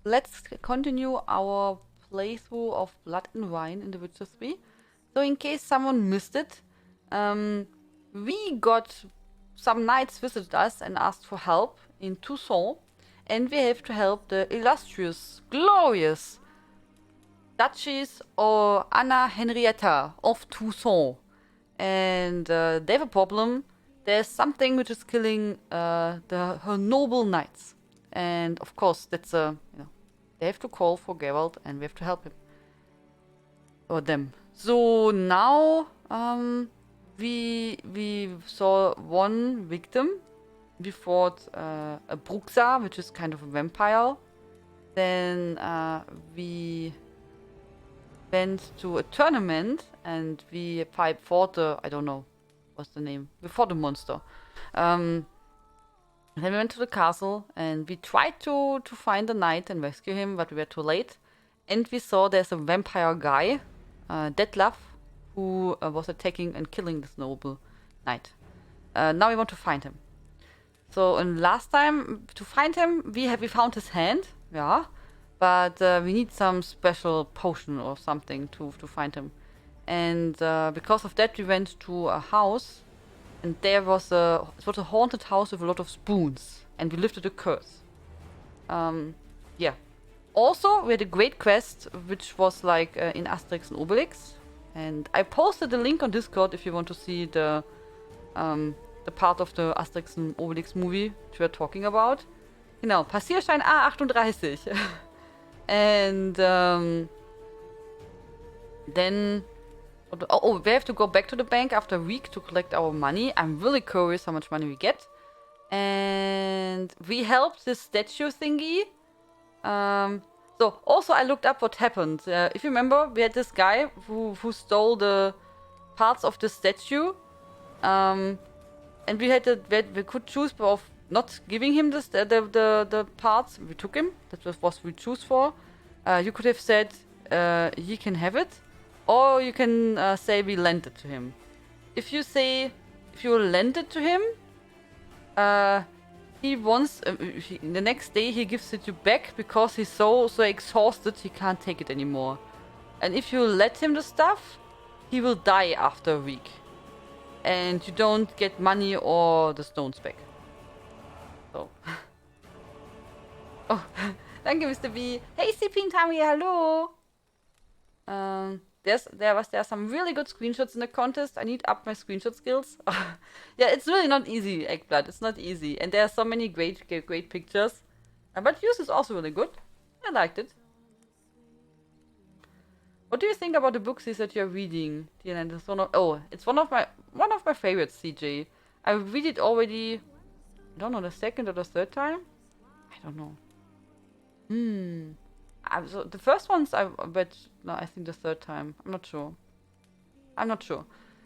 let's continue our playthrough of Blood and Wine in The Witcher 3. So in case someone missed it, we got some knights visited us and asked for help in Toussaint, and we have to help the illustrious, glorious Duchess or Anna Henrietta of Toussaint. And they have a problem. There's something which is killing her noble knights. And of course, that's they have to call for Geralt, and we have to help him or them. So now we saw one victim. We fought a Bruxa, which is kind of a vampire. Then we went to a tournament and we fought I don't know what's the name. We fought a monster. Then we went to the castle and we tried to find the knight and rescue him, but we were too late. And we saw there's a vampire guy, Detlef, who was attacking and killing this noble knight. Now we want to find him. So and last time to find him, we found his hand, yeah, but we need some special potion or something to find him. And because of that, we went to a house, and it was a haunted house with a lot of spoons, and we lifted a curse. Yeah. Also, we had a great quest, which was like in Asterix and Obelix, and I posted the link on Discord if you want to see the part of the Asterix and Obelix movie which we are talking about. Genau, Passierschein A38. And then we have to go back to the bank after a week to collect our money. I'm really curious how much money we get. And we helped this statue thingy. So also I looked up what happened. If you remember, we had this guy who stole the parts of the statue. And we could choose of not giving him the parts. We took him. That was what we choose for. You could have said he can have it, or you can say we lent it to him. If you lend it to him, he wants the next day he gives it you back because he's so exhausted he can't take it anymore. And if you let him the stuff, he will die after a week. And you don't get money or the stones back. So. Oh, danke, Mr. B. Hey, CP and Tammy, hello. There are some really good screenshots in the contest. I need up my screenshot skills. Yeah, it's really not easy, Eggblad. It's not easy. And there are so many great pictures. But yours is also really good. I liked it. What do you think about the books that you're reading? Tianlein? It's one of my favorites, CJ. I read it already. I don't know, the second or the third time. I don't know. So the first ones I read. No, I think the third time. I'm not sure.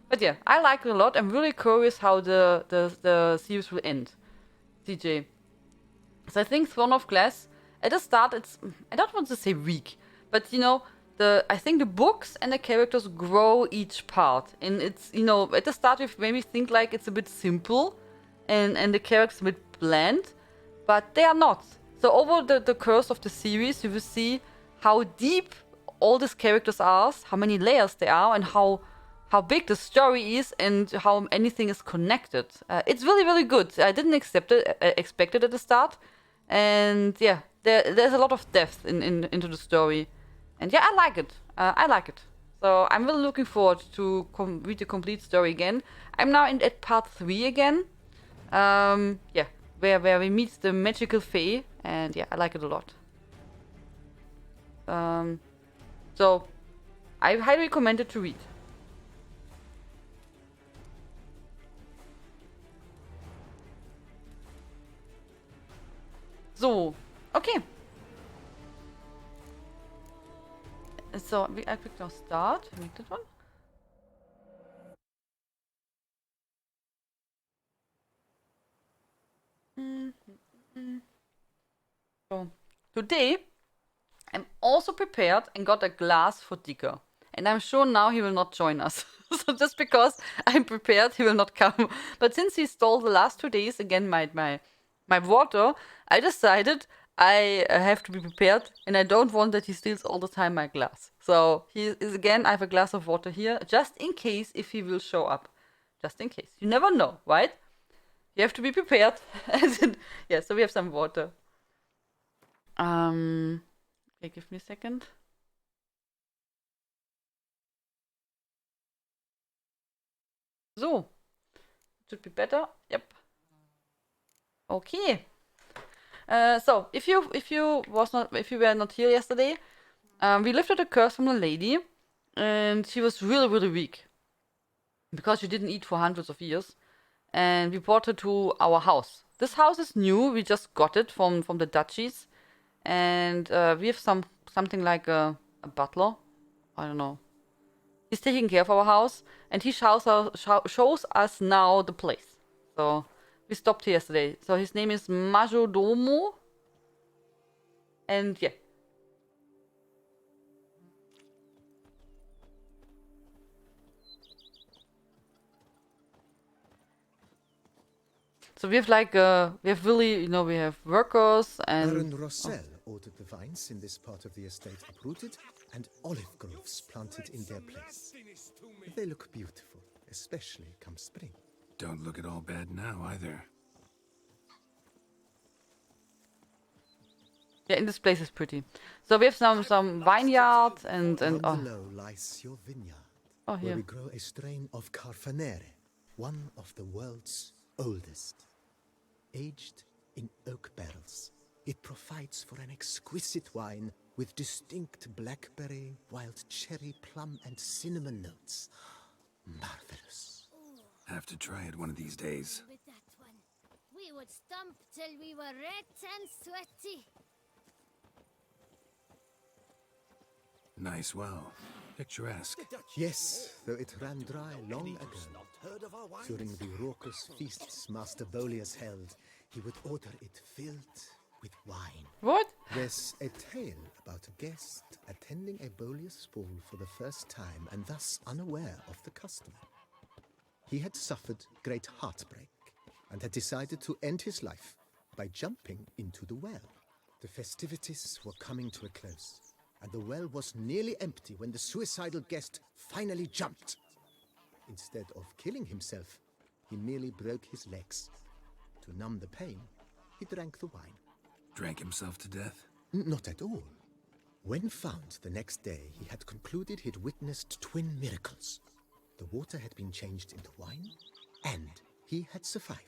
But yeah, I like it a lot. I'm really curious how the series will end. CJ. So I think Throne of Glass. At the start, I don't want to say weak, but you know. I think the books and the characters grow each part, and it's at the start you maybe think like it's a bit simple, and the characters a bit bland, but they are not. So over the course of the series, you will see how deep all these characters are, how many layers there are, and how big the story is, and how anything is connected. It's really really good. I didn't expect it at the start, and yeah, there's a lot of depth into the story. And yeah, I like it. So I'm really looking forward to read the complete story again. I'm now at part 3 again. Yeah, where we meet the magical fae, and yeah, I like it a lot. So I highly recommend it to read. So, okay. So I click now start. Make that one. So today I'm also prepared and got a glass for Dicker. And I'm sure now he will not join us. So just because I'm prepared, he will not come. But since he stole the last 2 days again my water, I decided I have to be prepared, and I don't want that he steals all the time my glass. So he is again, I have a glass of water here, just in case if he will show up. Just in case. You never know, right? You have to be prepared. Yeah, so we have some water. Okay, give me a second. So. Should be better. Yep. Okay. So if you were not here yesterday, we lifted a curse from a lady, and she was really, really weak because she didn't eat for hundreds of years, and we brought her to our house. This house is new. We just got it from the duchies, and we have something like a butler. I don't know. He's taking care of our house, and he shows us now the place. So we stopped here yesterday. So his name is Majordomo, and yeah. So we have like we have really, you know, we have workers and Baron Rossel ordered the vines in this part of the estate uprooted and olive groves planted in their place. They look beautiful, especially come spring. Don't look at all bad now either. yeah, in this place is pretty. So we have some vineyards and Below lies your vineyard, oh where here. we grow a strain of Carfanere, one of the world's oldest. Aged in oak barrels, it provides for an exquisite wine with distinct blackberry, wild cherry, plum, and cinnamon notes. Marvelous. Have to try it one of these days. With that one, we would stomp till we were red and sweaty. Nice well. Picturesque. Yes, though it ran dry long ago. During the raucous feasts Master Bolius held, he would order it filled with wine. What? There's a tale about a guest attending a Bolius ball for the first time and thus unaware of the custom. He had suffered great heartbreak and had decided to end his life by jumping into the well. The festivities were coming to a close, and the well was nearly empty when the suicidal guest finally jumped. Instead of killing himself, he merely broke his legs. To numb the pain, he drank the wine. Drank himself to death? Not at all. When found the next day, he had concluded he'd witnessed twin miracles. The water had been changed into wine, and he had survived.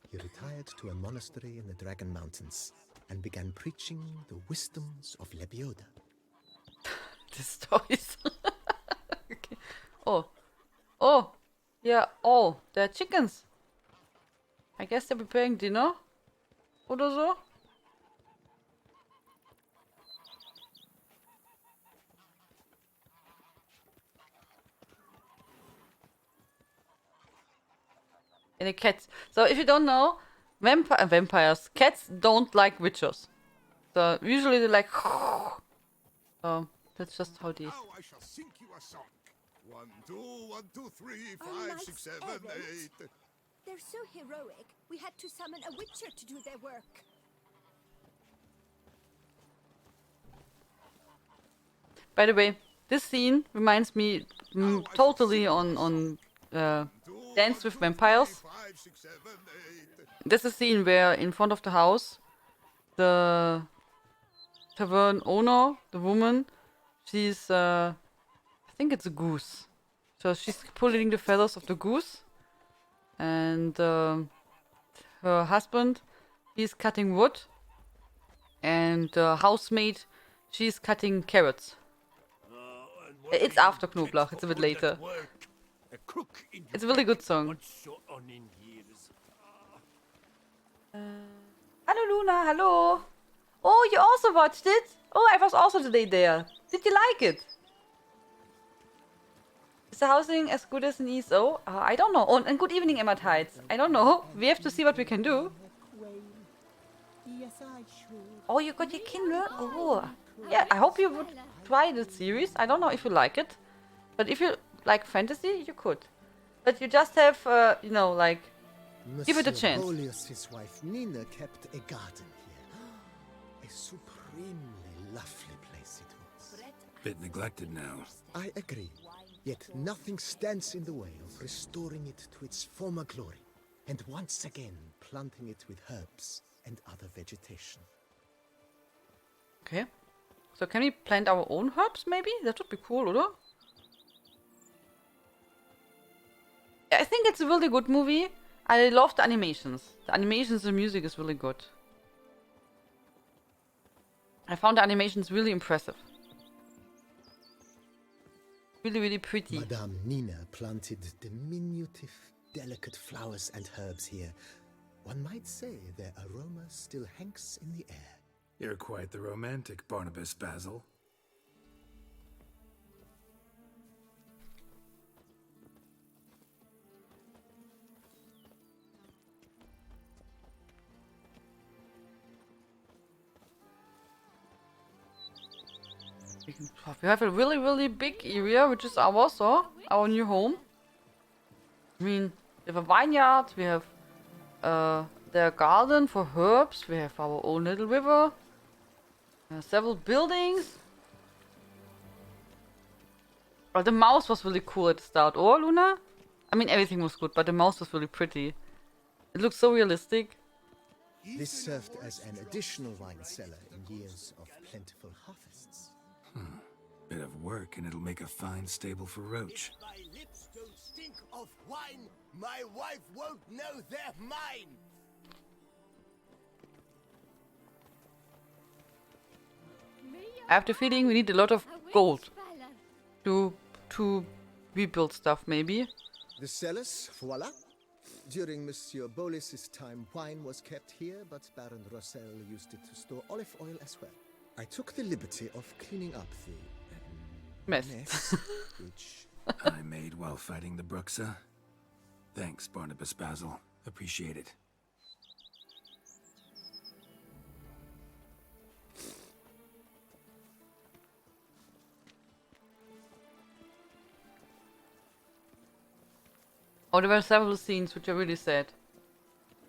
He retired to a monastery in the Dragon Mountains and began preaching the wisdoms of Lebioda. The stories. Okay. Oh, yeah. Oh, they're chickens. I guess they're preparing dinner. Oder so. And the cats. So if you don't know, vampires, cats don't like witches. So usually they're like. So that's just how it is. Now I shall sing you a song. 1, 2, 1, 2, 3, Our 5, 6, 7, knights errant. 8. They're so heroic, we had to summon a witcher to do their work. By the way, this scene reminds me totally on Dance with Vampires. 5, 6, 7, 8. There's a scene where in front of the house, the tavern owner, the woman, she's I think it's a goose. So she's pulling the feathers of the goose, and her husband, he's cutting wood, and the housemaid, she's cutting carrots. It's after Knoblauch, it's a bit later. It's a really good song. Hello Luna, hello. Oh, you also watched it? Oh, I was also today there. Did you like it? Is the housing as good as in ESO? I don't know. Oh, and good evening, Emma Tides. I don't know. We have to see what we can do. Oh, you got your Kindle? Oh. Yeah, I hope you would try the series. I don't know if you like it. But if you like fantasy, you could. But you just have, you know, like, give it a chance. Bolius' wife Nina kept a garden here. supremely lovely place it was. Bit neglected now. I agree. Yet nothing stands in the way of restoring it to its former glory, and once again planting it with herbs and other vegetation. Okay. So can we plant our own herbs maybe? That would be cool, oder? I think it's a really good movie. I love the animations. The animations and music is really good. I found the animations really impressive. Really, really pretty. Madame Nina planted diminutive, delicate flowers and herbs here. One might say their aroma still hangs in the air. You're quite the romantic, Barnabas Basil. We have a really, really big area, which is ours, so our new home. I mean, we have a vineyard, we have the garden for herbs, we have our own little river, several buildings. Oh, the mouse was really cool at the start. Oh, Luna? I mean, everything was good, but the mouse was really pretty. It looks so realistic. This served as an additional wine cellar in years of plentiful harvests. Bit of work and it'll make a fine stable for Roach. My lips don't stink of wine. My wife won't know they're mine. I have the feeling we need a lot of gold to rebuild stuff, maybe. The cellars, voila. During Monsieur Bolis's time, wine was kept here, but Baron Rossel used it to store olive oil as well. I took the liberty of cleaning up the Mess. which I made while fighting the Bruxa. Thanks, Barnabas Basil. Appreciate it. Oh, there were several scenes which are really sad.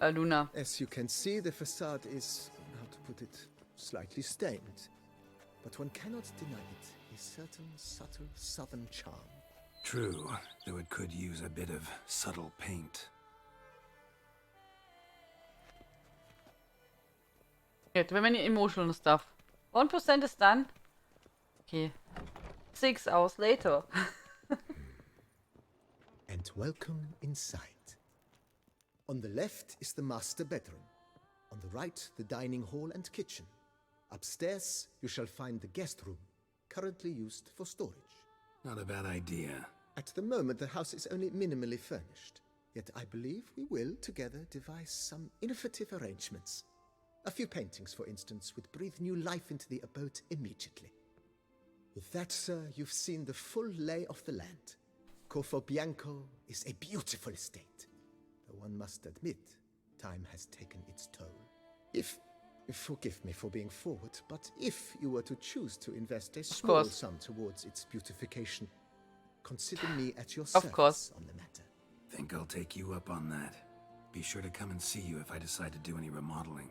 Luna. As you can see, the facade is, how to put it, slightly stained. But one cannot deny it, a certain subtle southern charm. True, though it could use a bit of subtle paint. Yeah, there were many emotional stuff. 1% is done. Okay. 6 hours later. And welcome inside. On the left is the master bedroom. On the right, the dining hall and kitchen. Upstairs, you shall find the guest room, currently used for storage. Not a bad idea. At the moment, the house is only minimally furnished. Yet I believe we will, together, devise some innovative arrangements. A few paintings, for instance, would breathe new life into the abode immediately. With that, sir, you've seen the full lay of the land. Corfo Bianco is a beautiful estate. Though one must admit, time has taken its toll. Forgive me for being forward, but if you were to choose to invest a small sum towards its beautification, consider me at your service on the matter. Think I'll take you up on that. Be sure to come and see you if I decide to do any remodeling.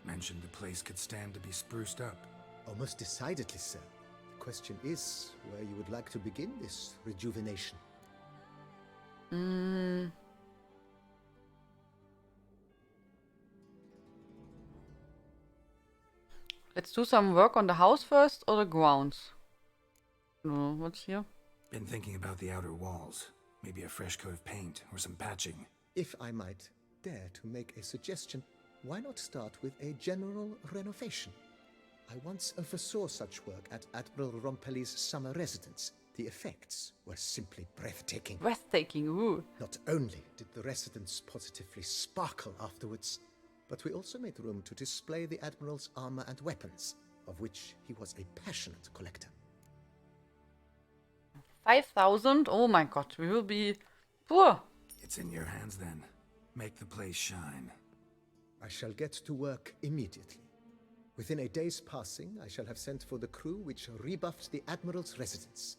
Mentioned the place could stand to be spruced up. Oh, most decidedly, sir. The question is where you would like to begin this rejuvenation. Let's do some work on the house first or the grounds. No, what's here? Been thinking about the outer walls. Maybe a fresh coat of paint or some patching. If I might dare to make a suggestion, why not start with a general renovation? I once oversaw such work at Admiral Rompelli's summer residence. The effects were simply breathtaking. Breathtaking, ooh. Not only did the residence positively sparkle afterwards, but we also made room to display the Admiral's armor and weapons, of which he was a passionate collector. 5,000? Oh my god, we will be poor. It's in your hands then. Make the place shine. I shall get to work immediately. Within a day's passing, I shall have sent for the crew which rebuffed the Admiral's residence.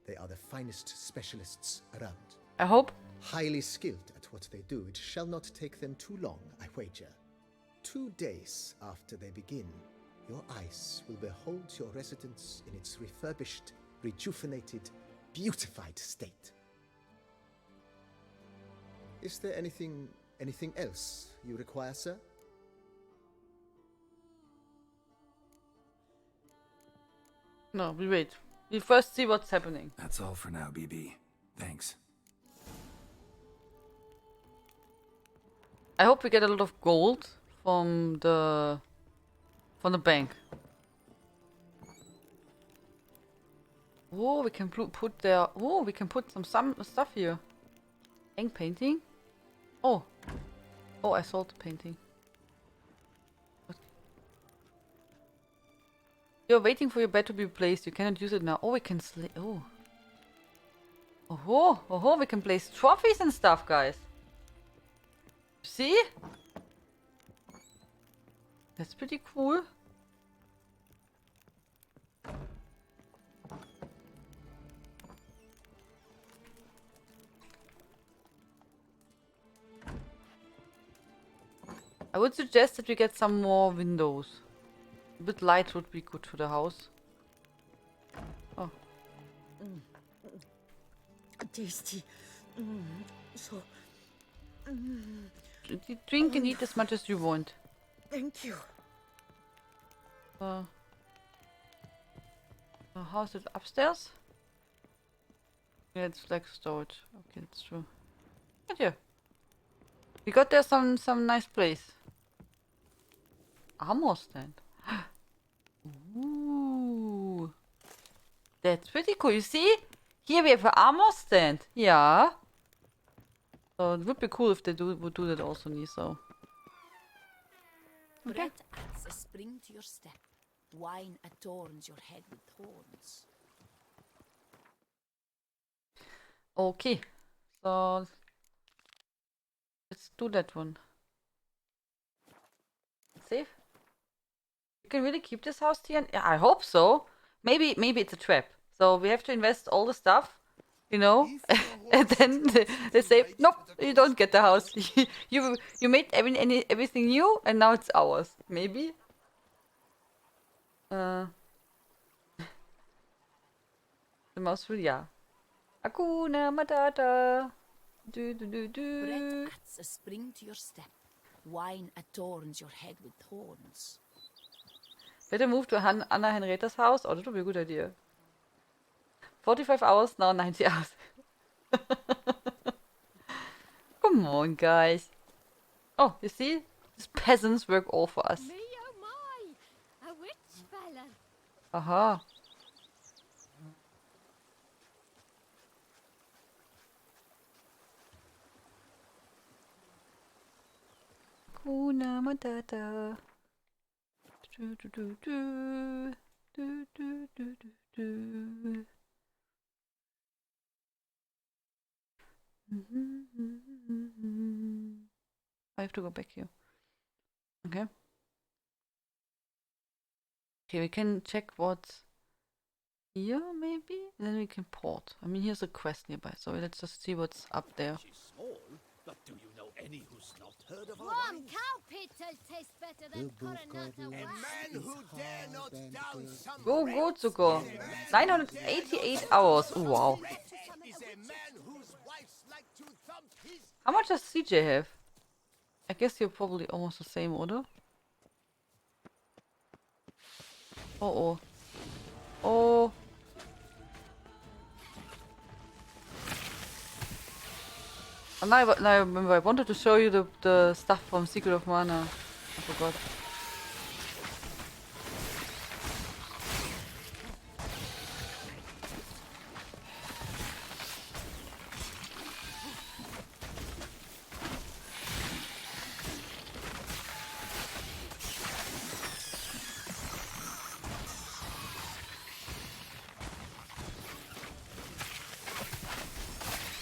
They are the finest specialists around. I hope Highly skilled at what they do, it shall not take them too long, I wager. 2 days after they begin, your eyes will behold your residence in its refurbished, rejuvenated, beautified state. Is there anything else you require, sir? No, we wait. We first see what's happening. That's all for now, BB. Thanks. I hope we get a lot of gold from the bank. Oh, we can put there. Oh, we can put some stuff here. Ink painting. Oh, I sold the painting. What? You're waiting for your bed to be placed. You cannot use it now. Oh, we can slay. Oh. Oh, we can place trophies and stuff, guys. See? That's pretty cool. I would suggest that we get some more windows. A bit light would be good for the house. Oh. Tasty. So. Drink and eat as much as you want. Thank you. How is it upstairs? Yeah, it's like storage. Okay, that's true. But yeah. We got there some nice place. Armor stand. Ooh. That's pretty cool. You see? Here we have an armor stand. Yeah. So it would be cool if they would do that also, Niso. Okay. Bread adds a spring to your step. Wine adorns your head with thorns. Okay. So let's do that one. Save. You can really keep this house, Tian? Yeah, I hope so. Maybe it's a trap. So we have to invest all the stuff, you know, and then they say, nope, you don't get the house. you made everything new, and now it's ours. Maybe. The mouse will, yeah. Hakuna Matata. Do. Bread adds a spring to your step. Wine adorns your head with thorns. Better move to Anna Henrietta's house. Oh, that would be a good idea. 45 hours, now 90 hours. Come on, guys. Oh, you see? These peasants work all for us. Me oh my! A witch fella! Aha. Hakuna Matata. Do. I have to go back here. Okay. Okay, we can check what's here, maybe? And then we can port. I mean, here's a quest nearby, so let's just see what's up there. She's small, but do you know any who's not heard of her Warm wine? cow pit'll taste better than Coronata A wine. man who dare not down some Go, Zuko. 988 hours. Oh, wow. is a man whose wife's like to thump his. How much does CJ have? I guess you're probably almost the same order. Oh. And now I remember I wanted to show you the stuff from Secret of Mana. I forgot.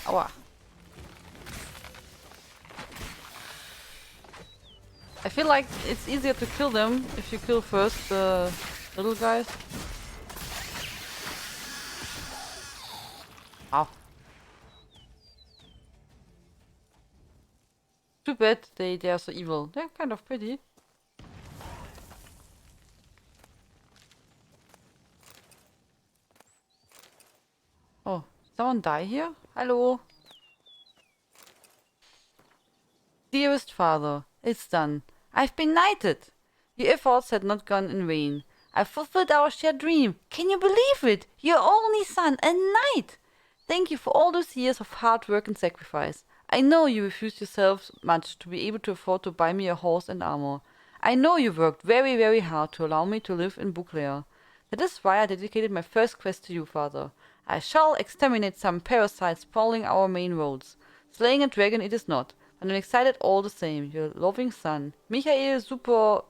Aua. I feel like it's easier to kill them if you kill first the little guys. Ow. too bad they are so evil. They're kind of pretty. Oh, did someone die here? Hello? Dearest father, it's done. I've been knighted. Your efforts had not gone in vain. I fulfilled our shared dream. Can you believe it? Your only son, a knight! Thank you for all those years of hard work and sacrifice. I know you refused yourself much to be able to afford to buy me a horse and armor. I know you worked very, very hard to allow me to live in Bouclair. That is why I dedicated my first quest to you, father. I shall exterminate some parasites prowling our main roads. Slaying a dragon it is not, but I'm excited all the same. Your loving son, Michael Zuber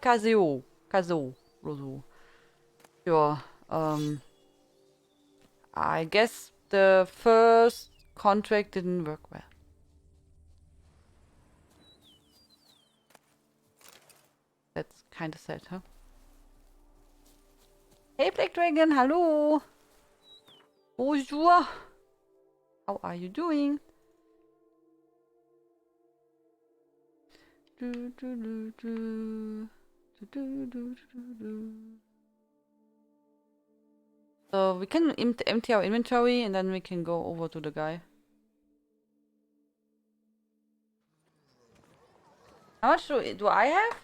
Caseo. Caseo. Or so. Sure. I guess the first contract didn't work well. That's kind of sad, huh? Hey, Black Dragon, hello! Bonjour! How are you doing? Do, do, do, do. Do, do, do, do, do. So we can empty our inventory and then we can go over to the guy. How much do I have?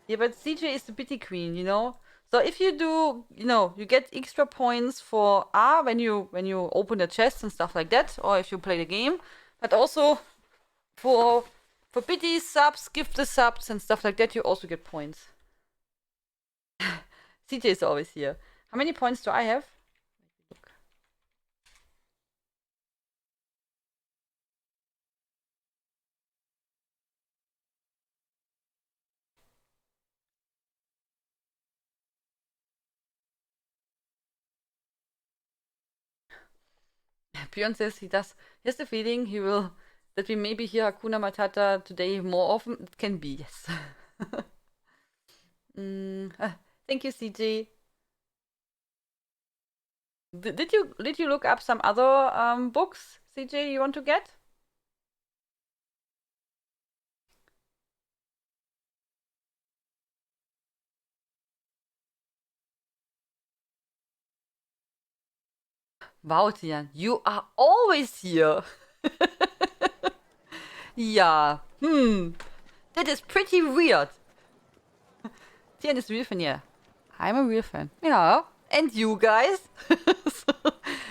Yeah, but CJ is the pity queen, you know? So if you do, you know, you get extra points for when you open the chest and stuff like that, or if you play the game, but also for pity subs, gift the subs and stuff like that, you also get points. CJ is always here. How many points do I have? Look. Björn says he has the feeling that we maybe hear Hakuna Matata today more often. It can be, yes. Thank you, CJ. Did you look up some other books, CJ, you want to get? Wow, Tian, you are always here. Yeah. That is pretty weird. Tian is a real fan, yeah. I'm a real fan. Yeah. And you guys?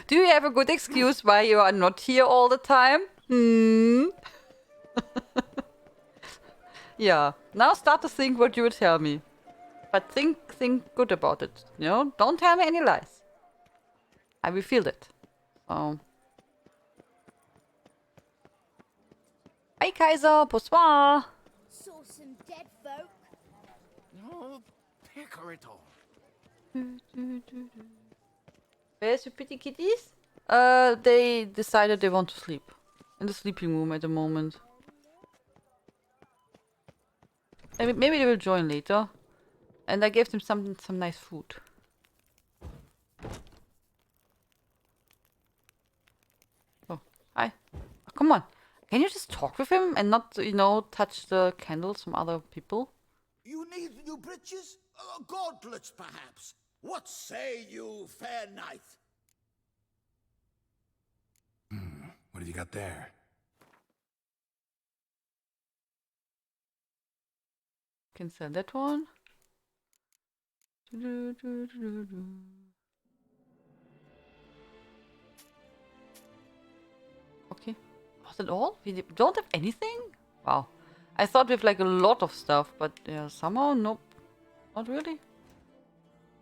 Do you have a good excuse why you are not here all the time? Yeah. Now start to think what you would tell me. But think good about it. You know? Don't tell me any lies. I will feel it. So. Hi Kaiser, bonsoir. Saw some dead folk. No, pecker it all. Where's your pretty kitties? They decided they want to sleep. In the sleeping room at the moment. Maybe they will join later. And I gave them some nice food. Oh, hi. Oh, come on. Can you just talk with him and not, you know, touch the candles from other people? You need new breeches? Gauntlets, perhaps? What say you, fair knight? What have you got there? Can sell that one. Okay. Was it all? We don't have anything? Wow. I thought we have like a lot of stuff, but yeah, somehow, nope. Not really.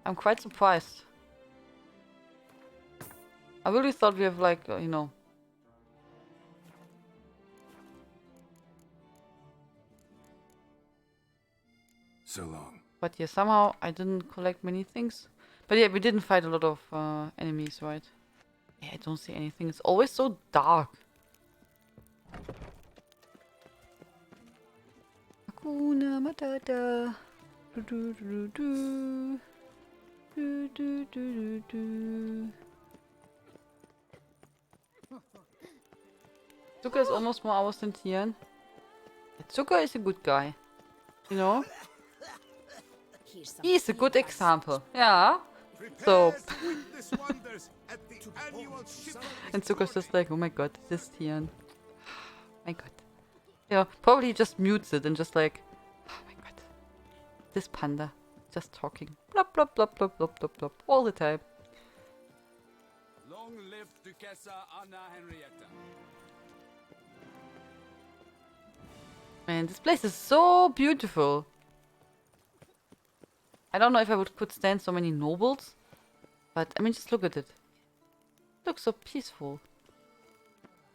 I'm quite surprised. I really thought we have like, you know. So long. But yeah, somehow I didn't collect many things. But yeah, we didn't fight a lot of enemies, right? Yeah, I don't see anything. It's always so dark. Hakuna Matata. Do do do do do. Do do do do do. Zucker is almost more hours than Tian. Zucker is a good guy. You know? Here's some He's a free good rice. example. Yeah. So, Prepare to witness wonders at the annual shipment. and Zucker's just like, oh my god, this Tian. My god. You know, probably just mutes it and just like, oh my god. This panda. Just talking. Blop, blop, blop, blop, blop, blop, blop. All the time. Long live Duchessa Anna Henrietta. Man, this place is so beautiful. I don't know if I could stand so many nobles. But, I mean, just look at it. It looks so peaceful.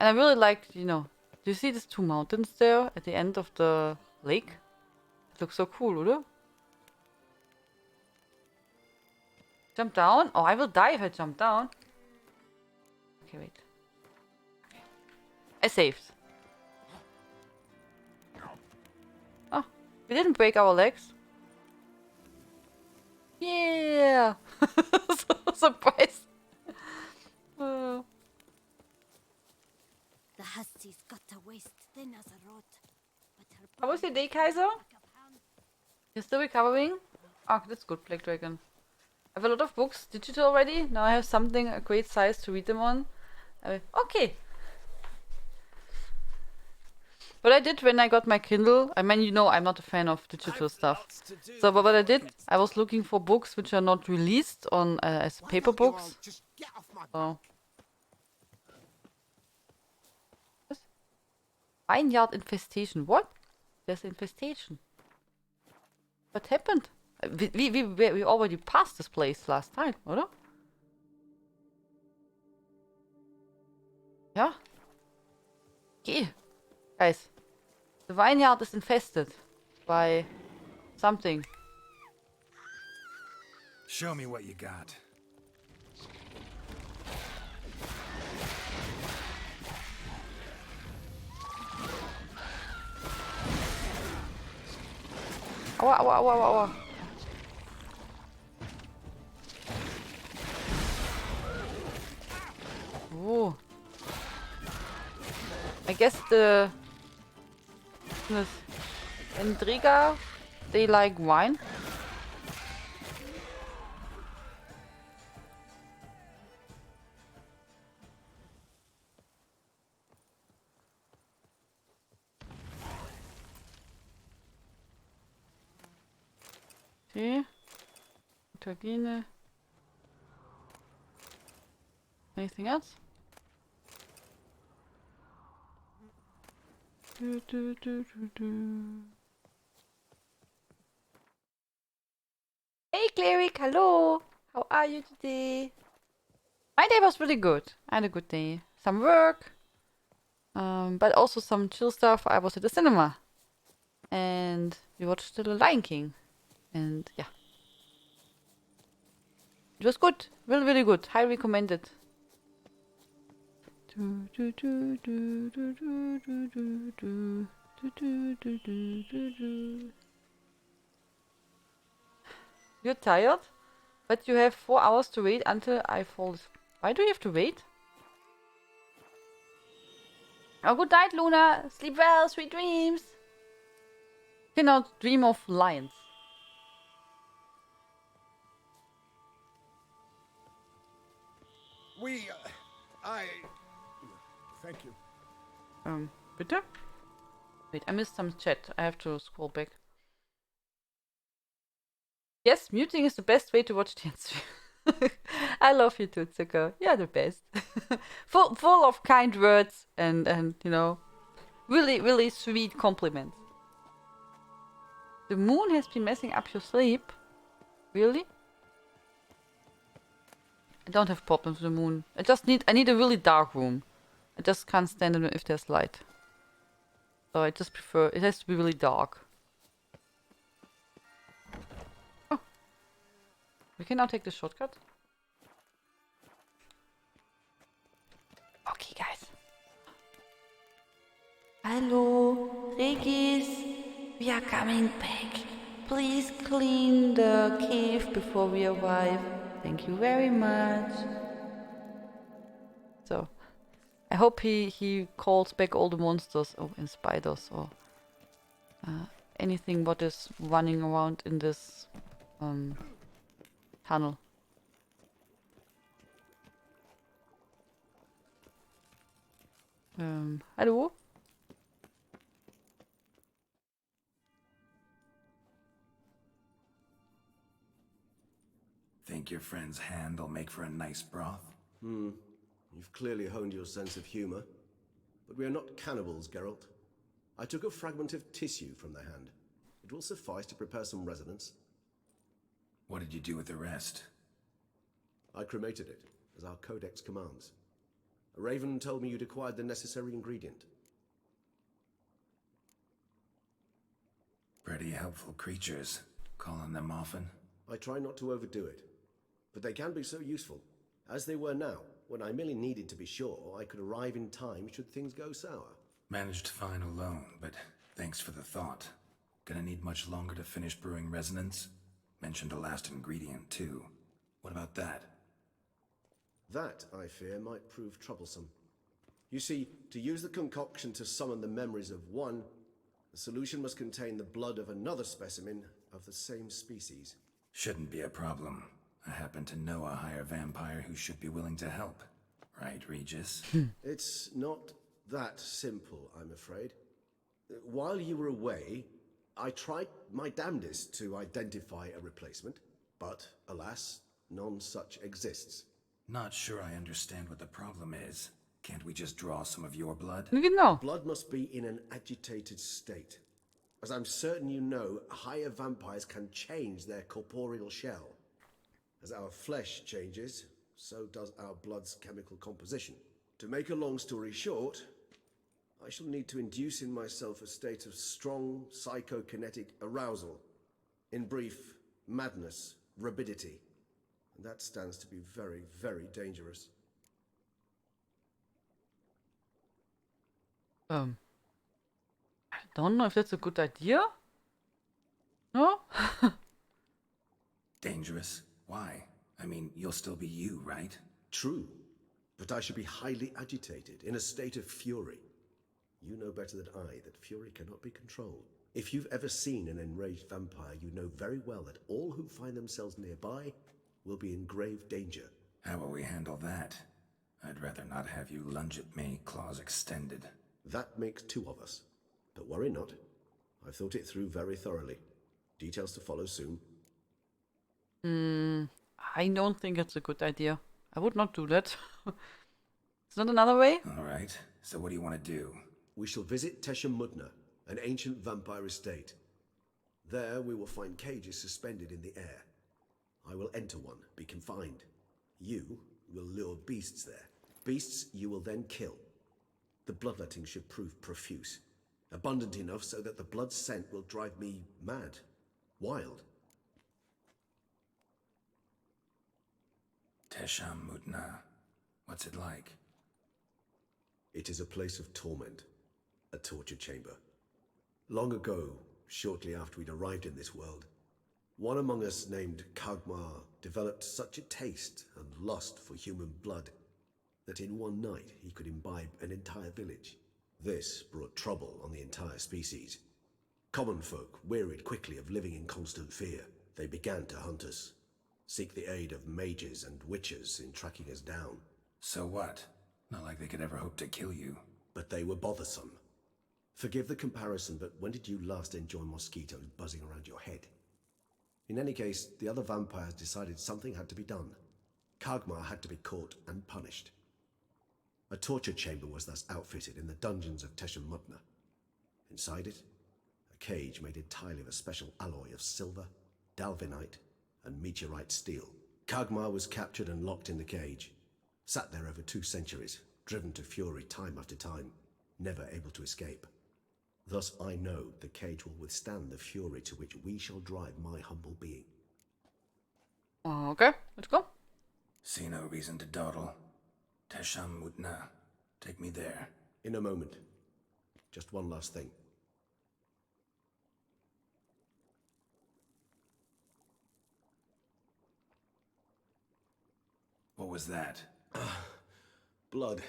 And I really like, you know, do you see these two mountains there at the end of the lake? It looks so cool, oder? Jump down? Oh, I will die if I jump down. Okay, wait. Okay. I saved. Oh, we didn't break our legs. Yeah! So surprised. The hussies got a waist thin as a rod. But her How was your body day, Kaiser? like a pound. You're still recovering? Oh, that's good, Black Dragon. I have a lot of books digital already. Now I have something a great size to read them on. Okay. What I did when I got my Kindle, I mean, you know, I'm not a fan of digital stuff. So, but what I did, I was looking for books which are not released on as paper books. Just get off my So. What? Vineyard infestation. What? There's infestation. What happened? We already passed this place last time, oder? Yeah. Okay. Guys. The vineyard is infested by something. Show me what you got. Aua, aua, aua, aua, aua. Oh. I guess the Endriga, they like wine. Okay. Mutagene. Anything else? Hey Cleric, hello! How are you today? My day was really good. I had a good day. Some work, but also some chill stuff. I was at the cinema and we watched The Lion King. And yeah. It was good. Really, really good. Highly recommended. You're tired? But you have 4 hours to wait until I fall. Why do you have to wait? Oh, good night, Luna. Sleep well. Sweet dreams. You cannot dream of lions. Thank you. Bitte? Wait, I missed some chat. I have to scroll back. Yes, muting is the best way to watch the stream. I love you too, Zucker. You're the best. full of kind words and you know, really, really sweet compliments. The moon has been messing up your sleep. Really? I don't have problems with the moon. I need a really dark room. I just can't stand it if there's light. So I just prefer, it has to be really dark. Oh. We can now take the shortcut. Okay, guys. Hello, Regis. We are coming back. Please clean the cave before we arrive. Thank you very much. So, I hope he calls back all the monsters and spiders or anything what is running around in this tunnel. Hallo? Think your friend's hand will make for a nice broth? You've clearly honed your sense of humor. But we are not cannibals, Geralt. I took a fragment of tissue from the hand. It will suffice to prepare some resonance. What did you do with the rest? I cremated it, as our codex commands. A raven told me you'd acquired the necessary ingredient. Pretty helpful creatures. Call on them often? I try not to overdo it, but they can be so useful, as they were now, when I merely needed to be sure I could arrive in time should things go sour. Managed fine alone, but thanks for the thought. Gonna need much longer to finish brewing resonance? Mentioned a last ingredient, too. What about that? That, I fear, might prove troublesome. You see, to use the concoction to summon the memories of one, the solution must contain the blood of another specimen of the same species. Shouldn't be a problem. I happen to know a higher vampire who should be willing to help. Right, Regis? It's not that simple, I'm afraid. While you were away, I tried my damnedest to identify a replacement, but alas, none such exists. Not sure I understand what the problem is. Can't we just draw some of your blood? Genau. Blood must be in an agitated state. As I'm certain you know, higher vampires can change their corporeal shell. As our flesh changes, so does our blood's chemical composition. To make a long story short, I shall need to induce in myself a state of strong psychokinetic arousal. In brief, madness, rabidity. And that stands to be very, very dangerous. I don't know if that's a good idea. No? Dangerous? Why? I mean, you'll still be you, right? True, but I should be highly agitated, in a state of fury. You know better than I that fury cannot be controlled. If you've ever seen an enraged vampire, you know very well that all who find themselves nearby will be in grave danger. How will we handle that? I'd rather not have you lunge at me, claws extended. That makes two of us. But worry not. I've thought it through very thoroughly. Details to follow soon. I don't think it's a good idea. I would not do that. Is not another way? All right, so what do you want to do? We shall visit Teshem Mudna, an ancient vampire estate. There we will find cages suspended in the air. I will enter one, be confined. You will lure beasts there. Beasts you will then kill. The bloodletting should prove profuse. Abundant enough so that the blood scent will drive me mad. Wild. Tesham Mutna. What's it like? It is a place of torment. A torture chamber. Long ago, shortly after we'd arrived in this world, one among us named Kagmar developed such a taste and lust for human blood that in one night he could imbibe an entire village. This brought trouble on the entire species. Common folk wearied quickly of living in constant fear. They began to hunt us, seek the aid of mages and witches in tracking us down. So what? Not like they could ever hope to kill you. But they were bothersome. Forgive the comparison, but when did you last enjoy mosquitoes buzzing around your head? In any case, the other vampires decided something had to be done. Kagmar had to be caught and punished. A torture chamber was thus outfitted in the dungeons of Teshem Mutna. Inside it, a cage made entirely of a special alloy of silver, dalvinite, and meteorite steel. Kagmar was captured and locked in the cage. Sat there over 2 centuries, driven to fury time after time, never able to escape. Thus I know the cage will withstand the fury to which we shall drive my humble being. Okay, let's go. See no reason to dawdle. Tesham Mutna. Take me there. In a moment. Just one last thing. What was that? Blood.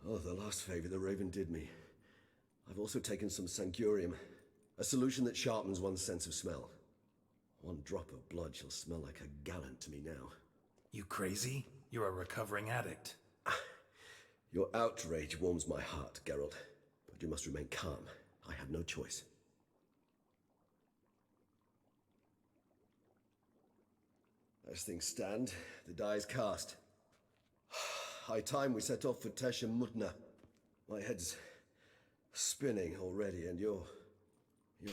Oh, the last favor the Raven did me. I've also taken some Sancurium, a solution that sharpens one's sense of smell. One drop of blood shall smell like a gallon to me now. You crazy? You're a recovering addict. Your outrage warms my heart, Geralt. But you must remain calm. I have no choice. As things stand, the die is cast. High time we set off for Tesha Mutna. My head's spinning already, and you're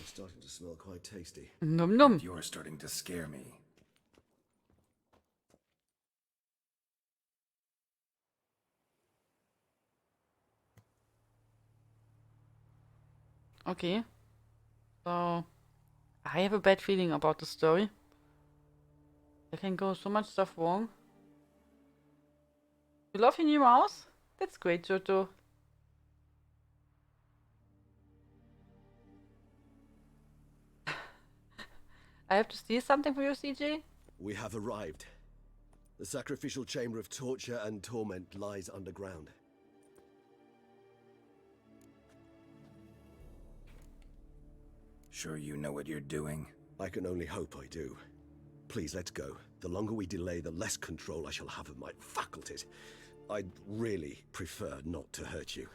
starting to smell quite tasty. Num num. You're starting to scare me. Okay. So, I have a bad feeling about the story. There can go so much stuff wrong. You love your new mouse? That's great, Joto. I have to steal something for you, CJ? We have arrived. The sacrificial chamber of torture and torment lies underground. Sure you know what you're doing? I can only hope I do. Please, let's go. The longer we delay, the less control I shall have of my faculties. I'd really prefer not to hurt you.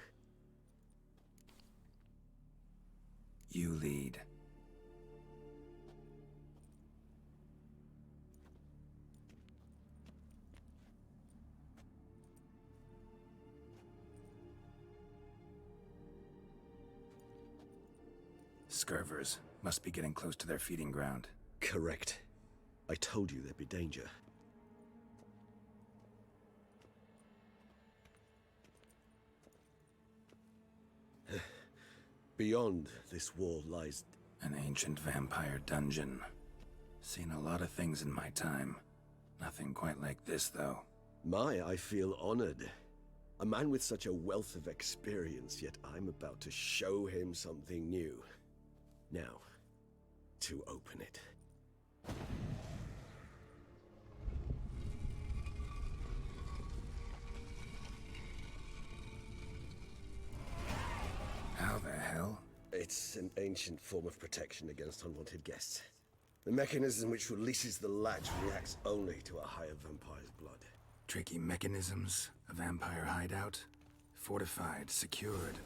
You lead. Scurvers must be getting close to their feeding ground. Correct. I told you there'd be danger. Beyond this wall lies... An ancient vampire dungeon. Seen a lot of things in my time. Nothing quite like this, though. I feel honored. A man with such a wealth of experience, yet I'm about to show him something new. Now, to open it. How the hell? It's an ancient form of protection against unwanted guests. The mechanism which releases the latch reacts only to a higher vampire's blood. Tricky mechanisms, a vampire hideout, fortified, secured.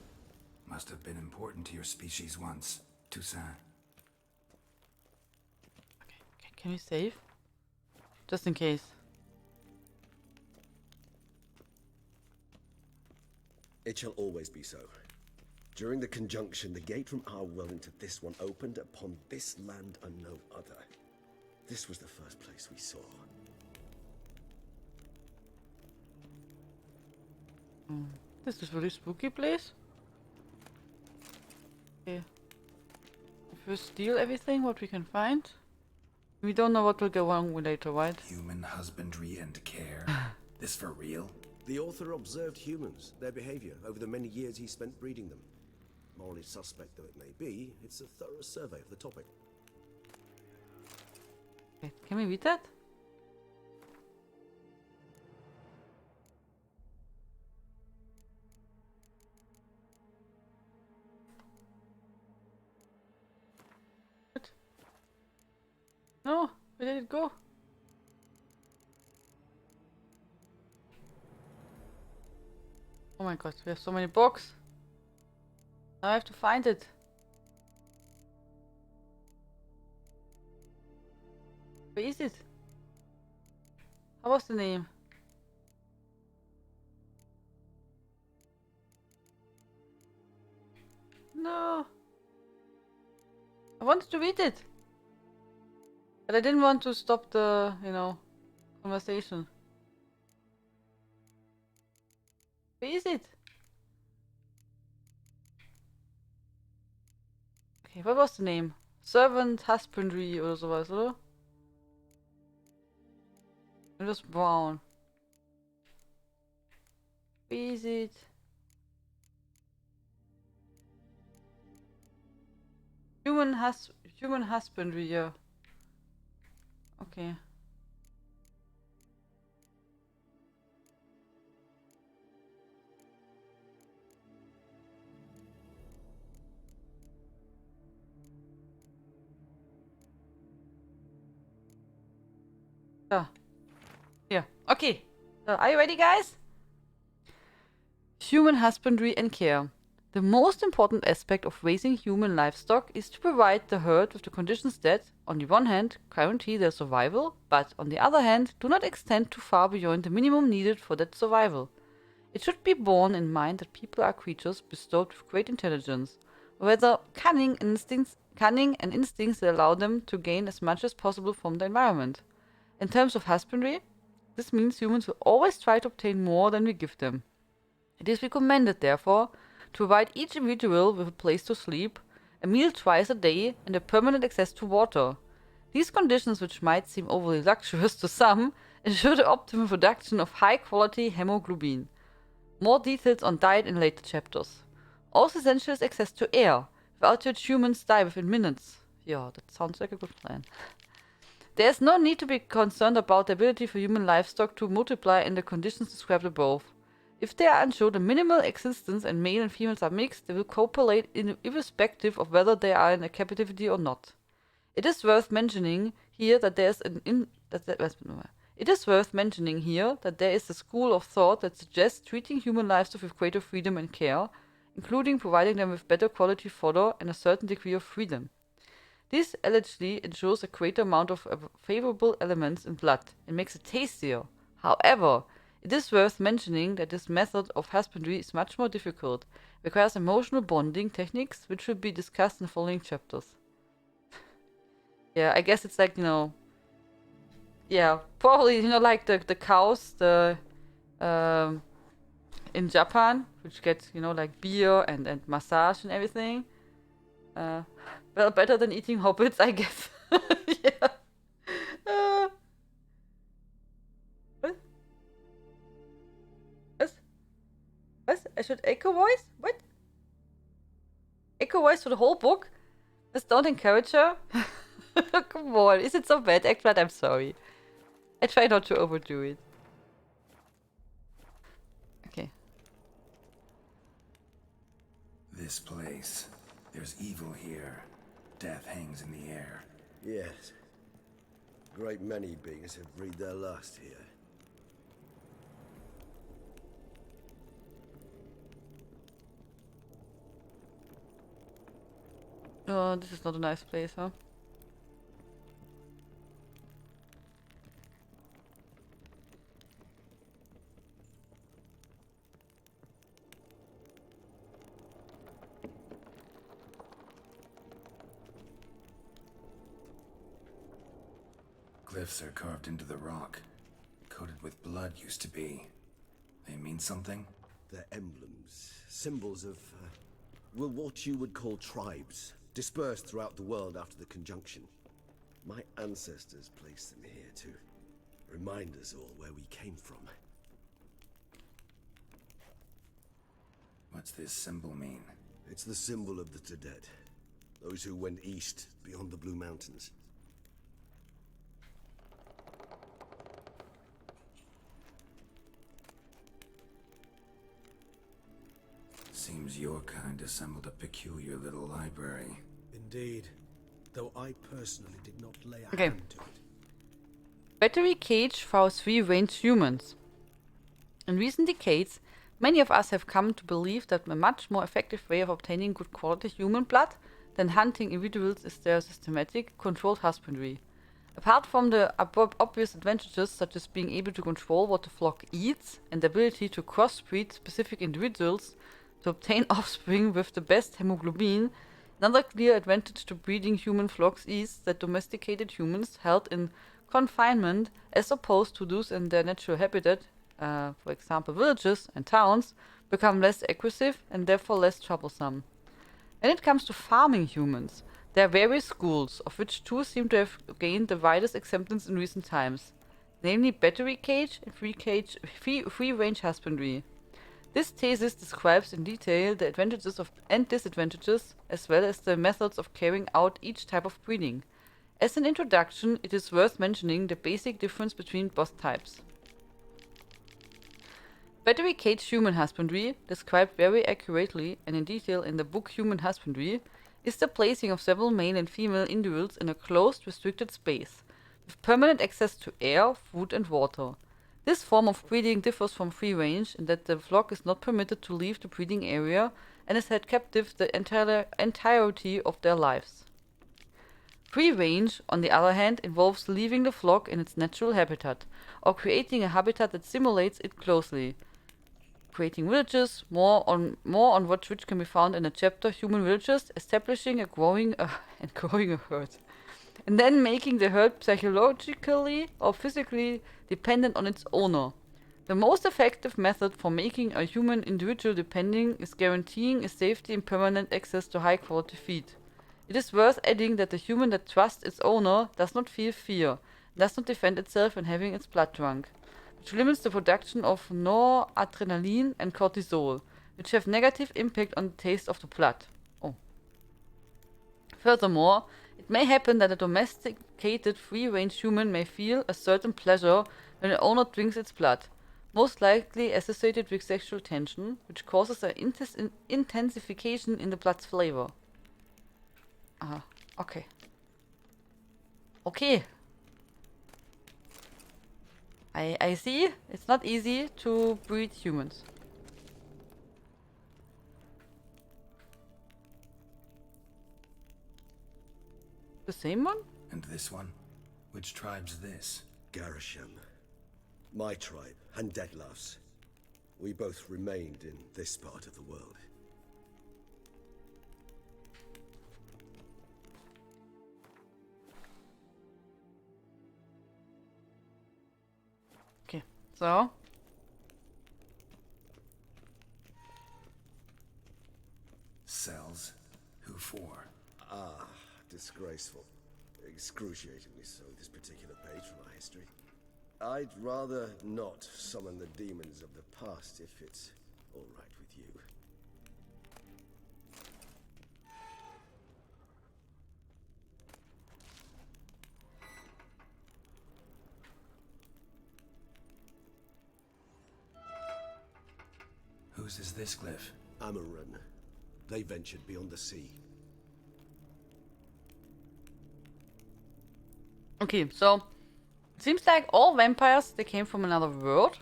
Must have been important to your species once, Toussaint. Okay, can we save? Just in case. It shall always be so. During the conjunction, the gate from our world into this one opened upon this land and no other. This was the first place we saw. This is really spooky place. Okay. If we steal everything, what we can find. We don't know what will go wrong later, right? Human husbandry and care. This for real? The author observed humans, their behavior, over the many years he spent breeding them. Morally suspect though it may be, it's a thorough survey of the topic. Okay, can we read that? What? No, where did it go? Oh my god, we have so many books. Now I have to find it. Where is it? How was the name? No. I wanted to read it. But I didn't want to stop the, conversation. Where is it? Okay, what was the name? Servant Husbandry oder sowas, oder? It was brown. Where is it? Human husbandry, yeah. Okay. Okay, so are you ready, guys? Human husbandry and care. The most important aspect of raising human livestock is to provide the herd with the conditions that, on the one hand, guarantee their survival, but on the other hand, do not extend too far beyond the minimum needed for that survival. It should be borne in mind that people are creatures bestowed with great intelligence, or rather cunning and instincts that allow them to gain as much as possible from the environment. In terms of husbandry, this means humans will always try to obtain more than we give them. It is recommended, therefore, to provide each individual with a place to sleep, a meal twice a day, and a permanent access to water. These conditions, which might seem overly luxurious to some, ensure the optimum production of high-quality hemoglobin. More details on diet in later chapters. Also essential is access to air, without which humans die within minutes. Yeah, that sounds like a good plan. There is no need to be concerned about the ability for human livestock to multiply in the conditions described above. If they are ensured a minimal existence and male and females are mixed, they will copulate irrespective of whether they are in a captivity or not. It is worth mentioning here that there is a school of thought that suggests treating human livestock with greater freedom and care, including providing them with better quality fodder and a certain degree of freedom. This allegedly ensures a greater amount of favorable elements in blood and makes it tastier. However, it is worth mentioning that this method of husbandry is much more difficult, requires emotional bonding techniques, which will be discussed in the following chapters. Yeah, I guess it's like, yeah, probably, like the cows, in Japan, which get, like beer and massage and everything. Well, better than eating hobbits, I guess. Yeah. What? What? I should echo voice? What? Echo voice for the whole book? Just don't encourage her? Come on, is it so bad, Ekblad? I'm sorry. I try not to overdo it. Okay. This place. There's evil here. Death hangs in the air. Yes. A great many beings have breathed their last here. Oh, this is not a nice place, huh? Glyphs are carved into the rock. Coated with blood used to be. They mean something? They're emblems, symbols of, what you would call tribes, dispersed throughout the world after the conjunction. My ancestors placed them here to remind us all where we came from. What's this symbol mean? It's the symbol of the Tedet, those who went east beyond the Blue Mountains. Seems your kind assembled a peculiar little library. Indeed, though I personally did not lay a Okay. hand to it. Battery cage for free-range humans. In recent decades, many of us have come to believe that a much more effective way of obtaining good quality human blood than hunting individuals is their systematic, controlled husbandry. Apart from the obvious advantages such as being able to control what the flock eats and the ability to crossbreed specific individuals to obtain offspring with the best hemoglobin, another clear advantage to breeding human flocks is that domesticated humans held in confinement, as opposed to those in their natural habitat, for example villages and towns, become less aggressive and therefore less troublesome. When it comes to farming humans, there are various schools, of which two seem to have gained the widest acceptance in recent times, namely battery cage and free-range husbandry. This thesis describes in detail the advantages and disadvantages, as well as the methods of carrying out each type of breeding. As an introduction, it is worth mentioning the basic difference between both types. Battery cage human husbandry, described very accurately and in detail in the book Human Husbandry, is the placing of several male and female individuals in a closed, restricted space, with permanent access to air, food and water. This form of breeding differs from free range in that the flock is not permitted to leave the breeding area and is held captive the entirety of their lives. Free range, on the other hand, involves leaving the flock in its natural habitat, or creating a habitat that simulates it closely. Creating villages, more on which can be found in the chapter Human Villages, establishing and growing a herd, and then making the herd psychologically or physically dependent on its owner. The most effective method for making a human individual depending is guaranteeing a safety and permanent access to high quality feed. It is worth adding that the human that trusts its owner does not feel fear, does not defend itself when having its blood drunk, which limits the production of noradrenaline and cortisol, which have negative impact on the taste of the blood. Oh. Furthermore, it may happen that a domesticated free-range human may feel a certain pleasure when the owner drinks its blood, most likely associated with sexual tension, which causes an intensification in the blood's flavor. Okay. Okay. I see. It's not easy to breed humans. The same one? And this one? Which tribe's this? Garisham. My tribe, and Deadlove's. We both remained in this part of the world. Okay, so. Cells? Who for? Ah, disgraceful. Excruciatingly so, this particular page from our history. I'd rather not summon the demons of the past if it's all right with you. Whose is this glyph? Amaran. They ventured beyond the sea. Okay, so it seems like all vampires, they came from another world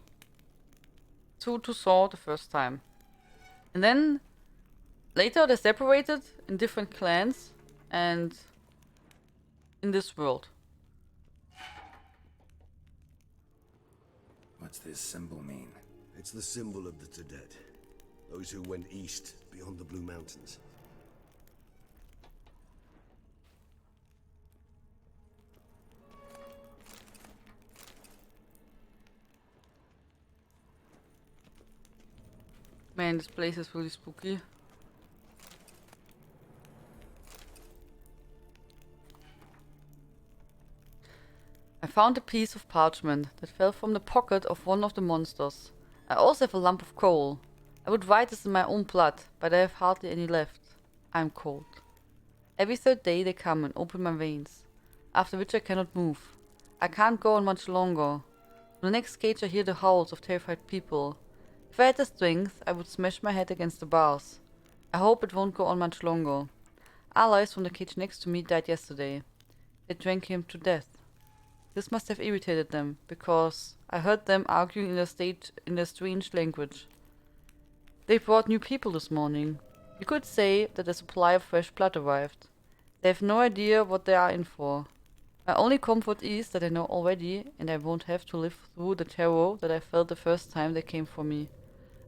to Saw the first time. And then later they separated in different clans and in this world. What's this symbol mean? It's the symbol of the Tedet. Those who went east beyond the Blue Mountains. Man, this place is really spooky. I found a piece of parchment that fell from the pocket of one of the monsters. I also have a lump of coal. I would write this in my own blood, but I have hardly any left. I am cold. Every third day they come and open my veins, after which I cannot move. I can't go on much longer. From the next cage I hear the howls of terrified people. If I had the strength, I would smash my head against the bars. I hope it won't go on much longer. Allies from the cage next to me died yesterday. They drank him to death. This must have irritated them, because I heard them arguing in their strange language. They brought new people this morning. You could say that a supply of fresh blood arrived. They have no idea what they are in for. My only comfort is that I know already, and I won't have to live through the terror that I felt the first time they came for me.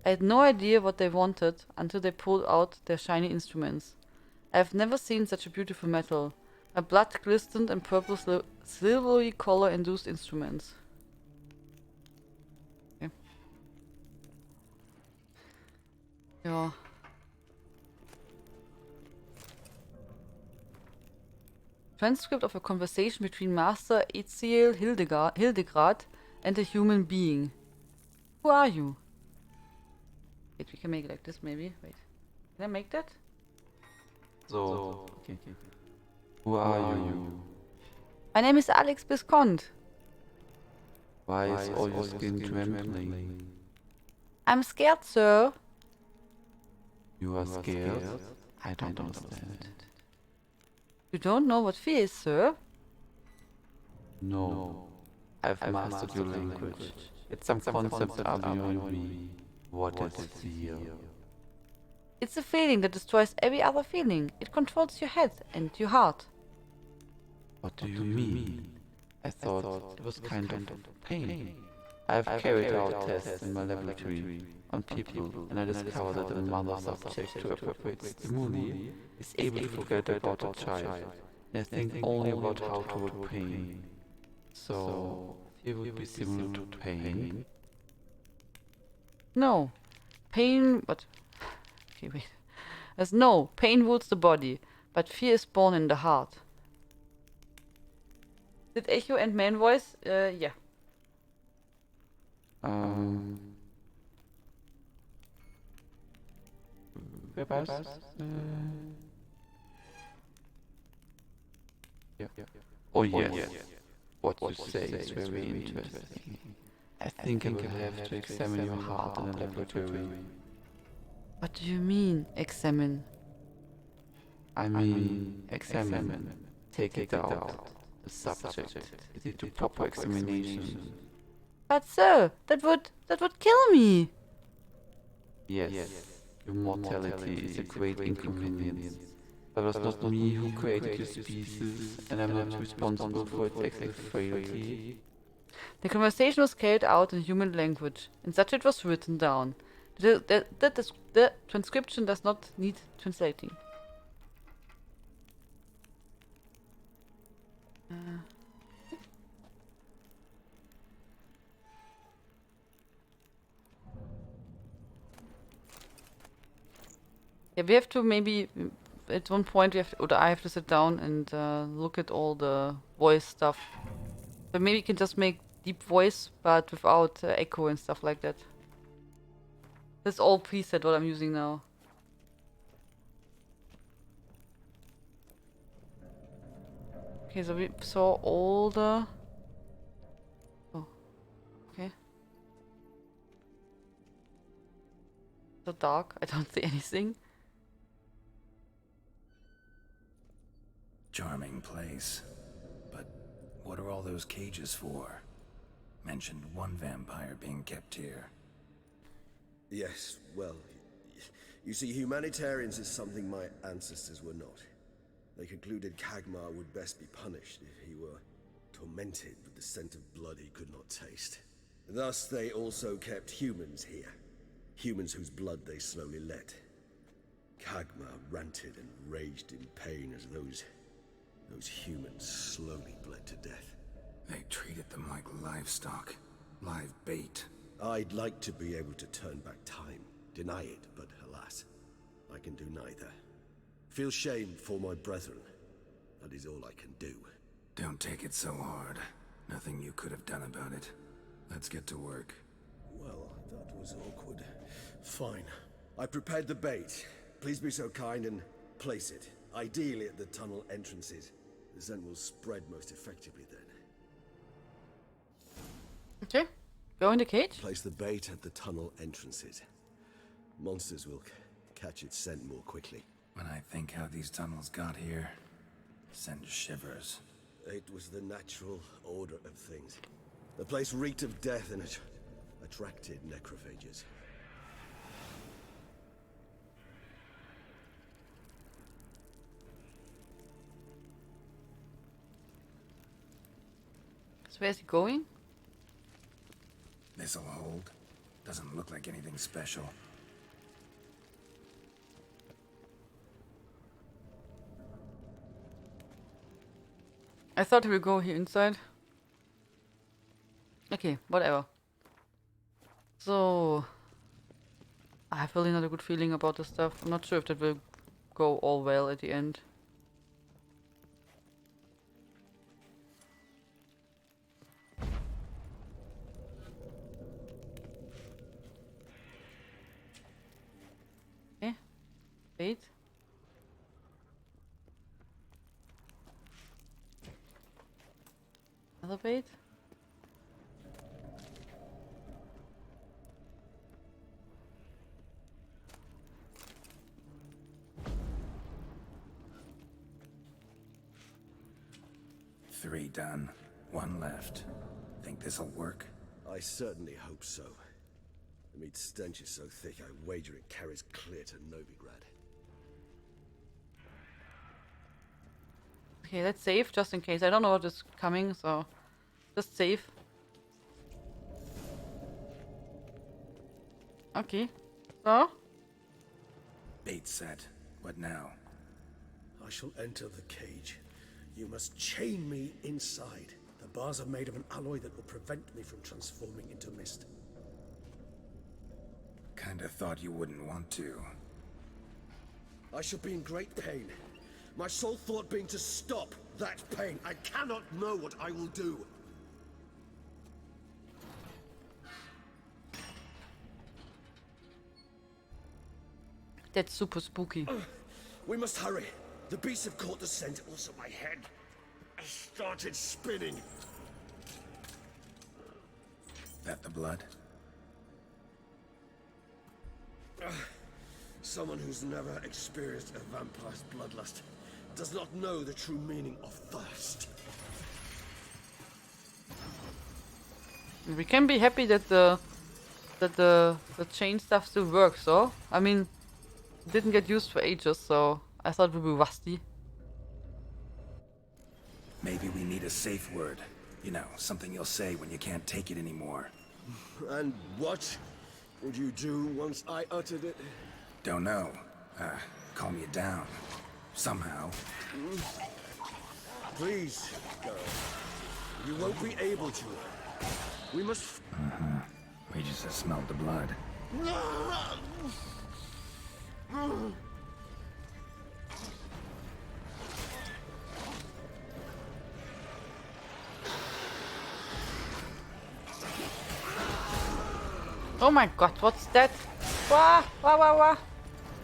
I had no idea what they wanted until they pulled out their shiny instruments. I have never seen such a beautiful metal. My blood glistened in purple silvery color-induced instruments. Okay. Ja. Transcript of a conversation between Master Eziel Hildegard and a human being. Who are you? Wait, we can make it like this maybe. Wait. Can I make that? So, okay. Who are you? My name is Alex Biscont. Why is all your skin trembling? I'm scared, sir. You are scared? I don't understand. You don't know what fear is, sir? No, I've mastered your language. It's some concepts are beyond me. What is fear? It's a feeling that destroys every other feeling. It controls your head and your heart. What do you mean? I thought it was kind of pain. I've carried out tests in my laboratory on people, and I discovered that the mother subject to appropriate stimuli is able to forget about a child, and think only about how to avoid pain. So, fear would be similar to pain? No. Pain... What? Okay, wait. As no, pain wounds the body, but fear is born in the heart. Did Echo and man voice? Yeah. Whereabouts? Yeah. Oh yes. What you say is very interesting. I think I will have to examine your heart in a laboratory. What do you mean, examine? I mean, examine. Take it out. The subject is into proper examination. But sir, that would kill me. Yes, your mortality is a great inconvenience. But it was not me who created your species, and I'm not responsible for its exact frailty. The conversation was carried out in human language, and such it was written down. The transcription does not need translating. Yeah, we have to maybe at one point we have to, or I have to sit down and look at all the voice stuff. But maybe we can just make deep voice, but without echo and stuff like that. That's all preset what I'm using now. Okay, so we saw all the... Oh, okay. So dark, I don't see anything. Charming place. But what are all those cages for? Mentioned one vampire being kept here. Yes, well, you see, humanitarians is something my ancestors were not. They concluded Kagmar would best be punished if he were tormented with the scent of blood he could not taste. Thus, they also kept humans here. Humans whose blood they slowly let. Kagmar ranted and raged in pain as those humans slowly bled to death. They treated them like livestock. Live bait. I'd like to be able to turn back time, deny it, but alas, I can do neither. Feel shame for my brethren. That is all I can do. Don't take it so hard. Nothing you could have done about it. Let's get to work. Well, that was awkward. Fine. I prepared the bait. Please be so kind and place it. Ideally at the tunnel entrances. The scent will spread most effectively then. Okay, go in the cage. Place the bait at the tunnel entrances. Monsters will catch its scent more quickly. When I think how these tunnels got here, send shivers. It was the natural order of things. The place reeked of death and it attracted necrophages. So where's he going? This'll hold. Doesn't look like anything special. I thought he would go here inside. Okay, whatever. So... I have really not a good feeling about this stuff. I'm not sure if that will go all well at the end. Okay. Wait. Another bait. Three done. One left. Think this'll work? I certainly hope so. The meat stench is so thick, I wager it carries clear to Novigrad. Okay, let's save just in case. I don't know what is coming, so just save. Okay. So? Bait set. What now? I shall enter the cage. You must chain me inside. The bars are made of an alloy that will prevent me from transforming into mist. Kinda thought you wouldn't want to. I shall be in great pain. My sole thought being to stop that pain. I cannot know what I will do. That's super spooky. We must hurry. The beasts have caught the scent. Also my head. I started spinning. That the blood? Someone who's never experienced a vampire's bloodlust does not know the true meaning of thirst. We can be happy that the chain stuff still works, so I mean it didn't get used for ages, so I thought it would be rusty. Maybe we need a safe word. You know, something you'll say when you can't take it anymore. And what would you do once I uttered it? Don't know. Calm you down. Somehow. Please, go. You won't be able to. We must... We just have smelled the blood. Oh my god, what's that? Wah, wah, wah, wah.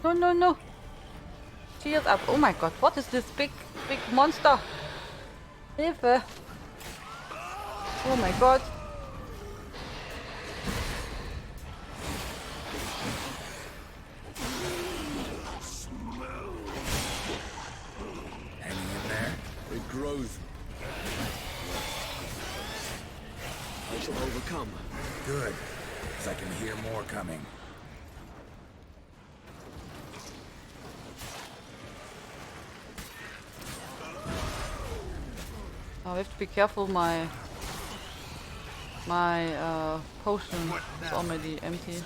No, no, no. Cheers up. Oh my god, what is this big monster? Hilfe. Oh my god. Hanging in there? It grows. I shall overcome. Good. 'Cause I can hear more coming. Oh, we have to be careful. My potion is already empty.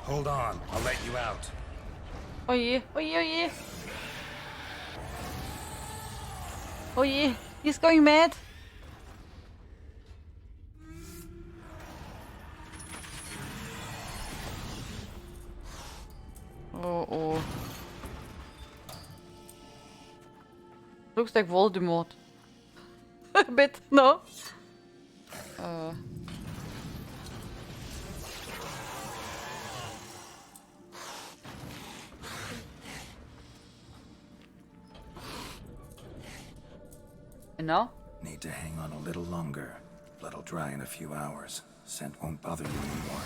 Hold on, I'll let you out. Oh yeah, oh yeah, oh yeah. Oh yeah, he's going mad. Oh, oh. Looks like Voldemort. A bit, no? And now? Need to hang on a little longer. Blood'll dry in a few hours. Scent won't bother you anymore.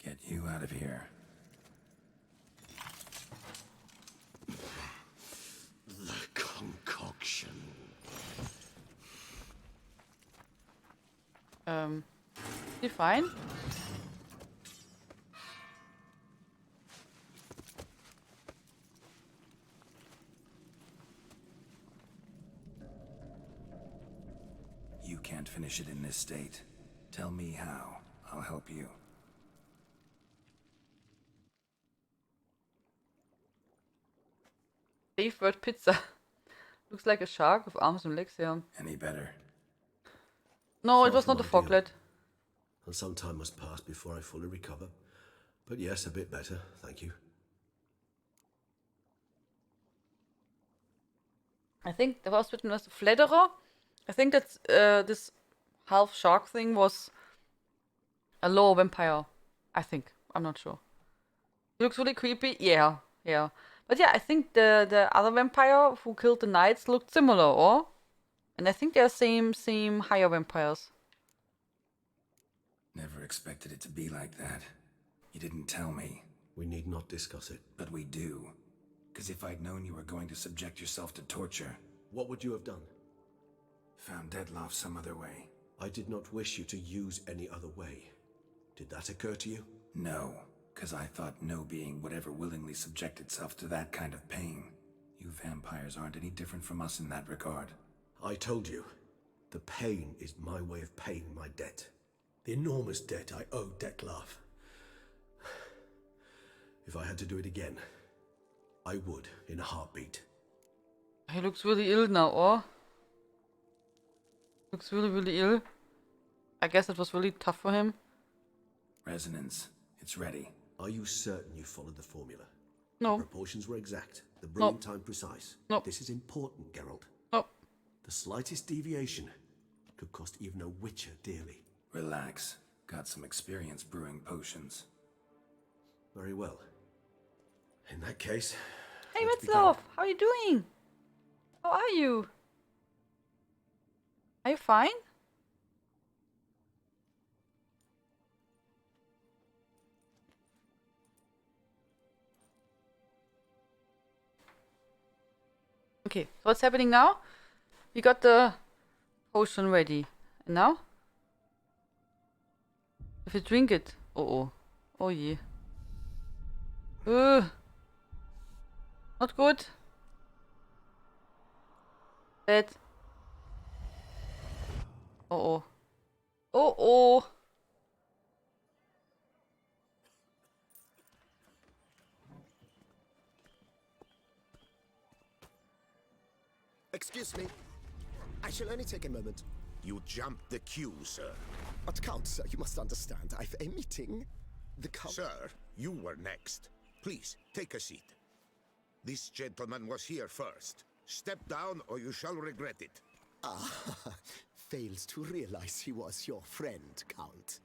Get you out of here. The concoction. You fine? You can't finish it in this state. Tell me how. I'll help you. Safe word pizza. Looks like a shark with arms and legs, yeah. Any better? No, it Far was not a from ideal. foglet. And some time must pass before I fully recover. But yes, a bit better, thank you. I think the hospital was the Flatterer. I think that this half shark thing was a lower vampire. I think. I'm not sure. He looks really creepy. Yeah, yeah. But yeah, I think the other vampire who killed the knights looked similar, or? And I think they're same higher vampires. Never expected it to be like that. You didn't tell me. We need not discuss it. But we do. Because if I'd known you were going to subject yourself to torture... What would you have done? Found Deadloff some other way. I did not wish you to use any other way. Did that occur to you? No, because I thought no being would ever willingly subject itself to that kind of pain. You vampires aren't any different from us in that regard. I told you, the pain is my way of paying my debt. The enormous debt I owe Dettlaff. If I had to do it again, I would in a heartbeat. He looks really ill now, or? Looks really ill. I guess it was really tough for him. Resonance. It's ready. Are you certain you followed the formula? No. The proportions were exact. The brewing time precise. No. This is important, Geralt. No. The slightest deviation could cost even a witcher dearly. Relax. Got some experience brewing potions. Very well. In that case... Hey, let's Metzloff! begin. How are you doing? How are you? Are you fine? Okay, so what's happening now? We got the potion ready. And now? If you drink it... Oh. Oh yeah. Not good. Bad. Oh. Oh. Excuse me. I shall only take a moment. You jumped the queue, sir. But Count, sir, you must understand. I've a meeting. The Count... Sir, you were next. Please, take a seat. This gentleman was here first. Step down or you shall regret it. Ah, fails to realize he was your friend, Count.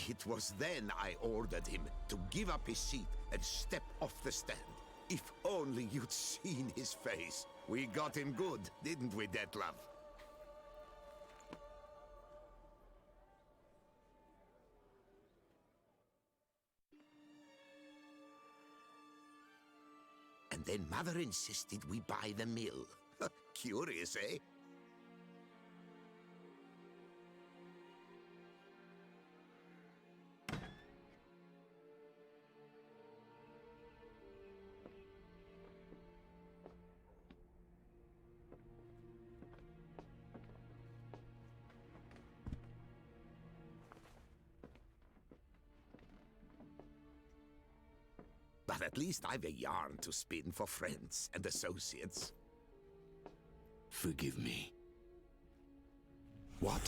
It was then I ordered him to give up his seat and step off the stand. If only you'd seen his face. We got him good, didn't we, Detlef? And then Mother insisted we buy the mill. Curious, eh? But at least I've a yarn to spin for friends and associates. Forgive me. What?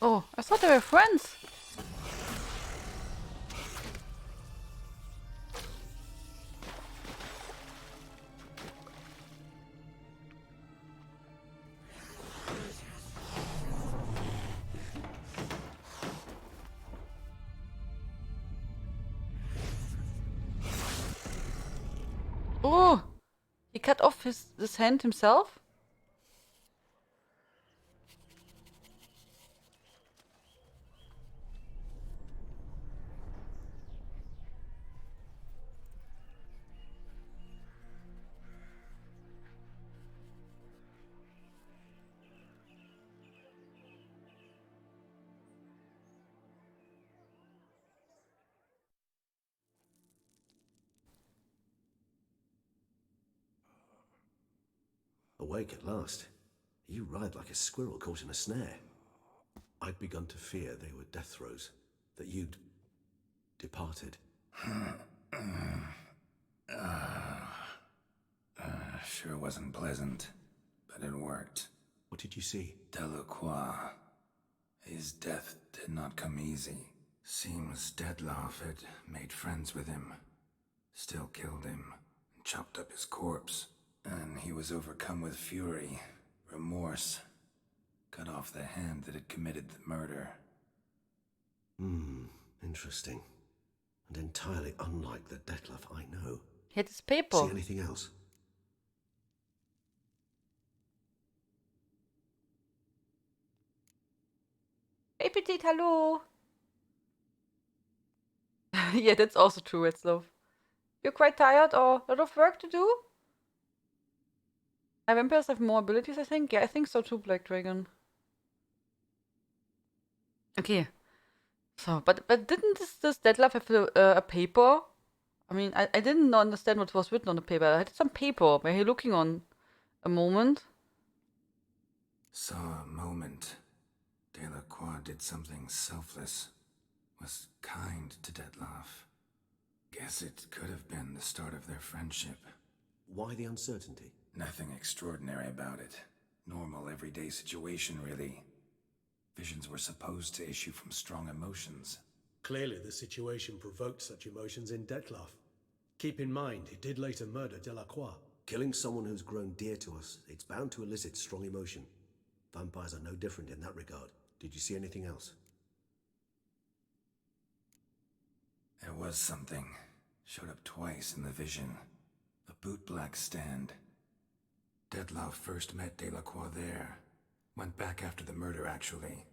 Oh, I thought they were friends. Oh, he cut off this hand himself? Awake at last. You ride like a squirrel caught in a snare. I'd begun to fear they were death throes, that you'd departed. Sure wasn't pleasant, but it worked. What did you see? Delacroix. His death did not come easy. Seems Dettlaff had made friends with him, still killed him, and chopped up his corpse. And he was overcome with fury, remorse, cut off the hand that had committed the murder. Interesting. And entirely unlike the Dettlaff I know. He had his paper. See anything else? Hey, Petite, hello. Yeah, that's also true, Retzloff. You're quite tired or a lot of work to do? Vampires have more abilities, I think. Yeah, I think so too, Black Dragon. Okay. So, but didn't this Detlef have a paper? I mean, I didn't understand what was written on the paper. I had some paper. Were you looking on a moment? Saw a moment. Delacroix did something selfless. Was kind to Dettlaff. Guess it could have been the start of their friendship. Why the uncertainty? Nothing extraordinary about it. Normal, everyday situation, really. Visions were supposed to issue from strong emotions. Clearly the situation provoked such emotions in Dettlaff. Keep in mind, he did later murder Delacroix. Killing someone who's grown dear to us, it's bound to elicit strong emotion. Vampires are no different in that regard. Did you see anything else? There was something. Showed up twice in the vision. A bootblack stand. Dettlaff first met Delacroix there. Went back after the murder, actually.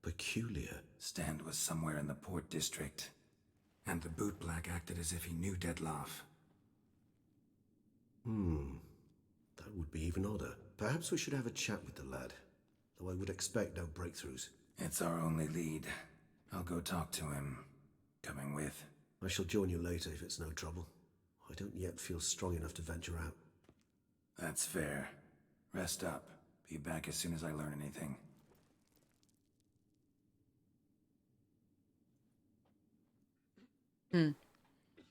Peculiar. Stand was somewhere in the port district. And the bootblack acted as if he knew Dettlaff. That would be even odder. Perhaps we should have a chat with the lad. Though I would expect no breakthroughs. It's our only lead. I'll go talk to him. Coming with. I shall join you later if it's no trouble. I don't yet feel strong enough to venture out. That's fair. Rest up. Be back as soon as I learn anything.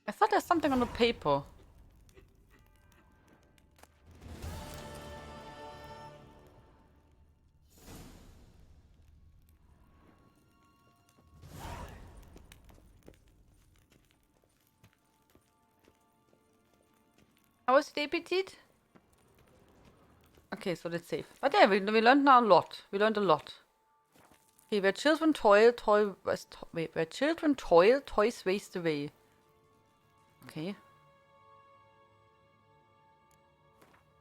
I thought there's something on the paper. How was the Petite? Okay, so that's safe. But yeah, we learned now a lot. We learned a lot. Okay, where children toil, where children toil, toys waste away. Okay.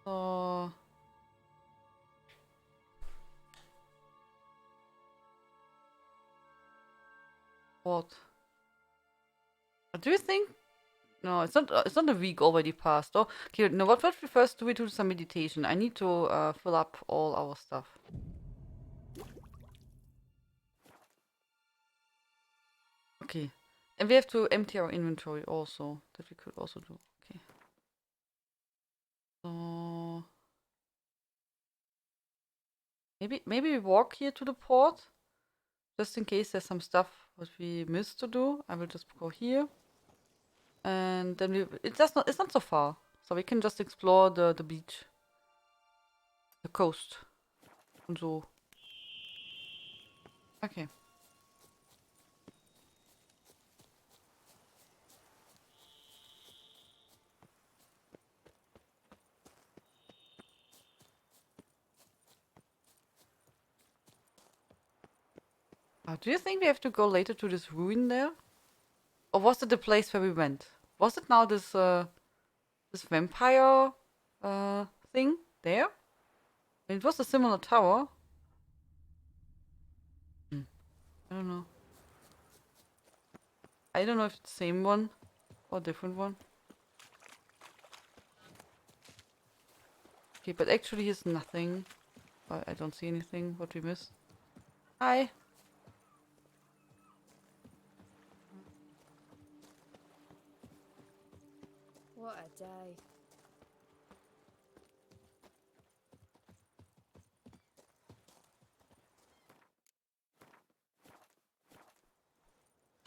So what? Do you think? No, it's not. It's not a week already passed. Oh, okay. No, what we first do? We do some meditation. I need to fill up all our stuff. Okay, and we have to empty our inventory also. That we could also do. Okay. So maybe we walk here to the port, just in case there's some stuff what we missed to do. I will just go here. And then it's not so far. So we can just explore the beach. The coast. And so. Okay. Do you think we have to go later to this ruin there? Or was it the place where we went? Was it now this this vampire thing there? It was a similar tower. I don't know. I don't know if it's the same one or a different one. Okay, but actually here's nothing. I don't see anything. What we missed. Hi. What a day.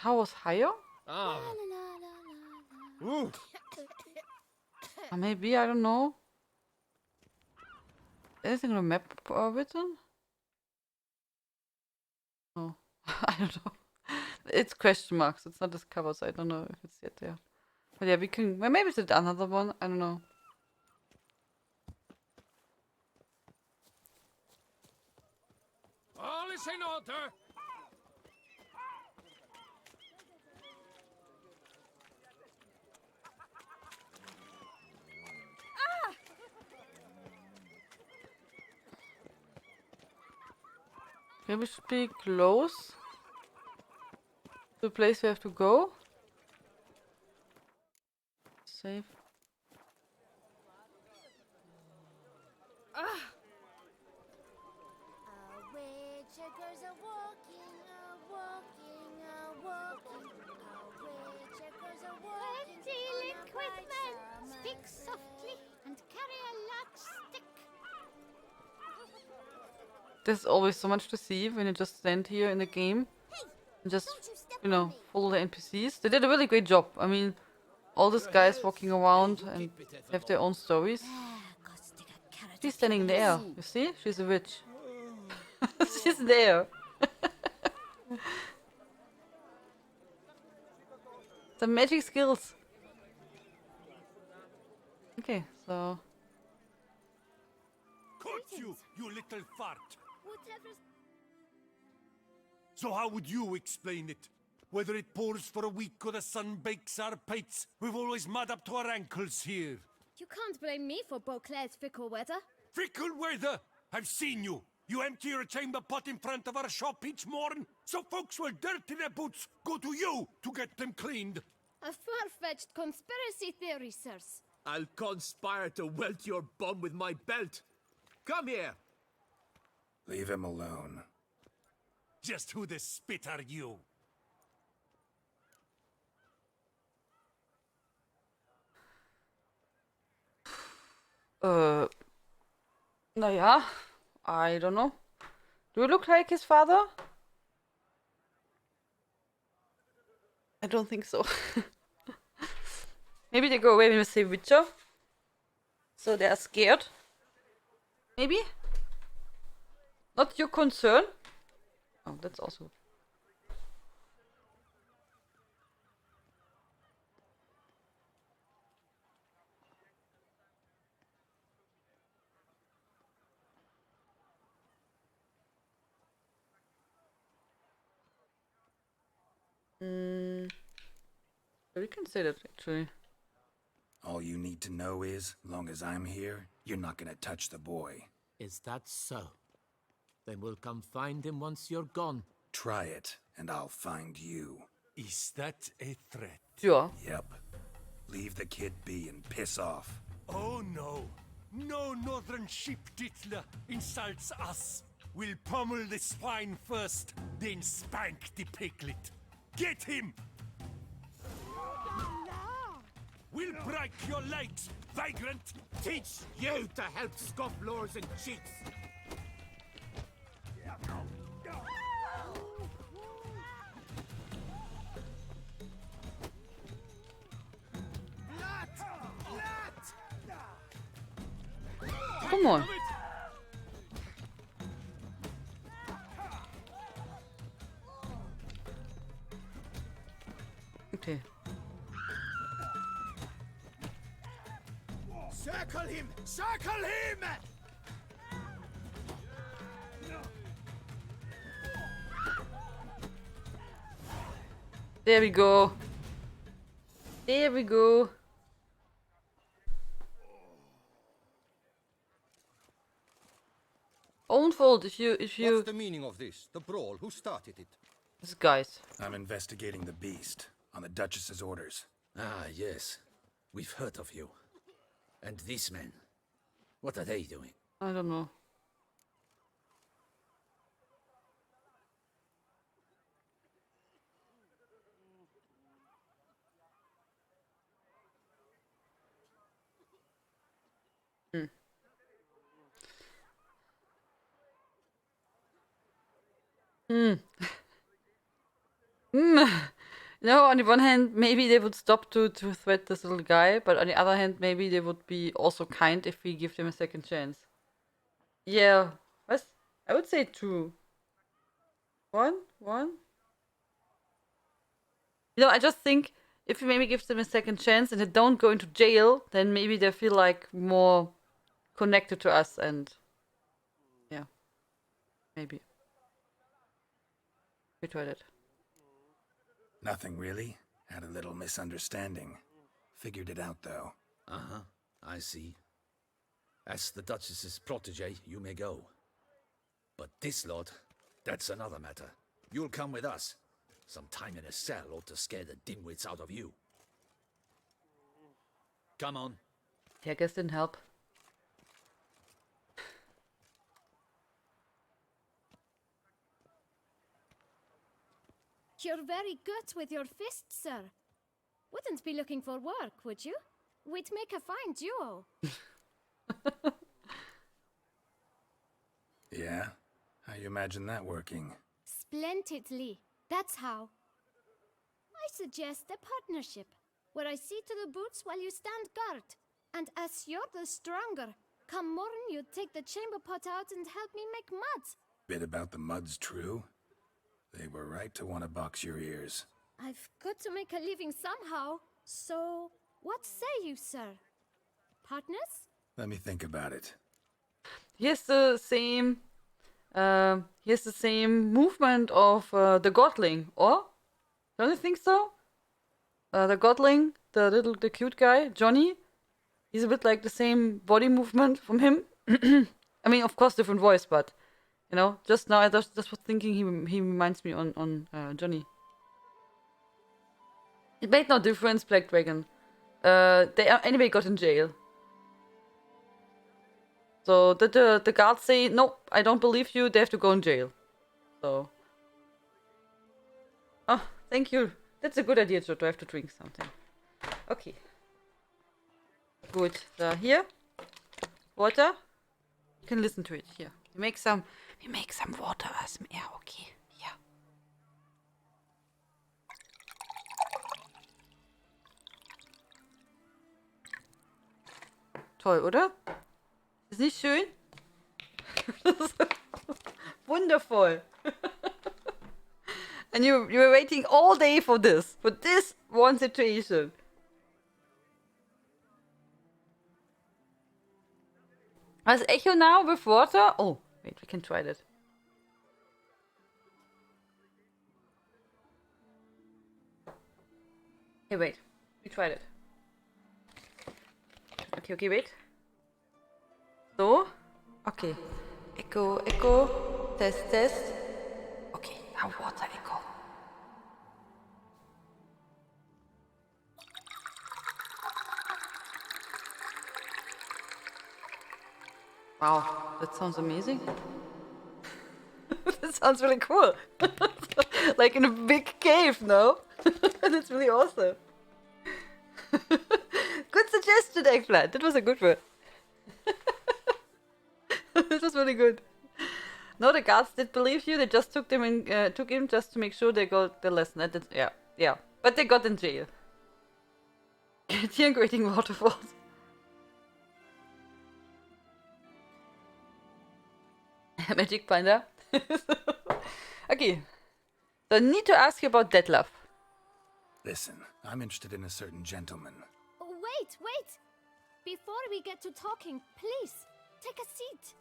How was higher? Ah. Or maybe, I don't know. Anything on the map written? No. I don't know. It's question marks. It's not discovered, so I don't know if it's yet there. But yeah, we can... Well, maybe it's another one. I don't know. All is in order. Maybe we should be close to the place we have to go. Safe. Witchers are walking, walking, walking. Witchers are walking. Delinquent men, speak softly and carry a large stick. There's always so much to see when you just stand here in the game and just, you know, follow the NPCs. They did a really great job. I mean, all these guys walking around and have their own stories. She's standing there, you see? She's a witch. She's there. The magic skills. Okay, so... Cut you little fart. Whatever. So how would you explain it? Whether it pours for a week or the sun bakes our pates, we've always mud up to our ankles here. You can't blame me for Beauclair's fickle weather. Fickle weather! I've seen you. You empty your chamber pot in front of our shop each morn, so folks will dirty their boots, go to you to get them cleaned. A far-fetched conspiracy theory, sirs. I'll conspire to welt your bum with my belt. Come here. Leave him alone. Just who the spit are you? Naja, I don't know. Do you look like his father? I don't think so. Maybe they go away when we say Witcher. So they are scared. Maybe? Not your concern? Oh, that's also... We can say that, actually. All you need to know is, long as I'm here, you're not gonna touch the boy. Is that so? Then we'll come find him once you're gone. Try it, and I'll find you. Is that a threat? Sure. Yep. Leave the kid be and piss off. Oh no. No northern sheep titler insults us. We'll pummel the swine first, then spank the piglet. Get him! We'll break your legs, vagrant! Teach you to help scofflaws and cheats. Come on. Okay. Circle him! Circle him! There we go. There we go. Own fault if you What's the meaning of this? The brawl? Who started it? This guys. I'm investigating the beast, on the Duchess's orders. Ah, yes. We've heard of you. And these men, what are they doing? I don't know. You know, on the one hand, maybe they would stop to threat this little guy, but on the other hand, maybe they would be also kind if we give them a second chance. Yeah, what? I would say 2. 1? You know, I just think if you maybe give them a second chance and they don't go into jail, then maybe they feel like more connected to us and yeah, maybe. We tried it. Nothing really. Had a little misunderstanding. Figured it out though. Uh-huh, I see. As the Duchess's protege, you may go. But this lot, that's another matter. You'll come with us. Some time in a cell ought to scare the dimwits out of you. Come on. Yeah, I guess didn't help. You're very good with your fists, sir. Wouldn't be looking for work, would you? We'd make a fine duo. Yeah? How you imagine that working? Splendidly. That's how. I suggest a partnership, where I see to the boots while you stand guard. And as you're the stronger, come morn you take the chamber pot out and help me make mud. Bit about the mud's true? They were right to want to box your ears. I've got to make a living somehow, so what say you, sir? Partners? Let me think about it. He has the same movement of the Godling, or? Don't you think so? The Godling, the cute guy, Johnny, he's a bit like the same body movement from him. I mean, of course, different voice, but you know, just now I just was thinking he reminds me on Johnny. It made no difference, Black Dragon. They anyway got in jail. So the guards say, no, I don't believe you, they have to go in jail. So. Oh, thank you. That's a good idea, to have to drink something. Okay. Good. So here. Water. You can listen to it here. We make some water ASMR, okay. Hier. Toll, oder? Ist nicht schön? Wundervoll. And you were waiting all day for this one situation. Has Echo now with water? Oh, wait, we can try that. Hey, wait. We tried it. Okay, wait. So. Okay. Echo. Test. Okay, now water echo. Wow, that sounds amazing. That sounds really cool. Like in a big cave, no? That's really awesome. Good suggestion, Eggplant. That was a good one. This was really good. No, the guards did believe you. They just took him just to make sure they got the lesson. Yeah. But they got in jail. Creating waterfalls. Magic Panda. Okay. So I need to ask you about Detlef. Listen, I'm interested in a certain gentleman. Wait! Before we get to talking, please, take a seat.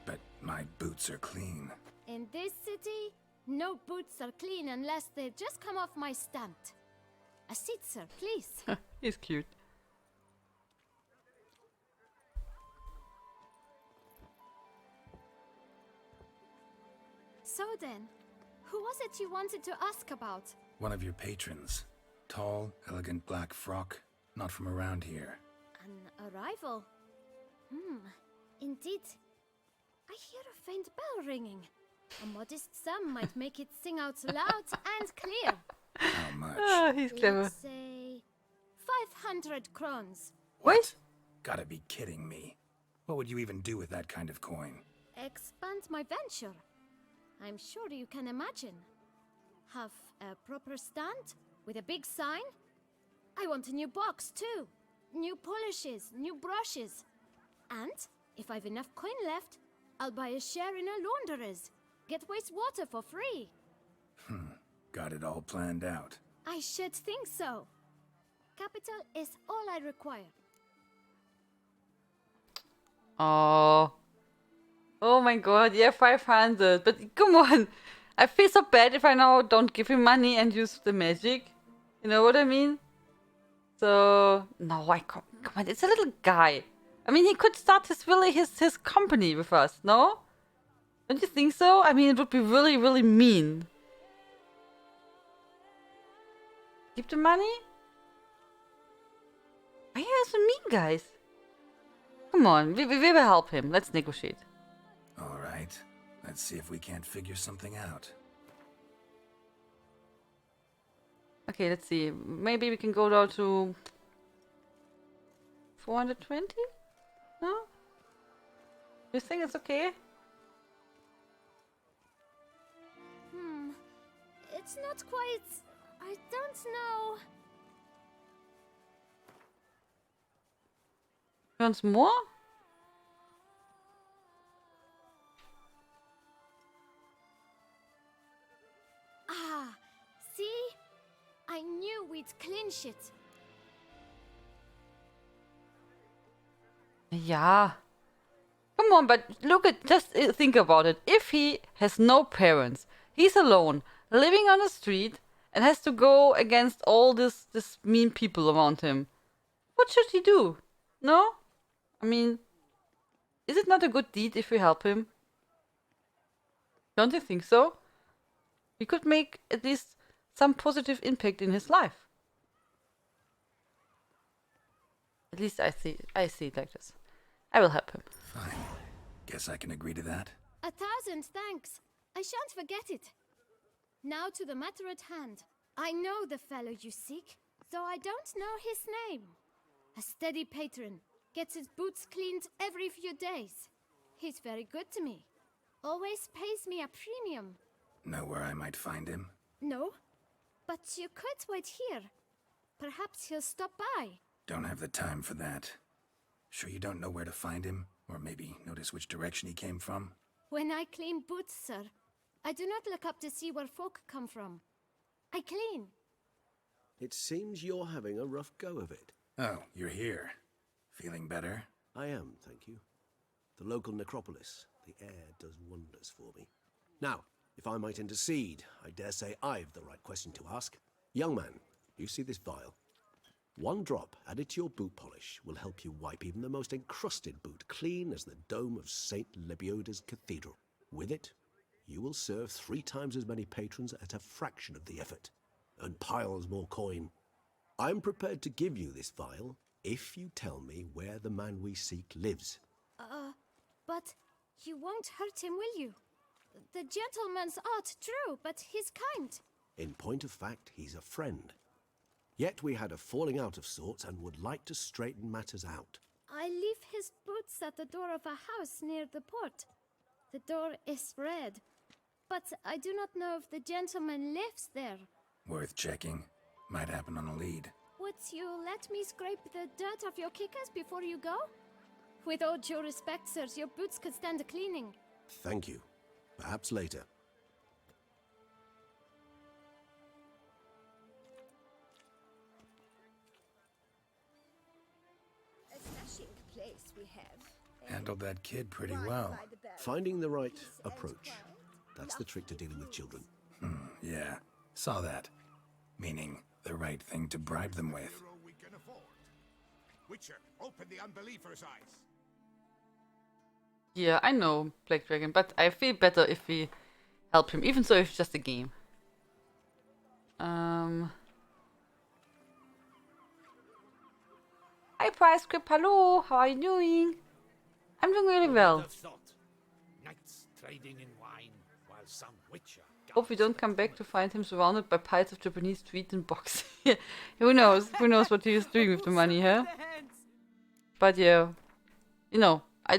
But my boots are clean. In this city, no boots are clean unless they just come off my stamp. A seat, sir, please. He's cute. So then, who was it you wanted to ask about? One of your patrons. Tall, elegant black frock. Not from around here. An arrival? Indeed. I hear a faint bell ringing. A modest sum might make it sing out loud and clear. How much? Ah, he's clever. Let's say 500 crowns. What? Gotta be kidding me. What would you even do with that kind of coin? Expand my venture. I'm sure you can imagine. have a proper stand with a big sign. I want a new box too. New polishes, new brushes. And if I've enough coin left, I'll buy a share in a launderer's. Get wastewater for free. Got it all planned out. I should think so. Capital is all I require. Oh. Oh my god, yeah, 500. But come on. I feel so bad if I now don't give him money and use the magic. You know what I mean? So, no, come on, it's a little guy. I mean, he could start his company with us, no? Don't you think so? I mean, it would be really, really mean. Keep the money? Why are you so mean, guys? Come on, we will help him. Let's negotiate. All right. Let's see if we can't figure something out. Okay, let's see. Maybe we can go down to 420? No? You think it's okay? It's not quite... I don't know. Once more? Ah, see? I knew we'd clinch it. Yeah. Come on, but look at, just think about it. If he has no parents, he's alone, living on the street, and has to go against all this mean people around him, what should he do? No? I mean, is it not a good deed if we help him? Don't you think so? We could make at least some positive impact in his life. At least I see it like this. I will help him. Fine. Guess I can agree to that. 1,000 thanks. I shan't forget it. Now to the matter at hand. I know the fellow you seek, though I don't know his name. A steady patron, gets his boots cleaned every few days. He's very good to me. Always pays me a premium. Know where I might find him? No, but you could wait here. Perhaps he'll stop by. Don't have the time for that. Sure you don't know where to find him? Or maybe notice which direction he came from? When I clean boots, sir, I do not look up to see where folk come from. I clean. It seems you're having a rough go of it. Oh, you're here. Feeling better? I am, thank you. The local necropolis. The air does wonders for me. Now, if I might intercede, I dare say I've the right question to ask. Young man, you see this vial? One drop added to your boot polish will help you wipe even the most encrusted boot clean as the dome of St. Lebioda's Cathedral. With it, you will serve 3 times as many patrons at a fraction of the effort, and piles more coin. I'm prepared to give you this vial if you tell me where the man we seek lives. But you won't hurt him, will you? The gentleman's art, true, but he's kind. In point of fact, he's a friend. Yet we had a falling out of sorts and would like to straighten matters out. I leave his boots at the door of a house near the port. The door is red, but I do not know if the gentleman lives there. Worth checking. Might happen on a lead. Would you let me scrape the dirt off your kickers before you go? With all due respect, sirs, your boots could stand a cleaning. Thank you. Perhaps later. A smashing place we have. Handled that kid pretty well. Finding the right approach. That's the trick to dealing with children. Yeah, saw that. Meaning, the right thing to bribe them with. We can afford. Witcher, open the unbeliever's eyes. Yeah, I know, Black Dragon, but I feel better if we help him, even though it's just a game. Hi, Price Script, hello, how are you doing? I'm doing really well. Knights trading in wine while some witcher. Hope we don't come back to find him surrounded by piles of Japanese treats and boxes. Who knows? Who knows what he is doing with the money, huh? But yeah, you know, I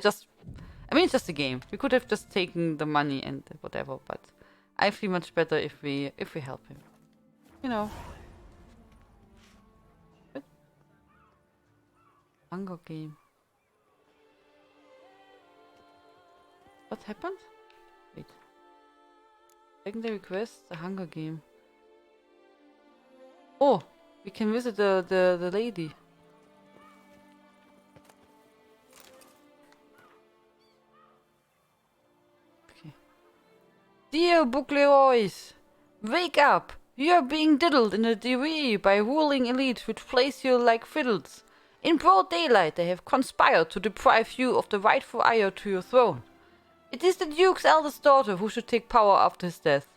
mean, it's just a game. We could have just taken the money and whatever, but I feel much better if we help him. You know. What? Hunger game. What happened? Wait. Secondary request, the Hunger game. Oh, we can visit the lady. Okay. Dear Boucleroys, wake up! You are being diddled in a degree by ruling elite which plays you like fiddles. In broad daylight they have conspired to deprive you of the rightful heir to your throne. It is the Duke's eldest daughter who should take power after his death.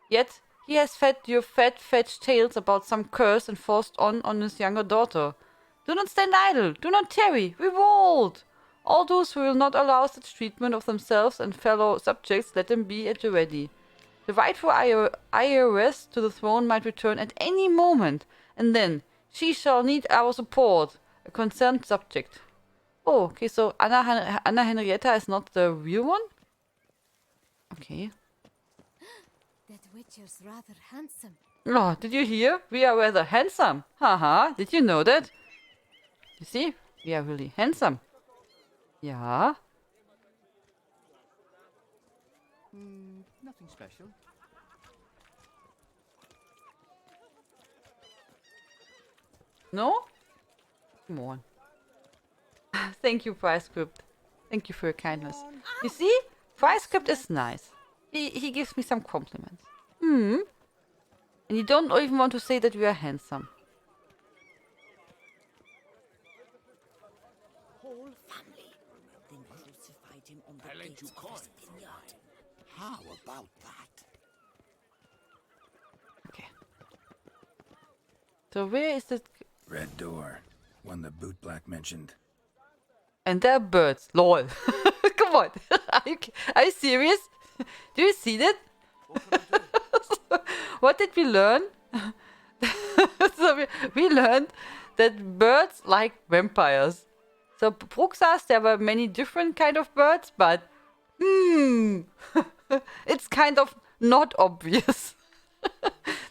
Yet he has fed your fetched tales about some curse enforced on his younger daughter. Do not stand idle, do not tarry, revolt! All those who will not allow such treatment of themselves and fellow subjects, let them be at the ready. The rightful heiress to the throne might return at any moment, and then she shall need our support, a concerned subject. Oh, okay, so Anna Henrietta is not the real one? Okay. That Witcher's rather handsome. Oh, did you hear? We are rather handsome. Haha, did you know that? You see? We are really handsome. Yeah. Nothing special. No? Come on. Thank you, Prescript. Thank you for your kindness. You see? Prescript is nice. He gives me some compliments. And you don't even want to say that we are handsome. Whole family. Then crucified him on the gates of his vineyard. How about that? Okay. So where is the... Red door. One the bootblack mentioned. And there are birds. Lol. Come on. Are you serious? Do you see that? What did we learn? So we learned that birds like vampires. So Bruxas, there were many different kind of birds, but it's kind of not obvious.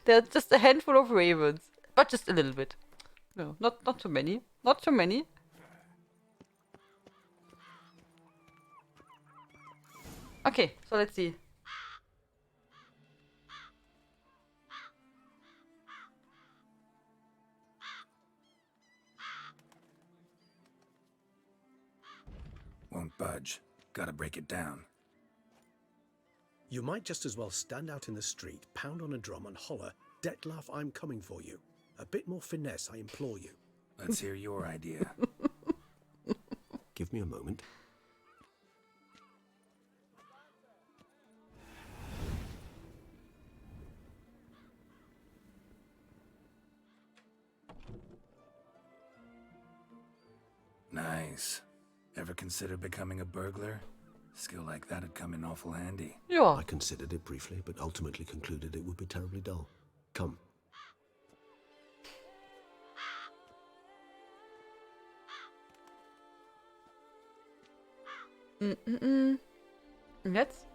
There are just a handful of ravens, but just a little bit. No, not too many. Not too many. Okay, so let's see. Won't budge. Gotta break it down. You might just as well stand out in the street, pound on a drum and holler, "Detlef, I'm coming for you." A bit more finesse, I implore you. Let's hear your idea. Give me a moment. Nice. Ever consider becoming a burglar? Skill like that'd come in awful handy. Yeah. I considered it briefly, but ultimately concluded it would be terribly dull. Come. And jetzt?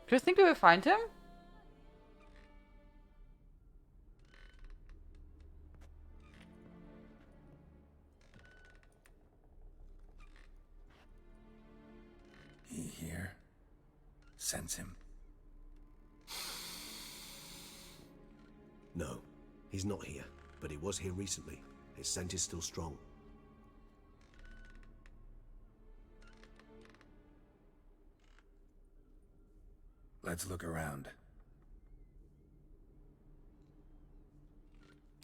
Do you think we will find him? He here? Sense him. No, he's not here, but he was here recently. His scent is still strong. Let's look around.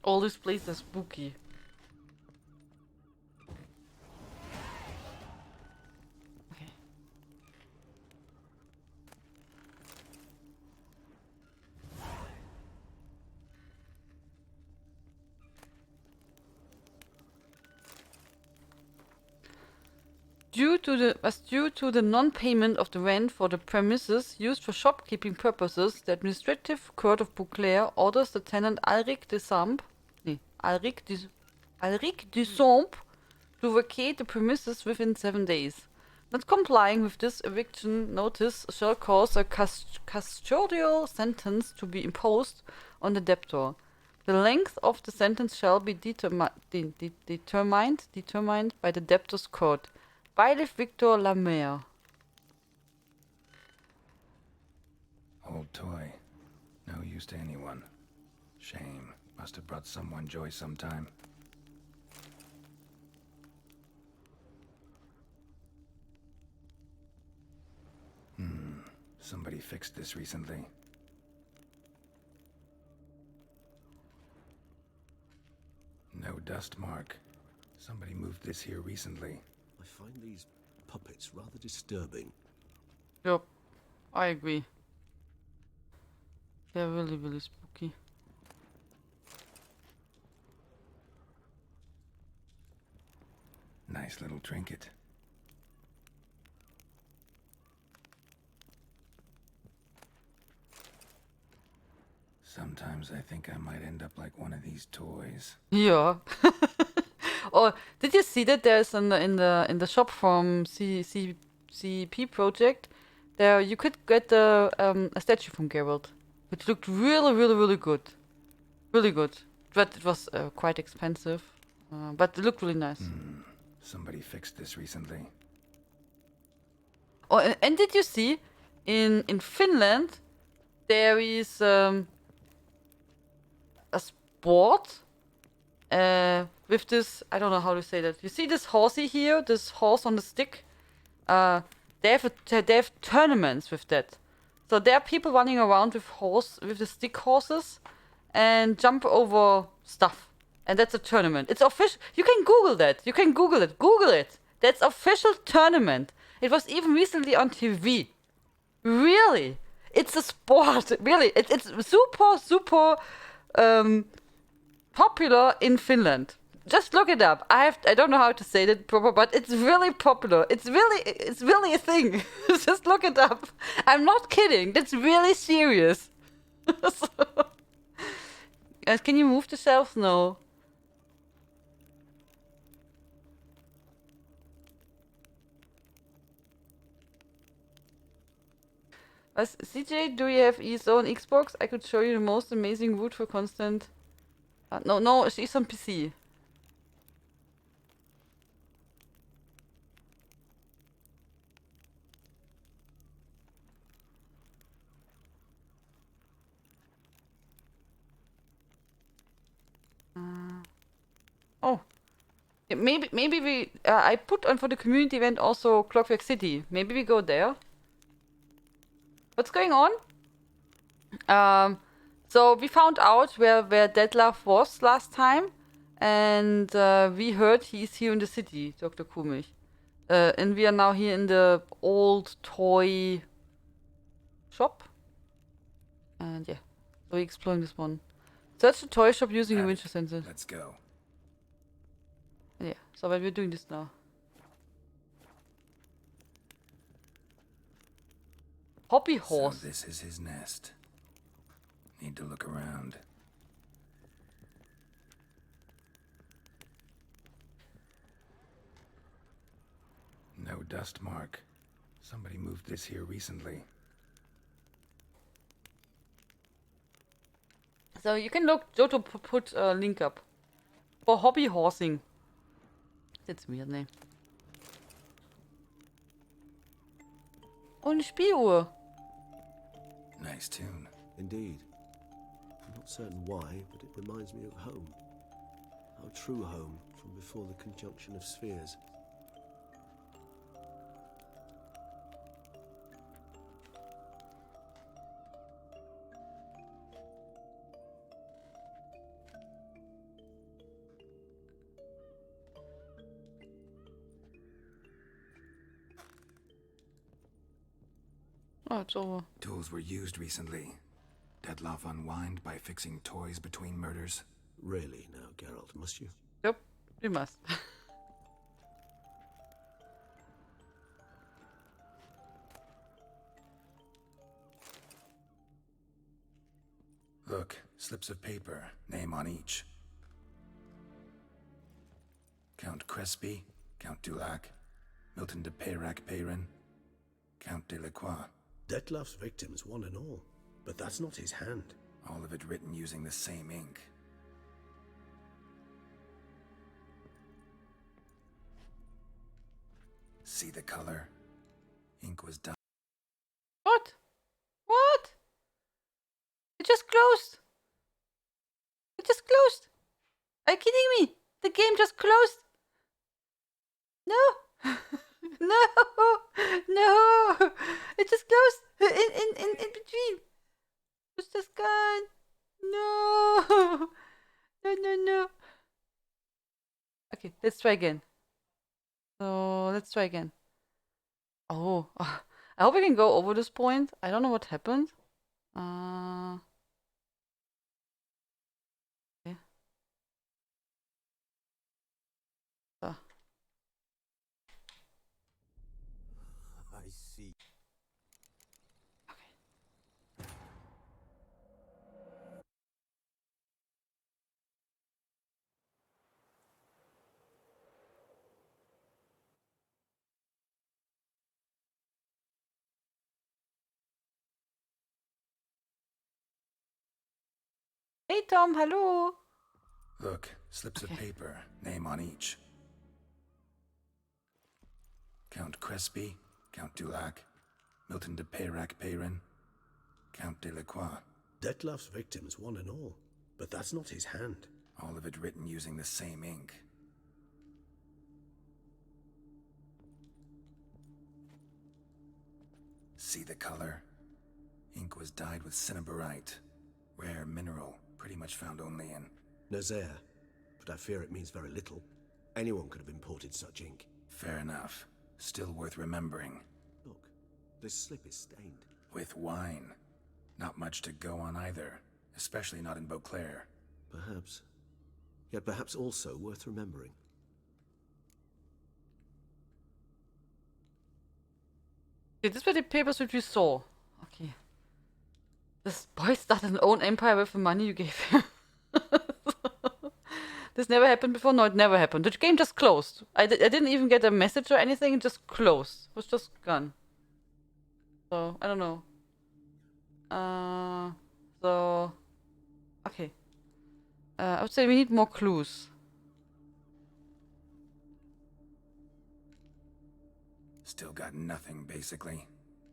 All this place is spooky. Okay. Due to the non-payment of the rent for the premises used for shopkeeping purposes, the administrative court of Beauclair orders the tenant Alric Dusamp to vacate the premises within 7 days. Not complying with this eviction notice shall cause a custodial sentence to be imposed on the debtor. The length of the sentence shall be determined by the debtor's court. Bailiff Victor Lamere. Old toy. No use to anyone. Shame. Must have brought someone joy sometime. Somebody fixed this recently. No dust mark. Somebody moved this here recently. I find these puppets rather disturbing. Yep, I agree. They're really, really spooky. Nice little trinket. Sometimes I think I might end up like one of these toys. Yeah. Oh, did you see that there's in the shop from CP Project? There you could get a statue from Geralt, which looked really, really, really good. Really good. But it was quite expensive. But it looked really nice. Somebody fixed this recently. Oh, and did you see in Finland there is a sport with this, I don't know how to say that. You see this horsey here, this horse on the stick? They have tournaments with that. So there are people running around with the stick horses and jump over stuff. And that's a tournament. It's official. You can Google that. You can Google it. Google it. That's official tournament. It was even recently on TV. Really? It's a sport. Really. It's super popular in Finland. Just look it up. I don't know how to say that proper, but it's really popular. It's really a thing. Just look it up. I'm not kidding. That's really serious. Can you move the shelves? No. CJ, do you have ESO on Xbox? I could show you the most amazing route for constant. No, she's on PC. Oh, yeah, maybe we. I put on for the community event also Clockwork City. Maybe we go there. What's going on? So we found out where Detlef was last time, and we heard he's here in the city, Dr. Kumich. And we are now here in the old toy shop. And yeah, so we're exploring this one. Search the toy shop using a winter sensor. Let's go. Yeah, so but we're doing this now. Hobby horse. So this is his nest. Need to look around. No dust mark. Somebody moved this here recently. So you can look, Joto put a link up. For hobby horsing. That's a weird name. Oh, eine Spieluhr. Nice tune. Indeed. I'm not certain why, but it reminds me of home. Our true home from before the conjunction of spheres. Oh, it's over. Tools were used recently. Detlef unwind by fixing toys between murders. Really now, Geralt, must you? Yep, we must. Look, slips of paper, name on each. Count Crespi, Count Dulac, Milton de Peyrac-Peyrin, Count de Lacroix. Detlef's victims, one and all. But that's not his hand. All of it written using the same ink. See the color? Ink was done. What? What? It just closed. It just closed. Are you kidding me? The game just closed. No. No. No. It just closed in between. It's just gone. No. No, no, no. Okay, let's try again. So let's try again. Oh, I hope we can go over this point. I don't know what happened. Okay. So. I see. Hey Tom, hello. Look, slips of paper, name on each. Count Crespi, Count Dulac, Milton de Peyrac-Peyrin, Count de Lacroix. Detlef's victims, one and all. But that's not his hand. All of it written using the same ink. See the color? Ink was dyed with cinnabarite. Rare mineral, pretty much found only in Nazaire. But I fear it means very little. Anyone could have imported such ink. Fair enough. Still worth remembering. Look, this slip is stained. With wine. Not much to go on either. Especially not in Beauclair. Perhaps. Yet perhaps also worth remembering. Okay, these were the papers which we saw. Okay. This boy started an own empire with the money you gave him. This never happened before? No, it never happened. The game just closed. I didn't even get a message or anything. It just closed. It was just gone. So, I don't know. So... Okay. I would say we need more clues. Still got nothing, basically.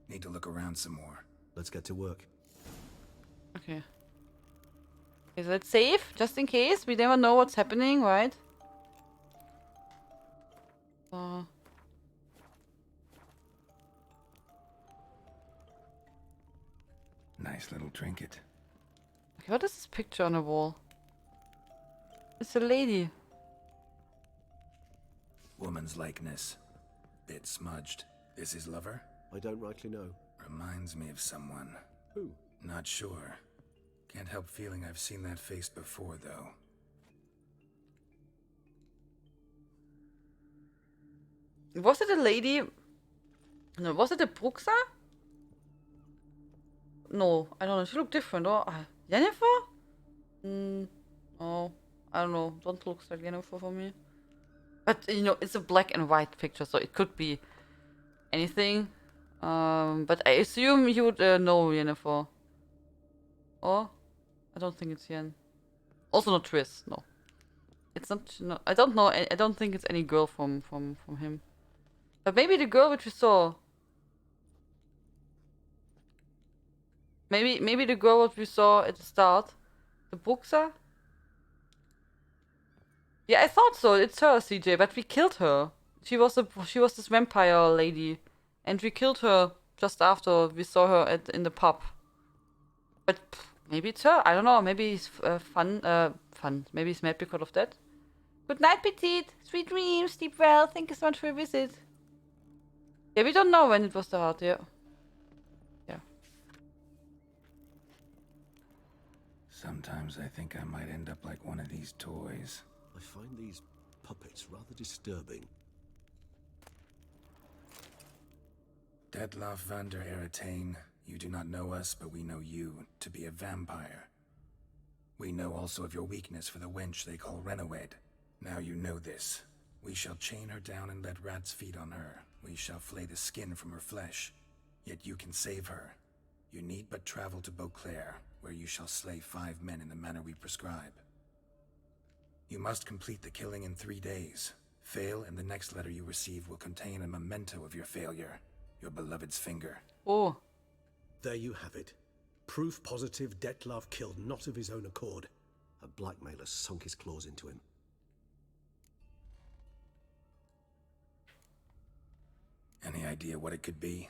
Need to look around some more. Let's get to work. Okay. Is it safe? Just in case? We never know what's happening, right? Nice little trinket. Okay, what is this picture on the wall? It's a lady. Woman's likeness. Bit smudged. This his lover? I don't rightly know. Reminds me of someone. Who? Not sure. Can't help feeling I've seen that face before, though. Was it a lady? No, was it a Bruxa? No, I don't know. She looked different, or Jennifer? Oh, I don't know. Don't look like Jennifer for me. But you know, it's a black and white picture, so it could be anything. But I assume you would know Jennifer. Or I don't think it's Yen. Also not Triss. No, it's not. No, I don't know. I don't think it's any girl from him. But maybe the girl which we saw. Maybe the girl what we saw at the start, the Bruxa. Yeah, I thought so. It's her, CJ. But we killed her. She was this vampire lady, and we killed her just after we saw her in the pub. But maybe it's her. I don't know. Maybe it's fun. Maybe he's mad because of that. Good night, Petite. Sweet dreams. Sleep well. Thank you so much for your visit. Yeah, we don't know when it was start. Yeah. Yeah. Sometimes I think I might end up like one of these toys. I find these puppets rather disturbing. Detlof van der Eretain, you do not know us, but we know you to be a vampire. We know also of your weakness for the wench they call Renowed. Now you know this. We shall chain her down and let rats feed on her, We shall flay the skin from her flesh, yet you can save her. You need but travel to Beauclair, where you shall slay 5 men in the manner we prescribe. You must complete the killing in 3 days. Fail, and the next letter you receive will contain a memento of your failure, your beloved's finger. Oh. There you have it. Proof positive Dettlaff killed not of his own accord. A blackmailer sunk his claws into him. Any idea what it could be?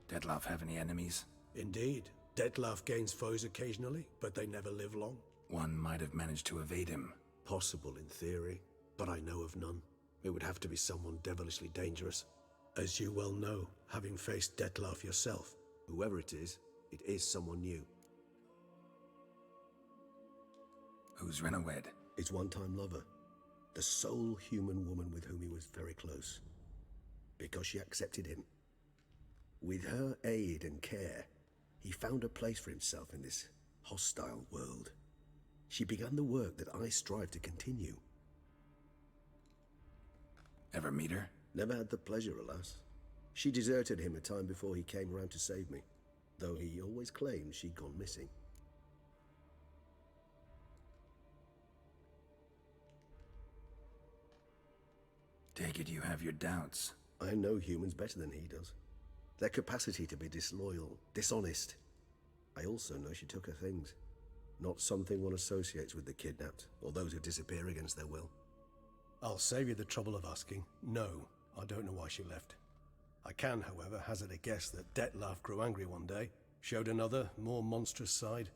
Dettlaff have any enemies? Indeed. Dettlaff gains foes occasionally, but they never live long. One might have managed to evade him. Possible in theory, but I know of none. It would have to be someone devilishly dangerous. As you well know, having faced Dettlaff yourself, whoever it is someone new. Who's Renawed? His one-time lover. The sole human woman with whom he was very close. Because she accepted him. With her aid and care, he found a place for himself in this hostile world. She began the work that I strive to continue. Ever meet her? Never had the pleasure, alas. She deserted him a time before he came around to save me, though he always claimed she'd gone missing. Take it you have your doubts. I know humans better than he does. Their capacity to be disloyal, dishonest. I also know she took her things. Not something one associates with the kidnapped, or those who disappear against their will. I'll save you the trouble of asking. No, I don't know why she left. I can, however, hazard a guess that Dettlaff grew angry one day, showed another, more monstrous side.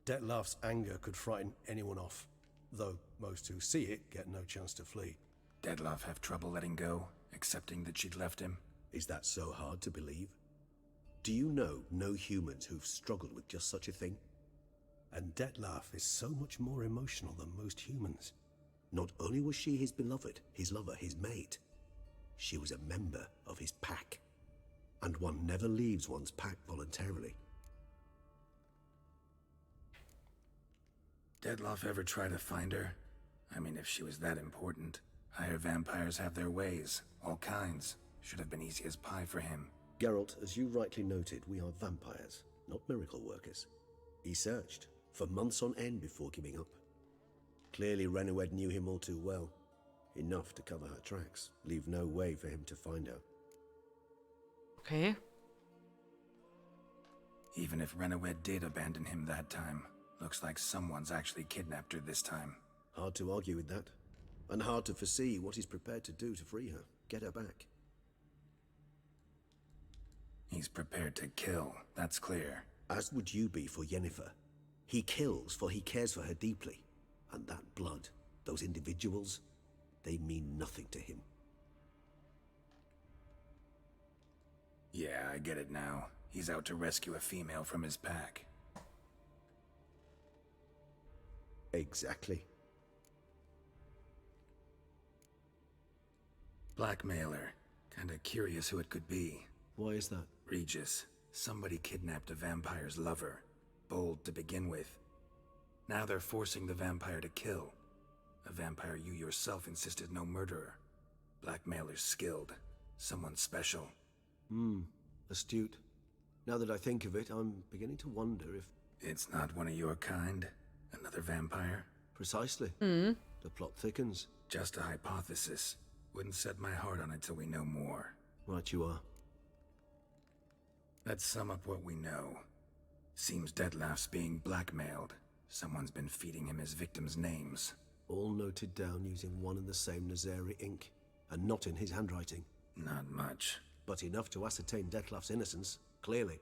Dettlaff's anger could frighten anyone off, though most who see it get no chance to flee. Dettlaff have trouble letting go, accepting that she'd left him? Is that so hard to believe? Do you know no humans who've struggled with just such a thing? And Dettlaff is so much more emotional than most humans. Not only was she his beloved, his lover, his mate, she was a member of his pack. And one never leaves one's pack voluntarily. Dettlaff ever try to find her? I mean, if she was that important. Higher vampires have their ways, all kinds. Should have been easy as pie for him. Geralt, as you rightly noted, we are vampires, not miracle workers. He searched for months on end before giving up. Clearly Renawed knew him all too well. Enough to cover her tracks, leave no way for him to find her. Okay. Even if Renawed did abandon him that time, looks like someone's actually kidnapped her this time. Hard to argue with that. And hard to foresee what he's prepared to do to free her, get her back. He's prepared to kill, that's clear. As would you be for Yennefer. He kills for he cares for her deeply. And that blood, those individuals, they mean nothing to him. Yeah, I get it now. He's out to rescue a female from his pack. Exactly. Blackmailer. Kinda curious who it could be. Why is that? Regis. Somebody kidnapped a vampire's lover. Bold to begin with. Now they're forcing the vampire to kill. A vampire you yourself insisted no murderer. Blackmailer's skilled. Someone special. Astute. Now that I think of it, I'm beginning to wonder if... It's not one of your kind? Another vampire? Precisely. The plot thickens. Just a hypothesis. Wouldn't set my heart on it till we know more. Right you are. Let's sum up what we know. Seems Dettlaff's being blackmailed. Someone's been feeding him his victims' names. All noted down using one and the same Nazeri ink, and not in his handwriting. Not much. But enough to ascertain Dettlaff's innocence, clearly.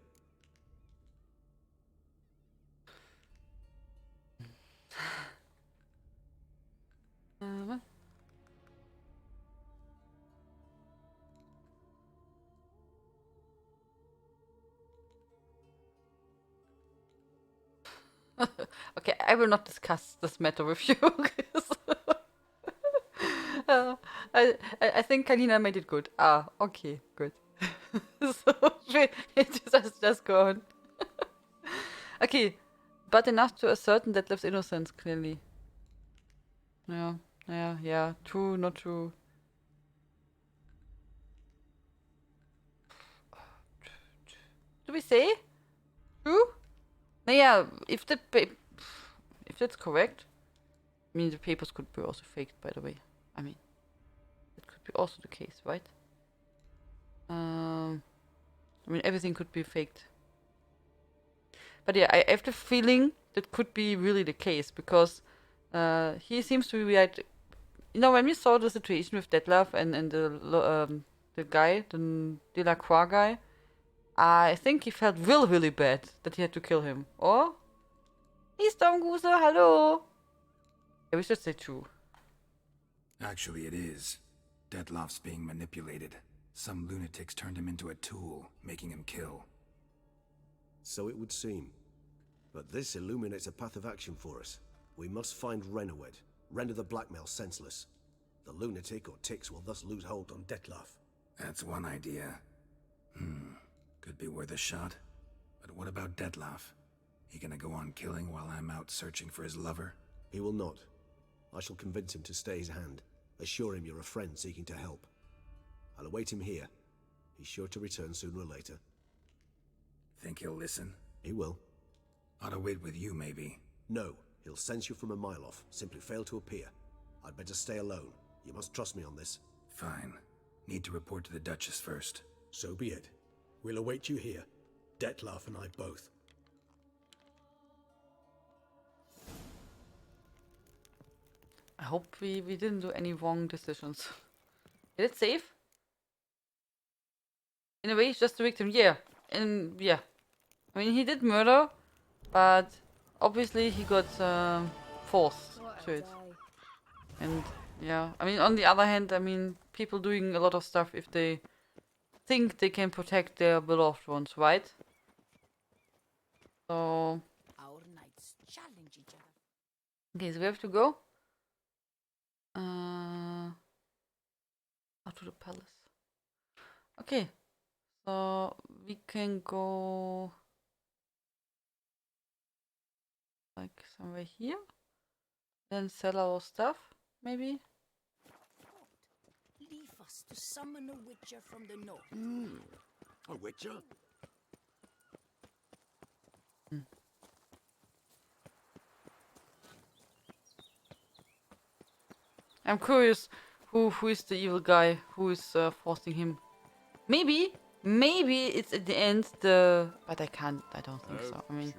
Okay, I will not discuss this matter with you. I think Kalina made it good. Ah, okay, good. So just go on. Okay, but enough to ascertain Dettlaff's innocence, clearly. Yeah, true, not true. do we say? True? Naja, if that's correct, I mean the papers could be also faked, by the way. I mean, it could be also the case, right? I mean everything could be faked. But yeah, I have the feeling that could be really the case because he seems to be like, you know, when we saw the situation with Detlef and the guy, the Delacroix guy, I think he felt really bad that he had to kill him. Or he's Domguse, hello. Yeah, we should say true. Actually, it is. Detlef's being manipulated. Some lunatics turned him into a tool, making him kill. So it would seem. But this illuminates a path of action for us. We must find Renowed, render the blackmail senseless. The lunatic or ticks will thus lose hold on Detlef. That's one idea. Could be worth a shot. But what about Detlef? He gonna go on killing while I'm out searching for his lover? He will not. I shall convince him to stay his hand. Assure him you're a friend seeking to help. I'll await him here. He's sure to return sooner or later. Think he'll listen? He will. Ought to wait with you, maybe. No, he'll sense you from a mile off. Simply fail to appear. I'd better stay alone. You must trust me on this. Fine. Need to report to the Duchess first. So be it. We'll await you here. Detlef and I both. I hope we didn't do any wrong decisions. Is it safe? In a way, he's just a victim. Yeah. And yeah. I mean, he did murder, but obviously he got forced to it. And yeah, I mean, on the other hand, I mean, people doing a lot of stuff if they think they can protect their beloved ones, right? So. Our knights challenge each other. Okay, so we have to go. Out to the palace. Okay, so we can go like somewhere here, then sell our stuff, maybe. Leave us to summon a witcher from the north. A witcher? I'm curious who is the evil guy who is forcing him. Maybe it's at the end but I don't think so. I mean,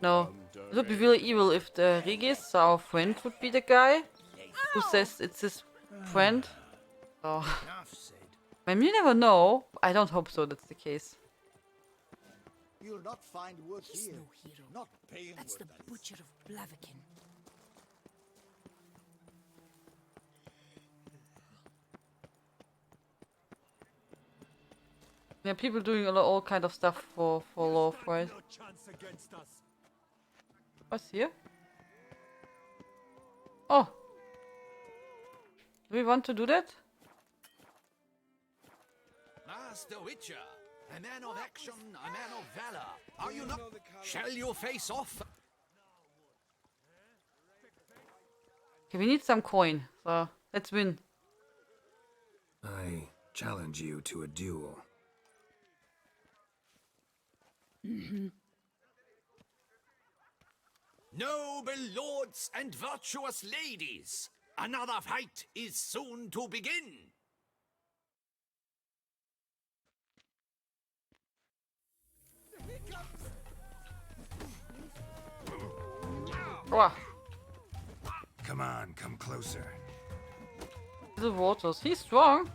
no, it would be really evil if the Regis, our friend, would be the guy who says it's his friend. So, I mean, you never know. I don't hope so. That's the case. You'll not find wood He's here. no hero. Not pale That's the wood, that is. butcher of Blaviken. Yeah, people doing all kind of stuff for love, right? No chance against us. What's here? Oh, do we want to do that? Master Witcher, a man of action, a man of valor. Are you not? Shall you face off? Okay, we need some coin, so let's win. I challenge you to a duel. Noble lords and virtuous ladies, another fight is soon to begin. Wow. Come on, come closer. The waters, he's strong.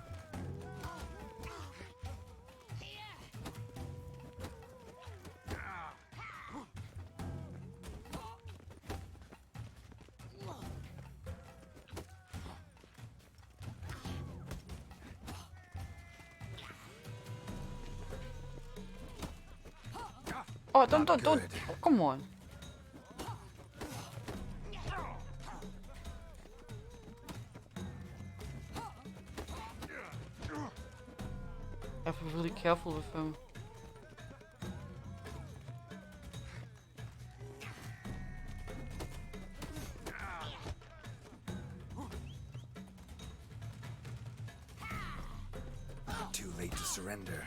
Oh, don't. Oh, come on. I have to be really careful with him. Too late to surrender.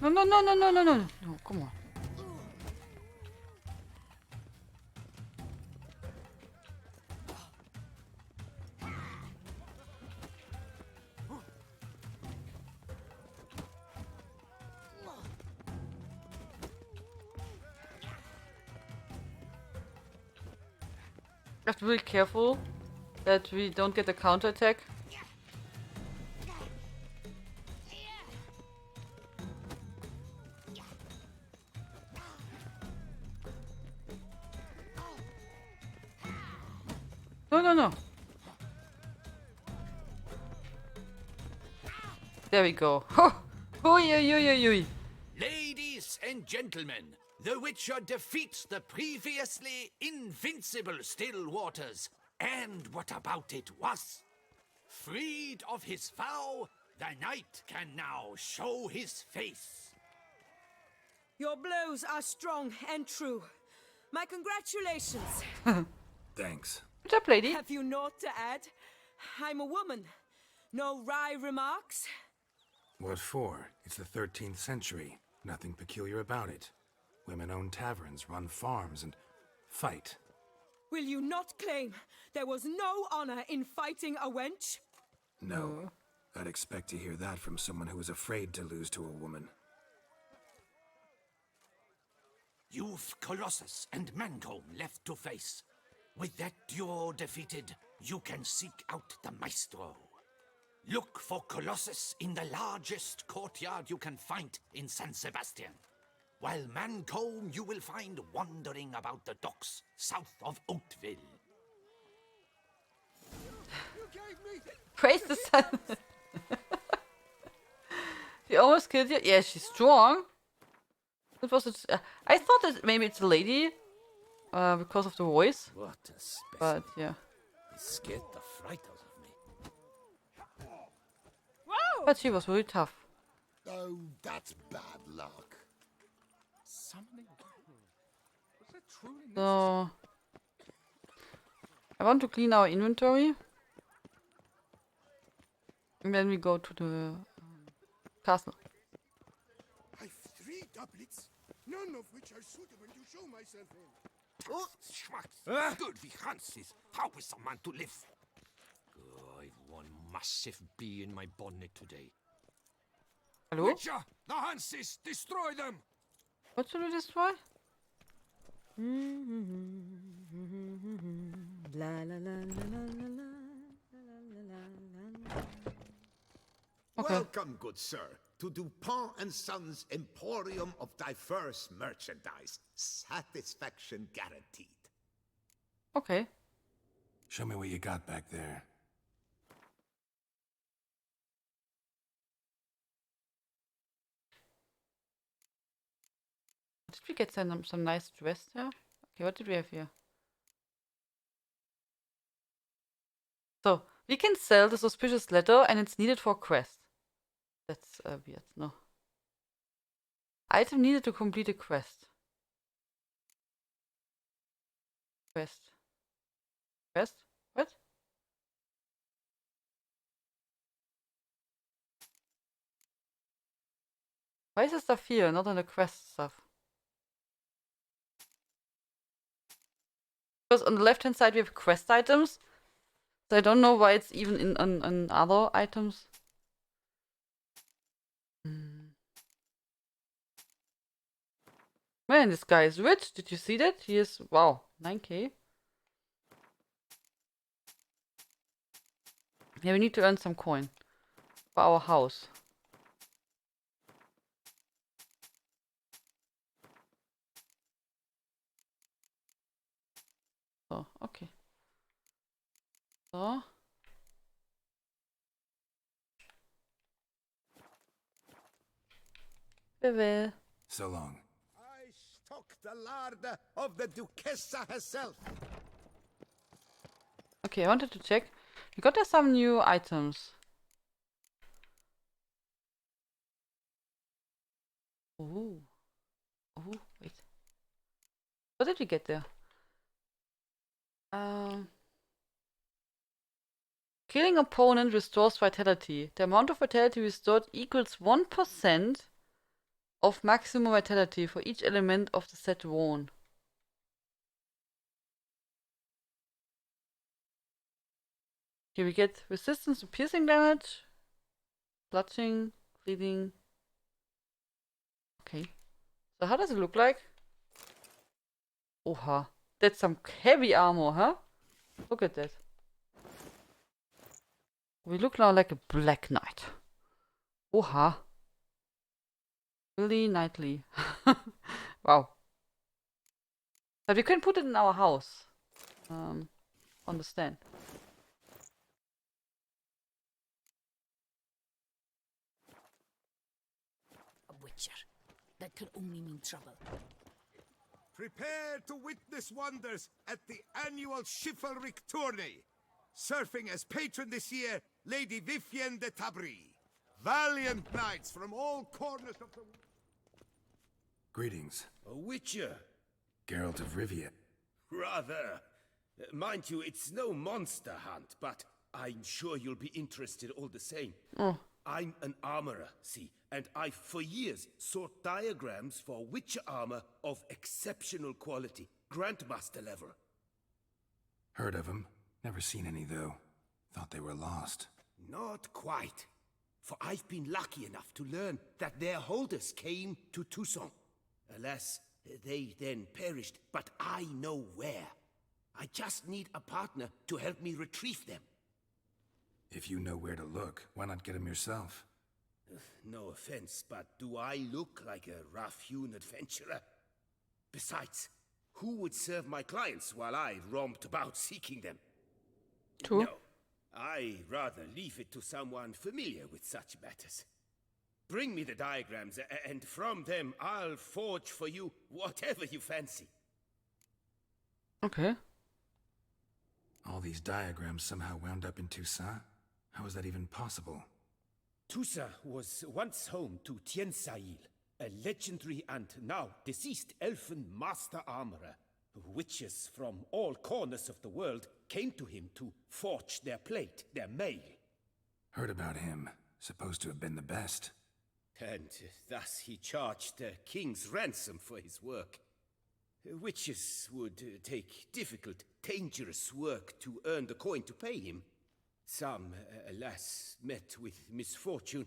No, no, no, no, no, no, no. No, come on. Have to be careful that we don't get a counterattack. No, no, no. There we go. Oi, oi, oi, oi, oi. Ladies and gentlemen, the Witcher defeats the previously invincible still waters. And what about it was? Freed of his vow, the knight can now show his face. Your blows are strong and true. My congratulations. Thanks. Good job, lady. Have you naught to add? I'm a woman. No wry remarks? What for? It's the 13th century. Nothing peculiar about it. Women own taverns, run farms, and fight. Will you not claim there was no honor in fighting a wench? No. I'd expect to hear that from someone who was afraid to lose to a woman. You've Colossus and Mancomb left to face. With that duo defeated, you can seek out the Maestro. Look for Colossus in the largest courtyard you can find in San Sebastian, while Mancomb you will find wandering about the docks south of Oatville. Praise the sun. She almost killed you. Yeah, she's strong. It was. I thought that maybe it's a lady, because of the voice. What a specimen. But yeah. He scared the fright out of me. Whoa! But she was really tough. Oh, that's bad luck. Summoning. Was that truly So I want to clean our inventory. And then we go to the castle. I've 3 doublets, none of which are suitable to show myself in. Oh, schmucks. Good wie Hansis. How is a man to live? Oh, I've one massive bee in my bonnet today. Hello? Witcher! The Hanses! Destroy them! What should we destroy? La la la la la la la la la. Okay. Welcome, good sir, to Dupont and Sons Emporium of Diverse Merchandise. Satisfaction guaranteed. Okay. Show me what you got back there. Did we get some nice dress there? Okay, what did we have here? So, we can sell the suspicious letter and it's needed for quest. That's weird, no. Item needed to complete a quest. Quest. Quest? What? Why is the stuff here, not on the quest stuff? Because on the left hand side we have quest items. So I don't know why it's even in on other items. Man, this guy is rich. Did you see that? He is, wow, 9k. Yeah, we need to earn some coin for our house. So, okay. So. Farewell. So long. I stock the larder of the Duchessa herself. Okay, I wanted to check. We got there some new items. Oh. Oh, wait. What did we get there? Killing opponent restores vitality. The amount of vitality restored equals 1% of maximum vitality for each element of the set worn. Here we get resistance to piercing damage, bludgeoning, bleeding. Okay. So how does it look like? Oha. That's some heavy armor, huh? Look at that. We look now like a black knight. Oha. Really knightly. Wow. But we can put it in our house. On the stand. A witcher. That could only mean trouble. Prepare to witness wonders at the annual chivalric tourney. Surfing as patron this year, Lady Vivienne de Tabry. Valiant knights from all corners of the world. Greetings. A witcher? Geralt of Rivia. Rather. Mind you, it's no monster hunt, but I'm sure you'll be interested all the same. Oh. I'm an armorer, see, and I've for years sought diagrams for witcher armor of exceptional quality, Grandmaster level. Heard of them. Never seen any, though. Thought they were lost. Not quite. For I've been lucky enough to learn that their holders came to Toussaint. Alas, they then perished, but I know where. I just need a partner to help me retrieve them. If you know where to look, why not get them yourself? No offense, but do I look like a rough-hewn adventurer? Besides, who would serve my clients while I romped about seeking them? True. No, I'd rather leave it to someone familiar with such matters. Bring me the diagrams, and from them I'll forge for you whatever you fancy. Okay. All these diagrams somehow wound up in Toussaint? How is that even possible? Toussaint was once home to Tianlein, a legendary and now deceased elfin master armorer. Witches from all corners of the world came to him to forge their plate, their mail. Heard about him. Supposed to have been the best. And thus he charged a king's ransom for his work. Witches would take difficult, dangerous work to earn the coin to pay him. Some, alas, met with misfortune,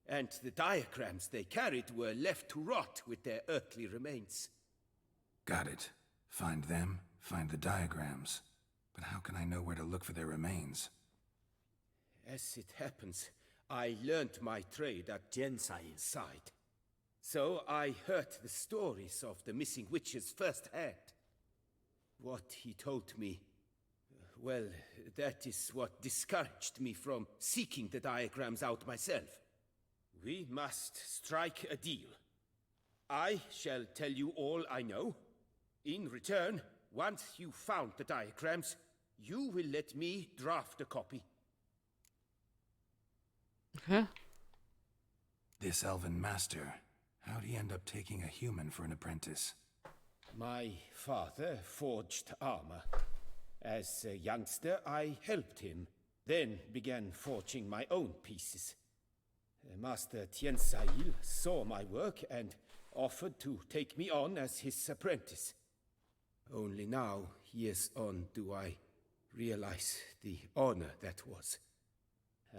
and the diagrams they carried were left to rot with their earthly remains. Got it. Find them, find the diagrams. But how can I know where to look for their remains? As it happens, I learned my trade at Tianlein's side. So I heard the stories of the missing witches firsthand. What he told me, well, that is what discouraged me from seeking the diagrams out myself. We must strike a deal. I shall tell you all I know. In return, once you've found the diagrams, you will let me draft a copy. Okay. This elven master, how'd he end up taking a human for an apprentice? My father forged armor. As a youngster, I helped him, then began forging my own pieces. Master Tianlein saw my work and offered to take me on as his apprentice. Only now, years on, do I realize the honor that was.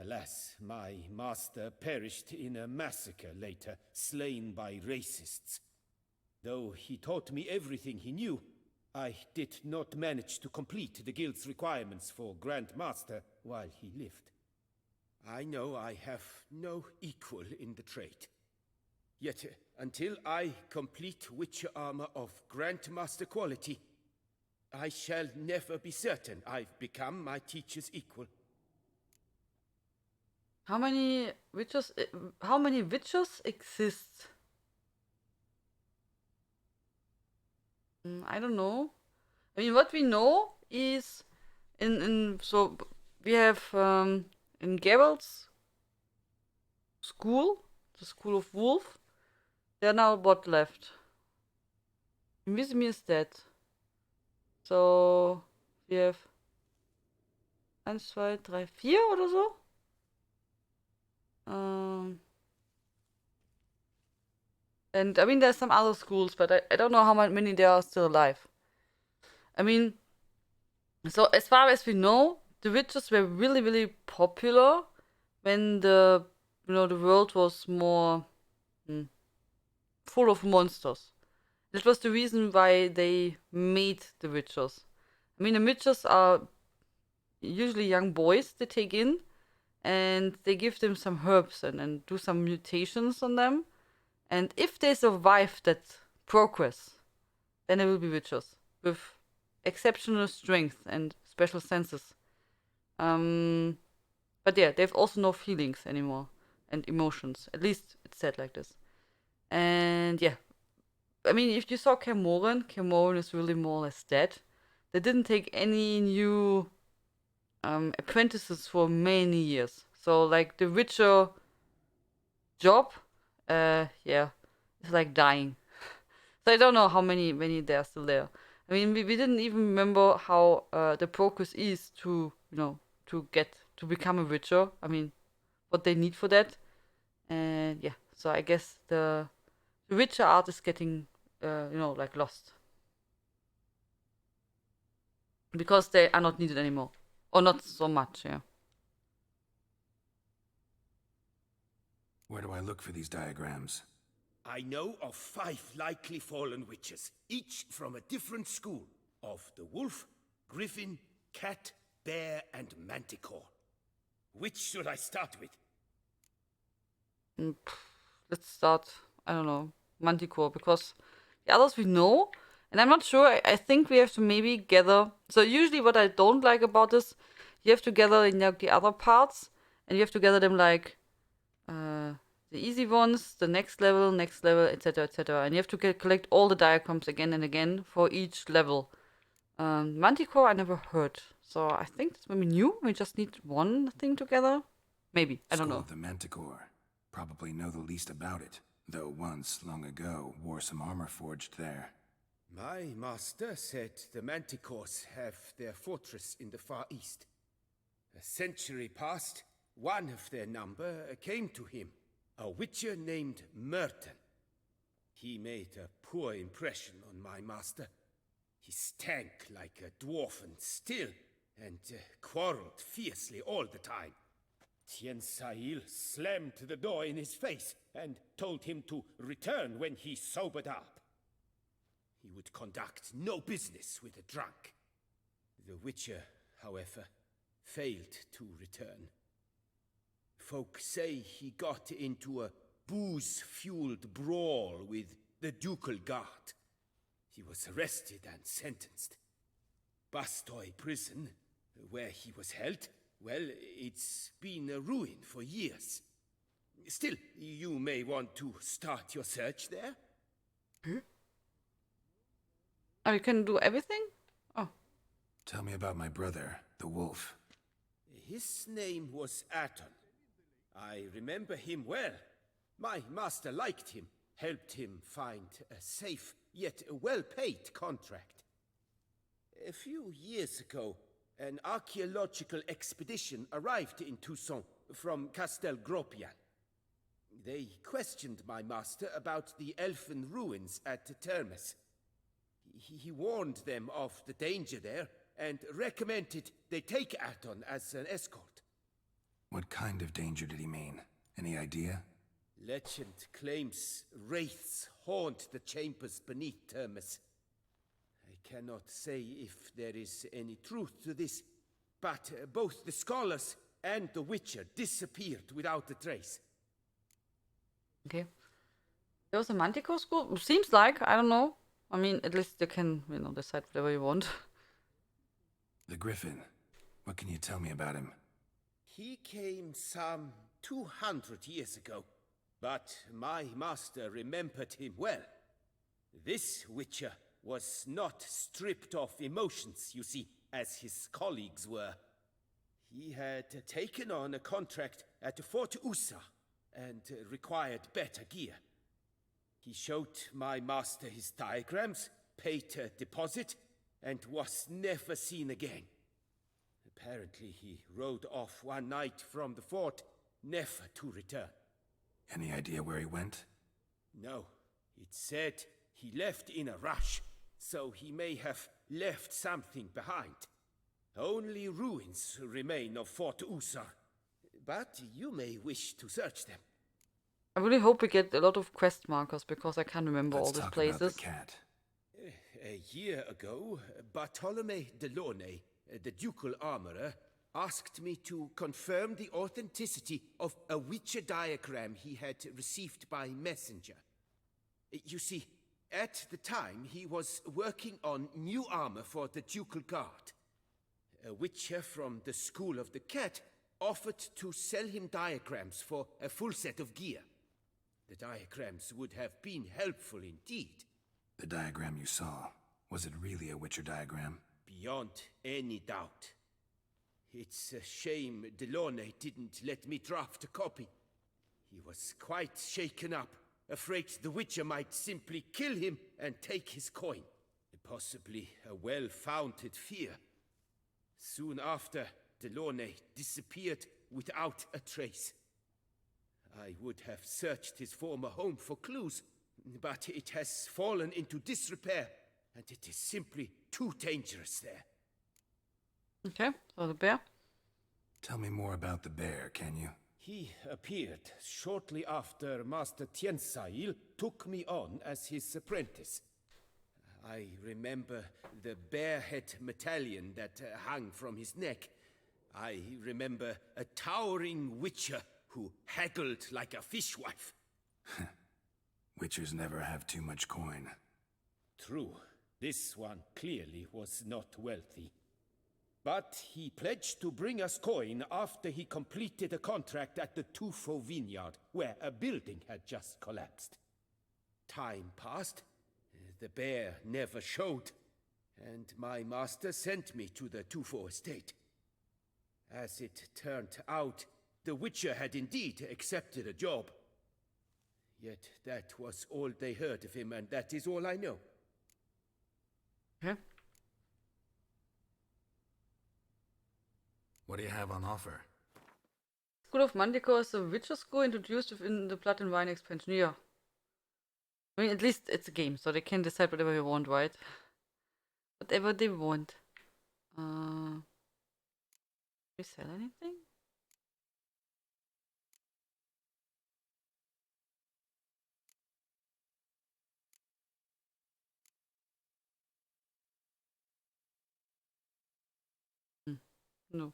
Alas, my master perished in a massacre later, slain by racists. Though he taught me everything he knew, I did not manage to complete the guild's requirements for Grand Master while he lived. I know I have no equal in the trade. Yet, until I complete Witcher armor of Grandmaster quality, I shall never be certain I've become my teacher's equal. How many witches exist? I don't know. I mean, what we know is so we have in Geralt's school, the School of Wolf. There are now what left? Invisimir is dead. So we have 1, 2, 3, 4 oder so. And I mean, there's some other schools, but I don't know how many there are still alive. I mean, so as far as we know, the witches were really, really popular when the world was more full of monsters. That was the reason why they made the witches. I mean, the witches are usually young boys they take in, and they give them some herbs and do some mutations on them. And if they survive that progress, then they will be witches with exceptional strength and special senses. But yeah, they have also no feelings anymore and emotions. At least it's said like this. And yeah, I mean, if you saw Camoran is really more or less dead. They didn't take any new apprentices for many years. So like the Witcher job, yeah, it's like dying. So I don't know how many there are still there. I mean, we didn't even remember how the progress is to to become a Witcher. I mean, what they need for that. And yeah, so I guess the Witcher art is getting like lost because they are not needed anymore, or not so much. Yeah. Where do I look for these diagrams? I know of 5 likely fallen witches, each from a different school of the wolf, griffin, cat, bear, and manticore. Which should I start with? Let's start, I don't know, Manticore, because the others we know, and I'm not sure. I think we have to maybe gather. So usually what I don't like about this, you have to gather in like the other parts, and you have to gather them like the easy ones, the next level, etc., etc. And you have to collect all the diagrams again and again for each level. Manticore I never heard, so I think it's maybe new. We just need one thing together. Maybe, I don't know. School of the Manticore. Probably know the least about it, though once, long ago, wore some armor forged there. My master said the manticores have their fortress in the far east. A century past, one of their number came to him, a witcher named Merton. He made a poor impression on my master. He stank like a dwarfen still, and quarreled fiercely all the time. Tianlein slammed the door in his face and told him to return when he sobered up. He would conduct no business with a drunk. The witcher, however, failed to return. Folk say he got into a booze-fueled brawl with the ducal guard. He was arrested and sentenced. Bastoy prison, where he was held, well, it's been a ruin for years. Still, you may want to start your search there. Oh, you can do everything? Oh. Tell me about my brother, the wolf. His name was Aton. I remember him well. My master liked him, helped him find a safe, yet well-paid contract. A few years ago, an archaeological expedition arrived in Toussaint from Castel Gropian. They questioned my master about the elfin ruins at Termes. He warned them of the danger there and recommended they take Aton as an escort. What kind of danger did he mean? Any idea? Legend claims wraiths haunt the chambers beneath Termes. I cannot say if there is any truth to this, but both the scholars and the witcher disappeared without a trace. Okay. There was a Manticore school? Seems like, I don't know. I mean, at least you can, decide whatever you want. The Griffin. What can you tell me about him? He came some 200 years ago, but my master remembered him well. This witcher was not stripped of emotions, you see, as his colleagues were. He had taken on a contract at Fort Usa and required better gear. He showed my master his diagrams, paid a deposit, and was never seen again. Apparently he rode off one night from the fort, never to return. Any idea where he went? No. It said he left in a rush, so he may have left something behind. Only ruins remain of Fort Usar, but you may wish to search them. I really hope we get a lot of quest markers because I can't remember all Let's these talk places. about the cat. A year ago, Bartolome Delaunay, the ducal armorer, asked me to confirm the authenticity of a Witcher diagram he had received by messenger. You see, at the time he was working on new armor for the ducal guard. A Witcher from the School of the Cat offered to sell him diagrams for a full set of gear. The diagrams would have been helpful indeed. The diagram you saw, was it really a Witcher diagram? Beyond any doubt. It's a shame Delaunay didn't let me draft a copy. He was quite shaken up, afraid the Witcher might simply kill him and take his coin. Possibly a well-founded fear. Soon after, Delaunay disappeared without a trace. I would have searched his former home for clues, but it has fallen into disrepair, and it is simply too dangerous there. Okay, so the bear. Tell me more about the bear, can you? He appeared shortly after Master Tianlein took me on as his apprentice. I remember the bear-head medallion that hung from his neck. I remember a towering witcher who haggled like a fishwife. Witchers never have too much coin. True. This one clearly was not wealthy. But he pledged to bring us coin after he completed a contract at the Tufo vineyard, where a building had just collapsed. Time passed. The bear never showed, and my master sent me to the Tufo estate. As it turned out, the Witcher had indeed accepted a job. Yet that was all they heard of him, and that is all I know. Okay. What do you have on offer? School of Manticore is a Witcher school introduced within the Blood and Wine expansion. Yeah. I mean, at least it's a game, so they can decide whatever they want, right? Whatever they want. We sell anything? No.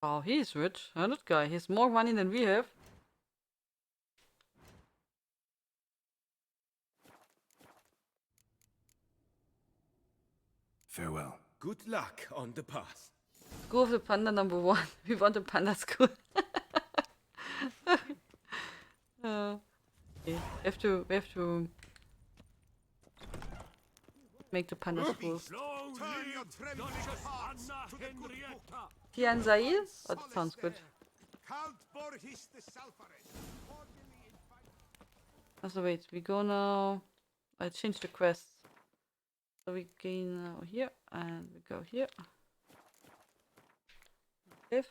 Oh, he's rich. That guy. He has more money than we have. Farewell. Good luck on the path. School of the Panda #1. We want a panda school. Okay. We have to make the panda school. Tianlein? Oh, that sounds good. Also wait, we go now. I changed the quest. So we gain now here and we go here. Live.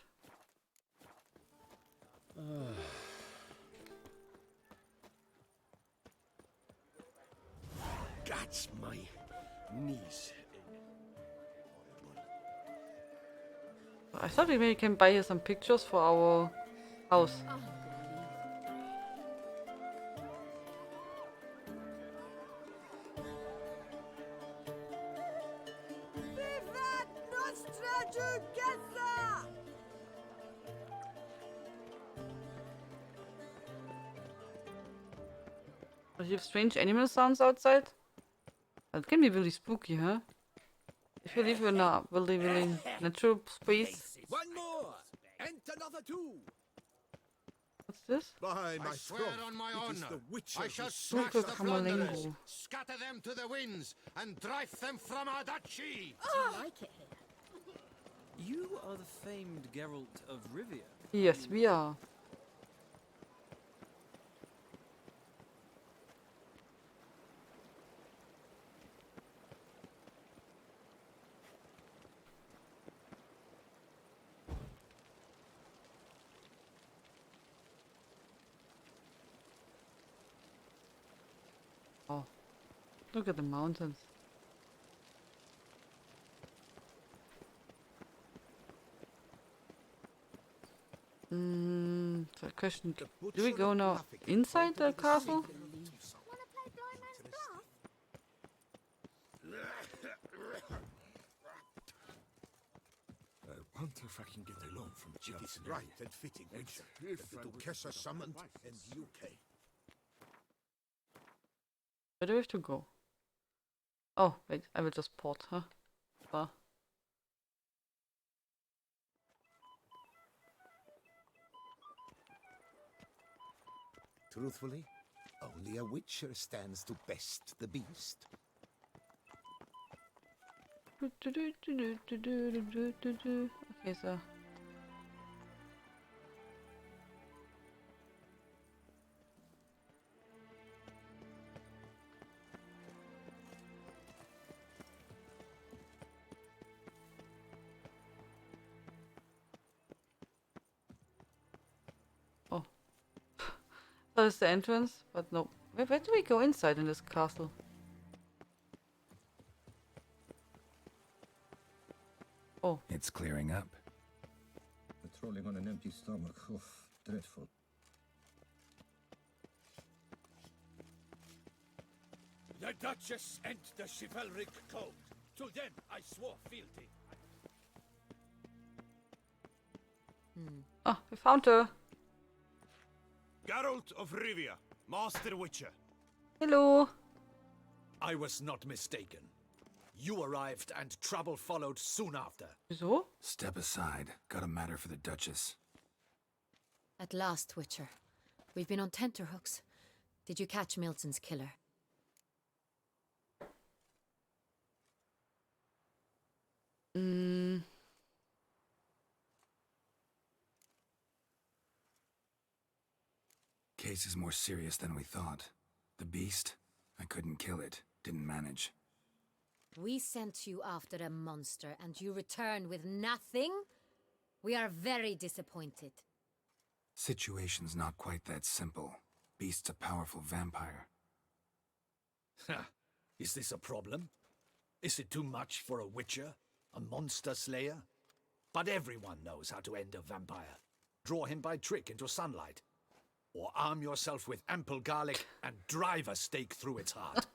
That's my knees. I thought we maybe can buy here some pictures for our house. But you have strange animal sounds outside? That can be really spooky, huh? If you live in a really natural space. One more, and another two. What's this? By my swear on my honor, I shall Super smash the plunderers, Kamalengo. scatter them to the winds, and drive them from our duchy. I like it here. You are the famed Geralt of Rivia. Yes, we are. Look at the mountains. So question, do we go now inside the castle? I wonder if I can get a loan from It is Tianlein. right and fitting, Witcher, that the Duchessa summoned and you came. Where do we have to go? Oh, wait, I will just port, huh? Ah. Truthfully, only a Witcher stands to best the beast. Okay, so. Oh. There's the entrance, but no. Where do we go inside in this castle? Oh. It's clearing up. Patrolling on an empty stomach. Oof, dreadful. The Duchess and the chivalric code. To them I swore fealty. Ah, we found her. Geralt of Rivia, Master Witcher. Hello. I was not mistaken. You arrived and trouble followed soon after. Wieso? Step aside. Got a matter for the Duchess. At last, Witcher. We've been on tenterhooks. Did you catch Milton's killer? Case is more serious than we thought. The beast? I couldn't kill it. Didn't manage. We sent you after a monster, and you return with nothing? We are very disappointed. Situation's not quite that simple. Beast's a powerful vampire. Ha! Is this a problem? Is it too much for a Witcher? A monster slayer? But everyone knows how to end a vampire. Draw him by trick into sunlight. Or arm yourself with ample garlic and drive a stake through its heart.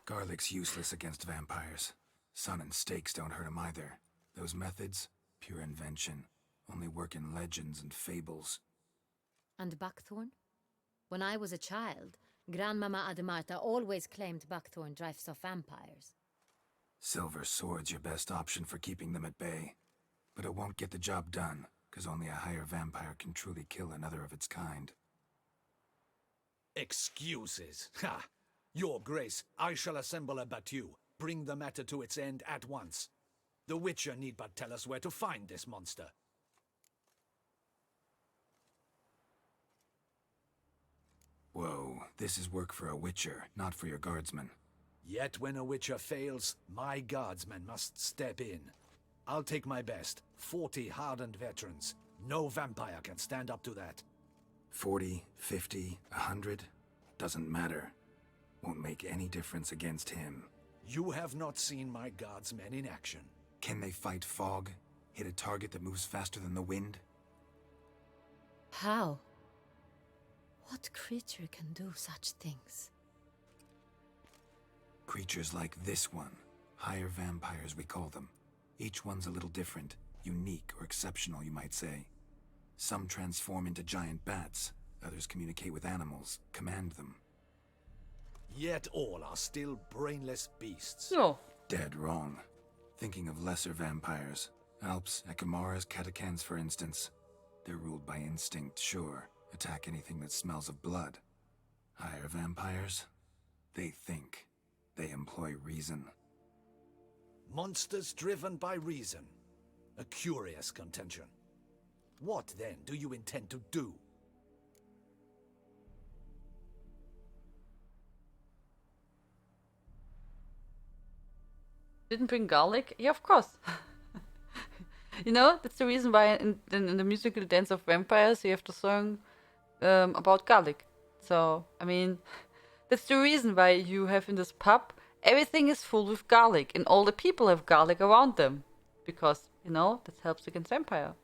Garlic's useless against vampires. Sun and stakes don't hurt him either. Those methods, pure invention. Only work in legends and fables. And buckthorn? When I was a child, Grandmama Ademarta always claimed buckthorn drives off vampires. Silver sword's your best option for keeping them at bay. But it won't get the job done, because only a higher vampire can truly kill another of its kind. Excuses. Ha! Your Grace, I shall assemble a battue. Bring the matter to its end at once. The Witcher need but tell us where to find this monster. Whoa, this is work for a Witcher, not for your guardsmen. Yet when a Witcher fails, my guardsmen must step in. I'll take my best. 40 hardened veterans. No vampire can stand up to that. 40, 50, 100? Doesn't matter. Won't make any difference against him. You have not seen my guardsmen in action. Can they fight fog? Hit a target that moves faster than the wind? How? What creature can do such things? Creatures like this one. Higher vampires, we call them. Each one's a little different. Unique or exceptional, you might say. Some transform into giant bats. Others communicate with animals, command them. Yet all are still brainless beasts. No. Dead wrong. Thinking of lesser vampires. Alps, Ekamaras, Catacans, for instance. They're ruled by instinct, sure. Attack anything that smells of blood. Higher vampires? They think. They employ reason. Monsters driven by reason. A curious contention. What, then, do you intend to do? Didn't bring garlic? Yeah, of course. You know, that's the reason why in the musical Dance of Vampires you have the song about garlic. So, I mean, That's the reason why you have in this pub, everything is full with garlic, and all the people have garlic around them. Because, you know, that helps against vampire.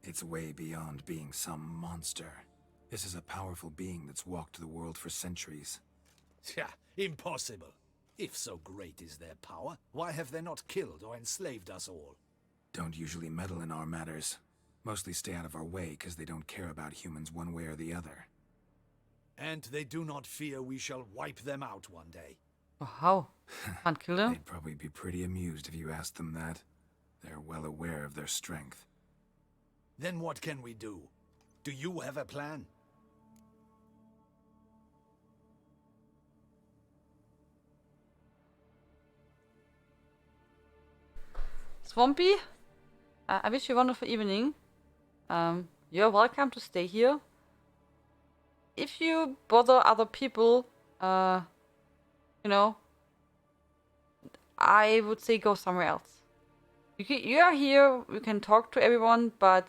It's way beyond being some monster. This is a powerful being that's walked the world for centuries. Yeah, impossible. If so great is their power, why have they not killed or enslaved us all? Don't usually meddle in our matters. Mostly stay out of our way because they don't care about humans one way or the other. And they do not fear we shall wipe them out one day. Oh, how? Can't kill them? They'd probably be pretty amused if you asked them that. They're well aware of their strength. Then what can we do? Do you have a plan? Swampy, I wish you a wonderful evening. You're welcome to stay here. If you bother other people, you know, I would say go somewhere else. You are here, you can talk to everyone, but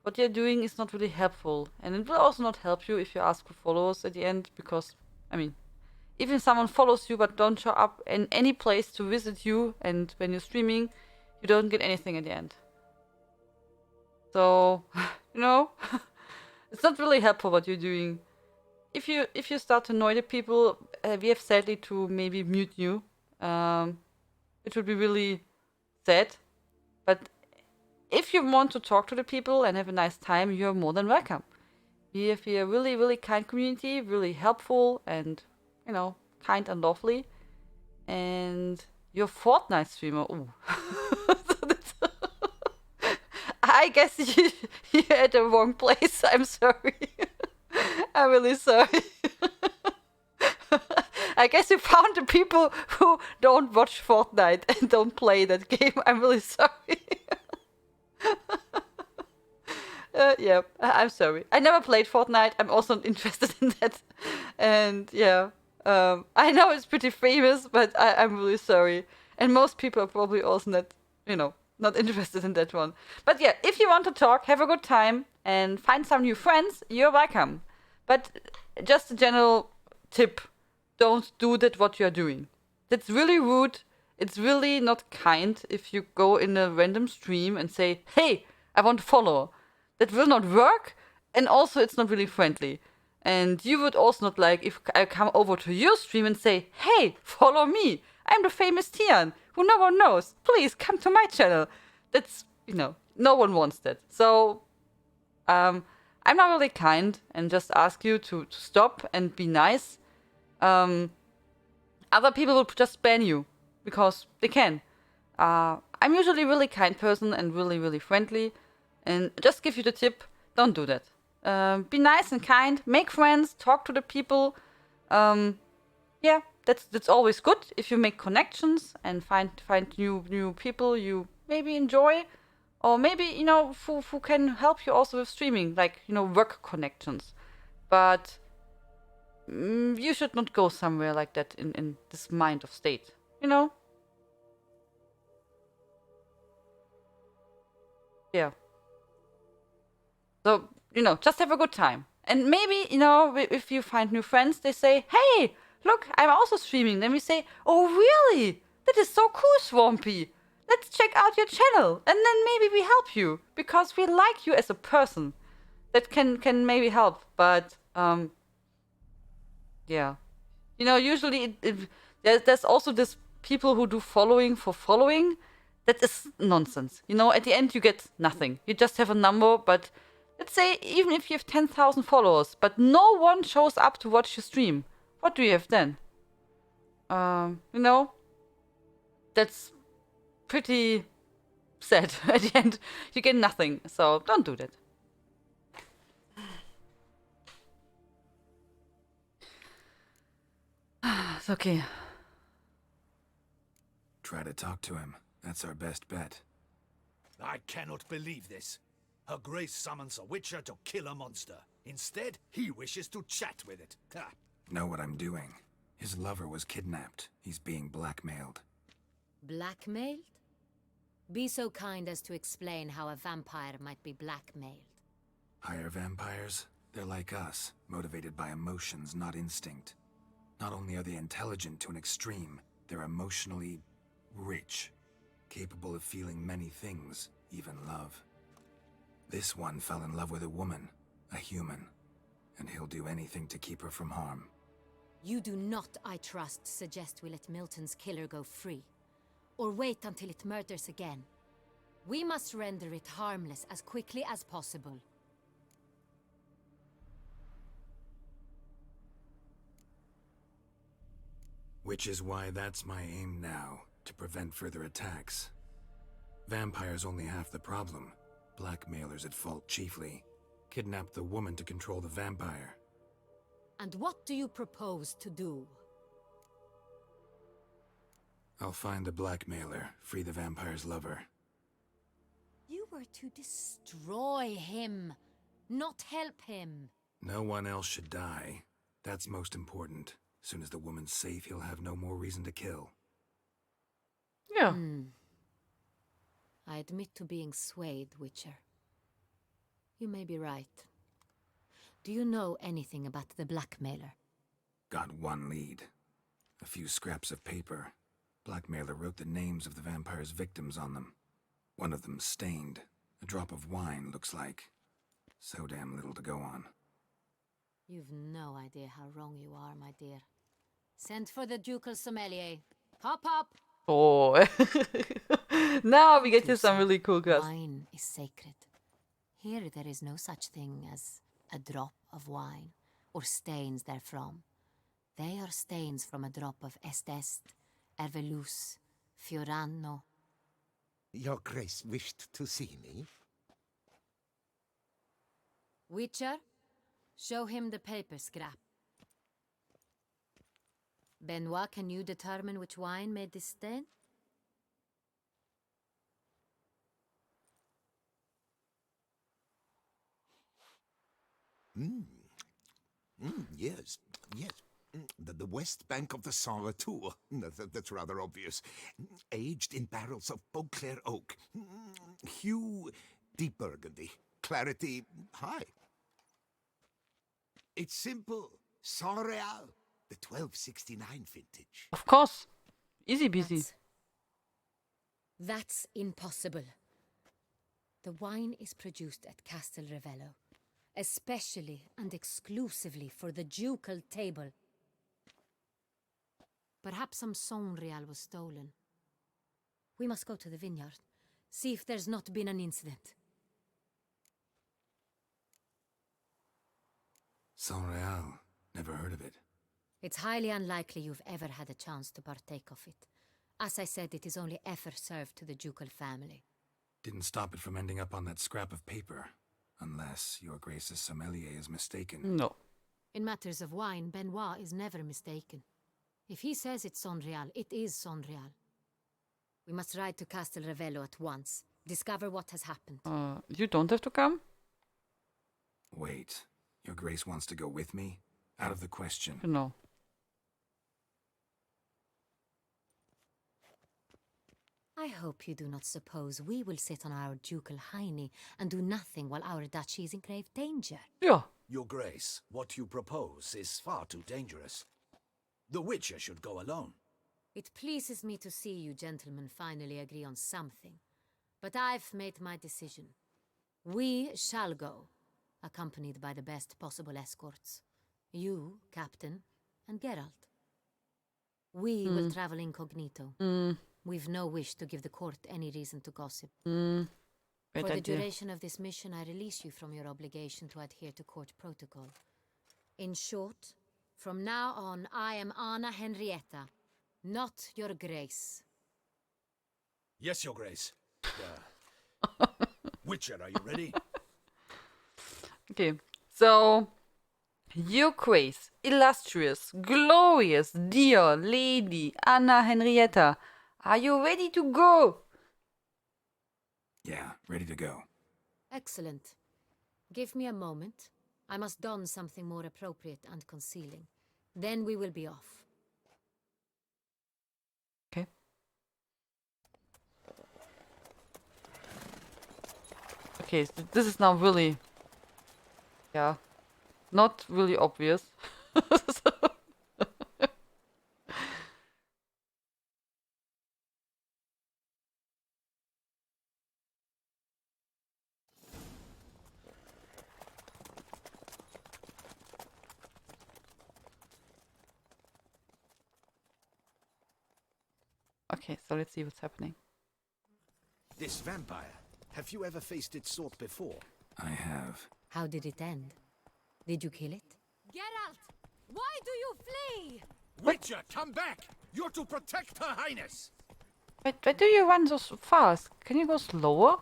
what you're doing is not really helpful. And it will also not help you if you ask for followers at the end, because, I mean, even if someone follows you but don't show up in any place to visit you, and when you're streaming, you don't get anything at the end. So, you know, it's not really helpful what you're doing. If you start to annoy the people, we have sadly to maybe mute you. It would be really sad. But if you want to talk to the people and have a nice time, you're more than welcome. We have here a really, really kind community, really helpful and, you know, kind and lovely. And you're Fortnite streamer. Ooh. I guess you're at the wrong place. I'm sorry. I'm really sorry. I guess you found the people who don't watch Fortnite and don't play that game. I'm really sorry. Yeah, I'm sorry. I never played Fortnite. I'm also not interested in that. And yeah, I know it's pretty famous, but I'm really sorry. And most people are probably also not, you know, not interested in that one. But yeah, if you want to talk, have a good time, and find some new friends, you're welcome. But just a general tip, don't do that what you're doing. That's really rude. It's really not kind if you go in a random stream and say, hey, I want to follow. That will not work, and also it's not really friendly. And you would also not like if I come over to your stream and say, hey, follow me. I'm the famous Tian, who no one knows. Please come to my channel. That's, you know, no one wants that. So, I'm not really kind and just ask you to stop and be nice. Other people will just ban you because they can. I'm usually a really kind person and really, really friendly. And just give you the tip, don't do that. Be nice and kind, make friends, talk to the people. Yeah, that's always good if you make connections and find new people you maybe enjoy, or maybe, you know, who can help you also with streaming, like, you know, work connections. But you should not go somewhere like that in this mind of state, you know? Yeah. So, you know, just have a good time. And maybe, you know, if you find new friends, they say, hey, look, I'm also streaming. Then we say, oh, really? That is so cool, Swampy. Let's check out your channel. And then maybe we help you because we like you as a person. That can maybe help. But, yeah. You know, usually there's also this people who do following for following. That is nonsense. You know, at the end you get nothing. You just have a number, but let's say even if you have 10,000 followers, but no one shows up to watch your stream, what do you have then? You know, that's pretty sad. At the end, you get nothing. So don't do that. It's okay. Try to talk to him. That's our best bet. I cannot believe this. Her Grace summons a witcher to kill a monster. Instead, he wishes to chat with it. Ha. Know what I'm doing. His lover was kidnapped. He's being blackmailed. Blackmailed? Be so kind as to explain how a vampire might be blackmailed. Higher vampires, they're like us, motivated by emotions, not instinct. Not only are they intelligent to an extreme, they're emotionally rich, capable of feeling many things, even love. This one fell in love with a woman, a human, and he'll do anything to keep her from harm. You do not, I trust, suggest we let Milton's killer go free. Or wait until it murders again. We must render it harmless as quickly as possible. Which is why that's my aim now, to prevent further attacks. Vampires only half the problem. Blackmailers at fault chiefly. Kidnapped the woman to control the vampire. And what do you propose to do? I'll find the blackmailer, free the vampire's lover. You were to destroy him, not help him. No one else should die. That's most important. Soon as the woman's safe, he'll have no more reason to kill. Yeah. I admit to being swayed, Witcher. You may be right. Do you know anything about the blackmailer? Got one lead. A few scraps of paper. Blackmailer wrote the names of the vampire's victims on them. One of them stained. A drop of wine, looks like. So damn little to go on. You've no idea how wrong you are, my dear. Send for the ducal sommelier. Hop, hop! Oh. Now we get to some really cool guys. Wine is sacred. Here there is no such thing as a drop of wine, or stains therefrom. They are stains from a drop of Est, Ervelus, Fiorano. Your Grace wished to see me? Witcher, show him the paper scrap. Benoit, can you determine which wine made this stain? Yes, yes. The west bank of the Saar too. That's rather obvious. Aged in barrels of Beauclair oak. Hue, deep burgundy. Clarity, high. It's simple. Saint-Réal, the 1269 vintage. Of course. Easy peasy. That's impossible. The wine is produced at Castel Ravello, especially and exclusively for the ducal table. Perhaps some Saint-Réal was stolen. We must go to the vineyard, see if there's not been an incident. Saint-Réal. Never heard of it. It's highly unlikely you've ever had a chance to partake of it. As I said, it is only ever served to the ducal family. Didn't stop it from ending up on that scrap of paper. Unless your Grace's sommelier is mistaken. No. In matters of wine, Benoit is never mistaken. If he says it's Saint-Réal, it is Saint-Réal. We must ride to Castel Ravello at once. Discover what has happened. You don't have to come? Wait. Your Grace wants to go with me? Out of the question. No. I hope you do not suppose we will sit on our ducal hiney and do nothing while our duchy is in grave danger. Yeah. Your Grace, what you propose is far too dangerous. The Witcher should go alone. It pleases me to see you gentlemen finally agree on something. But I've made my decision. We shall go, accompanied by the best possible escorts. You, Captain, and Geralt. We will travel incognito. We've no wish to give the court any reason to gossip. For the duration of this mission, I release you from your obligation to adhere to court protocol. In short, from now on, I am Anna Henrietta, not your Grace. Yes, Your Grace. Witcher, are you ready? Okay, so your Grace, illustrious, glorious, dear Lady Anna Henrietta, are you ready to go? Yeah, ready to go. Excellent. Give me a moment. I must don something more appropriate and concealing. Then we will be off. Okay. Okay, so this is now really yeah, not really obvious. Okay, so let's see what's happening. This vampire, have you ever faced its sort before? I have. How did it end? Did you kill it? Geralt, why do you flee? Witcher, come back! You're to protect Her Highness! Why do you run so fast? Can you go slower?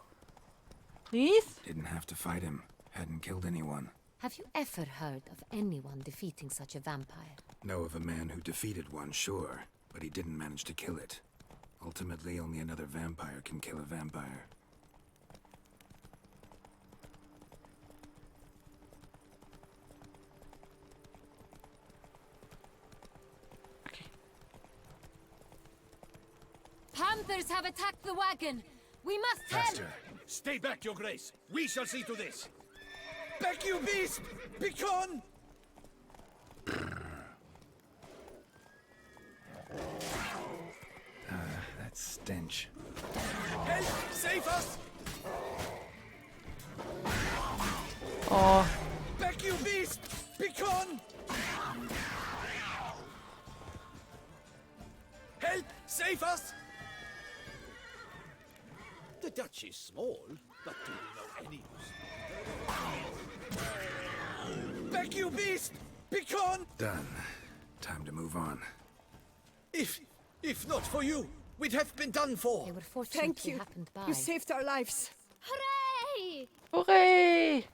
Please? Didn't have to fight him. Hadn't killed anyone. Have you ever heard of anyone defeating such a vampire? Know of a man who defeated one, sure, but he didn't manage to kill it. Ultimately, only another vampire can kill a vampire. Panthers have attacked the wagon. We must Faster! Stay back, Your Grace! We shall see to this! Back, you beast! Begone! That stench. Help! Save us! Oh. Back, you beast! Begone! Help! Save us! The Dutch is small, but do you know any use? Back, you beast! Begone! Done. Time to move on. If not for you, we'd have been done for. They were fortunate Thank you. happened by. You saved our lives. Hooray! Hooray!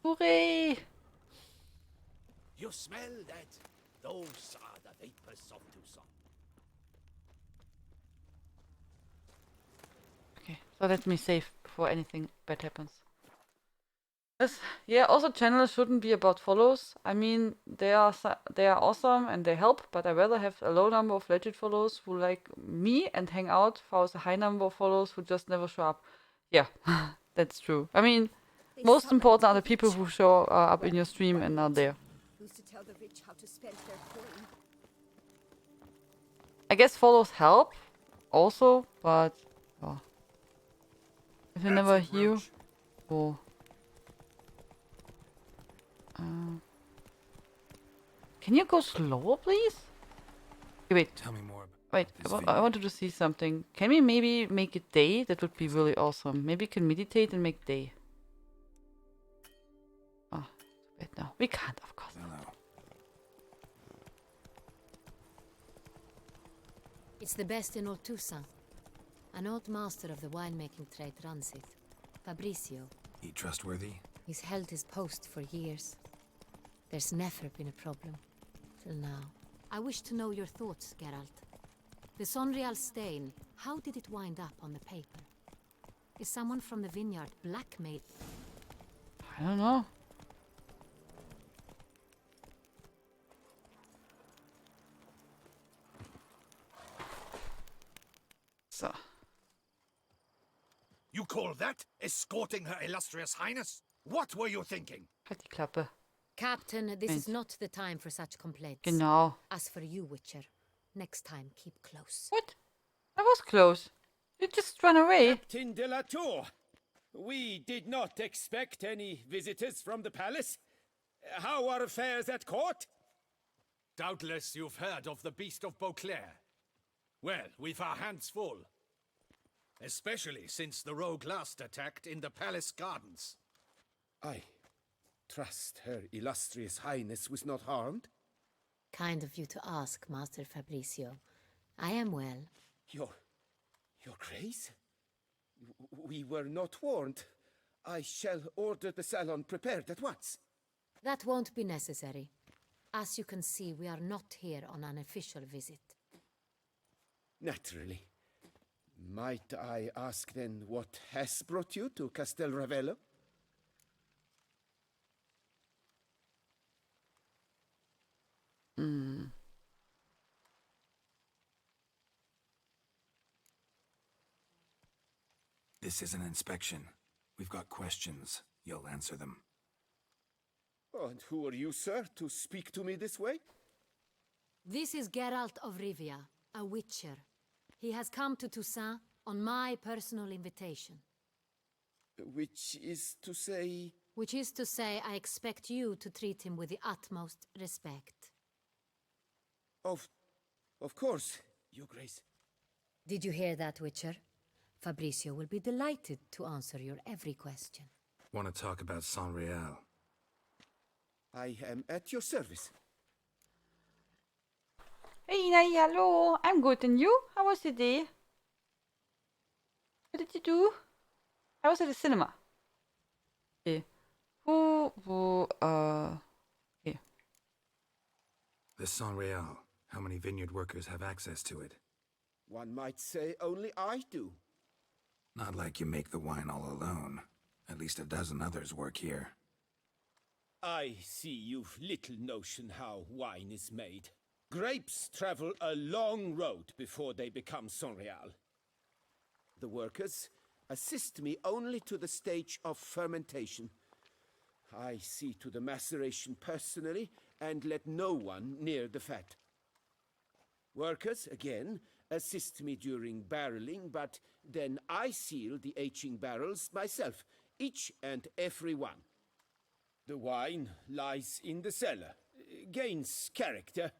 Hooray! You smell that? Those are the vapors of Tucson. Okay, so let me save before anything bad happens. Yes, yeah, also channels shouldn't be about follows. I mean, they are awesome and they help, but I'd rather have a low number of legit follows who like me and hang out versus a high number of follows who just never show up. Yeah, that's true. I mean, most important are the people who show up in your stream and are there. Who's to tell the rich how to spend their coin? I guess follows help also, but oh. If you never hear, oh. Can you go slower, please? Okay, wait. Tell me more. Wait, I wanted to see something. Can we maybe make it day? That would be really awesome. Maybe we can meditate and make day. Oh, wait, no. We can't, of course. It's the best in old Toussaint. An old master of the winemaking trade runs it. Fabricio. He trustworthy? He's held his post for years. There's never been a problem. Till now. I wish to know your thoughts, Geralt. The Sonreal stain, how did it wind up on the paper? Is someone from the vineyard blackmailed? I don't know. So. You call that escorting Her Illustrious Highness? What were you thinking? Halt die Klappe. Captain, this is not the time for such complaints. Genau. As for you, Witcher, next time keep close. What? I was close. You just ran away. Captain de la Tour, we did not expect any visitors from the palace. How are affairs at court? Doubtless you've heard of the Beast of Beauclair. Well, we've our hands full. Especially since the rogue last attacked in the palace gardens. I trust Her Illustrious Highness was not harmed? Kind of you to ask, Master Fabricio. I am well. Your Grace? We were not warned. I shall order the salon prepared at once. That won't be necessary. As you can see, we are not here on an official visit. Naturally. Might I ask then what has brought you to Castel Ravello? This is an inspection. We've got questions. You'll answer them. Oh, and who are you, sir, to speak to me this way? This is Geralt of Rivia, a witcher. He has come to Toussaint on my personal invitation. Which is to say... Which is to say, I expect you to treat him with the utmost respect. Of course, Your Grace. Did you hear that, Witcher? Fabricio will be delighted to answer your every question. Want to talk about Saint-Réal? I am at your service. Hey, Inai, hello. I'm good, and you? How was your day? What did you do? I was at the cinema. Okay. Okay. The Saint-Réal. How many vineyard workers have access to it? One might say only I do. Not like you make the wine all alone. At least a dozen others work here. I see you've little notion how wine is made. Grapes travel a long road before they become Saint-Réal. The workers assist me only to the stage of fermentation. I see to the maceration personally and let no one near the fat. Workers, again, assist me during barreling, but then I seal the aging barrels myself, each and every one. The wine lies in the cellar, gains character.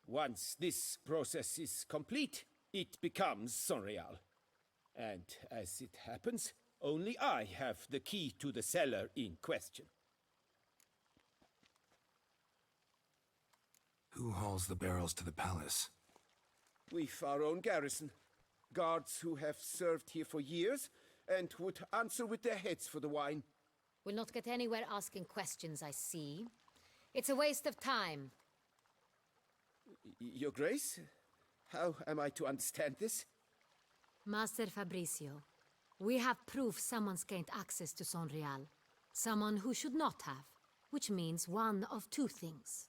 Once this process is complete, it becomes Saint-Réal. And as it happens, only I have the key to the cellar in question. Who hauls the barrels to the palace? We've our own garrison. Guards who have served here for years and would answer with their heads for the wine. We'll not get anywhere asking questions, I see. It's a waste of time. Your Grace? How am I to understand this? Master Fabricio, we have proof someone's gained access to Saint-Réal. Someone who should not have, which means one of two things.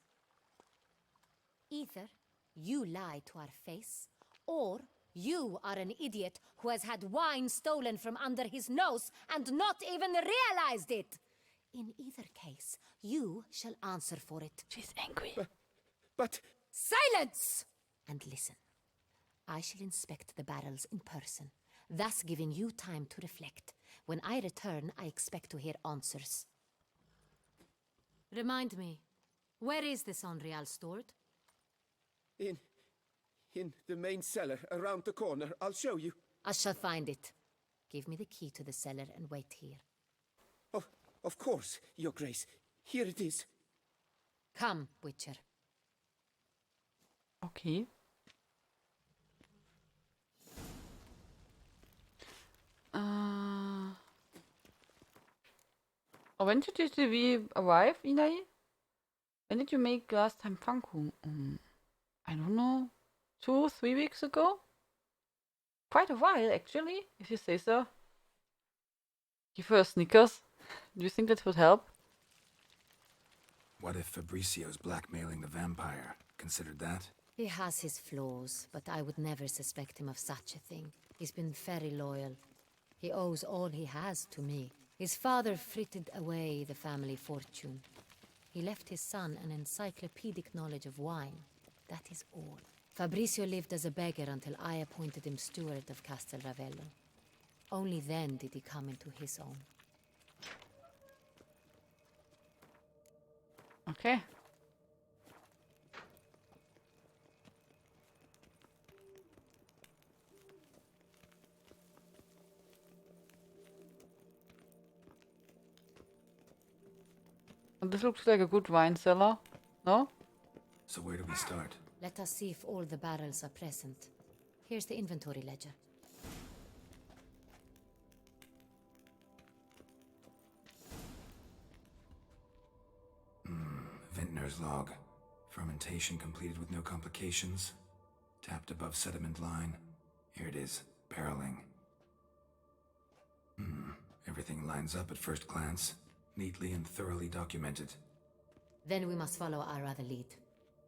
Either you lie to our face, or you are an idiot who has had wine stolen from under his nose and not even realized it. In either case, you shall answer for it. She's angry. But... Silence! And listen. I shall inspect the barrels in person, thus giving you time to reflect. When I return, I expect to hear answers. Remind me, where is the Saint-Réal stored? In the main cellar, around the corner. I'll show you. I shall find it. Give me the key to the cellar and wait here. Oh, of course, Your Grace. Here it is. Come, Witcher. Okay. When did we arrive, Inai? When did you make last time Pfannkuchen? I don't know. 2-3 weeks ago? Quite a while, actually, if you say so. Give her a Snickers. Do you think that would help? What if Fabricio's blackmailing the vampire? Considered that? He has his flaws, but I would never suspect him of such a thing. He's been very loyal. He owes all he has to me. His father frittered away the family fortune. He left his son an encyclopedic knowledge of wine. That is all. Fabricio lived as a beggar until I appointed him steward of Castel Ravello. Only then did he come into his own. Okay. This looks like a good wine cellar, no? So where do we start? Let us see if all the barrels are present. Here's the inventory ledger. Vintner's log. Fermentation completed with no complications. Tapped above sediment line. Here it is. Barreling. Everything lines up at first glance. Neatly and thoroughly documented. Then we must follow our other lead.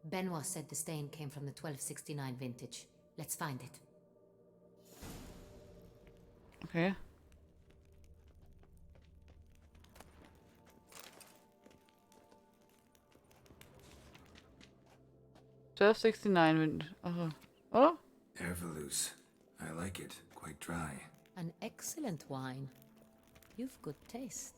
Benoit said the stain came from the 1269 vintage. Let's find it. Okay. 1269. Oh? Ervelus. I like it. Quite dry. An excellent wine. You've good taste.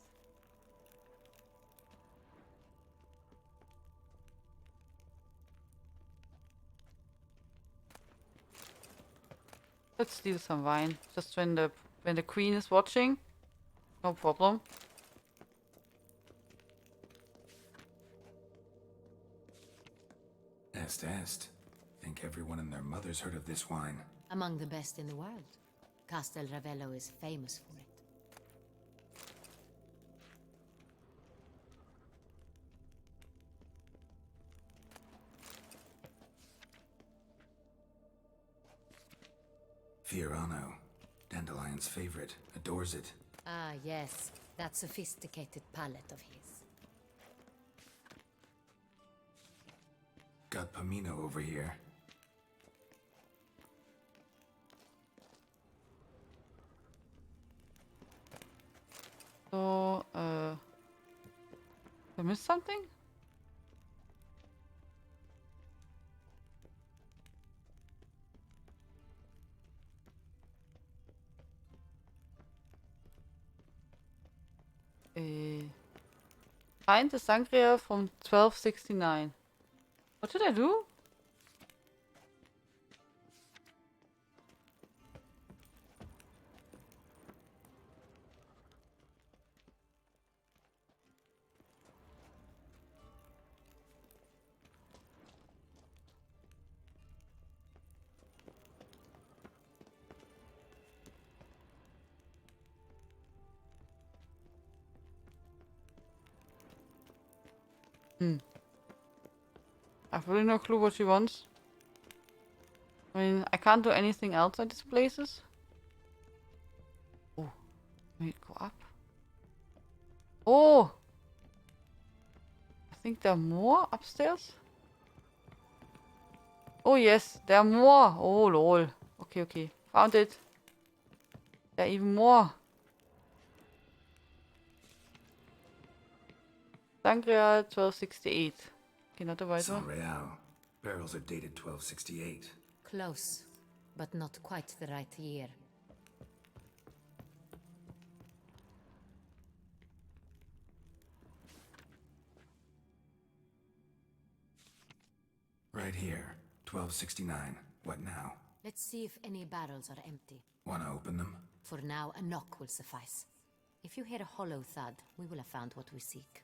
Let's steal some wine. Just when the queen is watching. No problem. Est. Think everyone and their mother's heard of this wine. Among the best in the world. Castel Ravello is famous for it. Fiorano. Dandelion's favorite. Adores it. Ah, yes. That sophisticated palate of his. Got Pomino over here. So, I missed something? Find the sangria from 1269. What should I do? I've really no clue what she wants. I mean, I can't do anything else at these places. Oh, let me go up. Oh! I think there are more upstairs. Oh yes, there are more. Oh lol. Okay. Found it. There are even more. Sangria 1268. Okay, not weiter. San Real. Barrels are dated 1268. Close, but not quite the right year. Right here. 1269. What now? Let's see if any barrels are empty. Wanna open them? For now, a knock will suffice. If you hear a hollow thud, we will have found what we seek.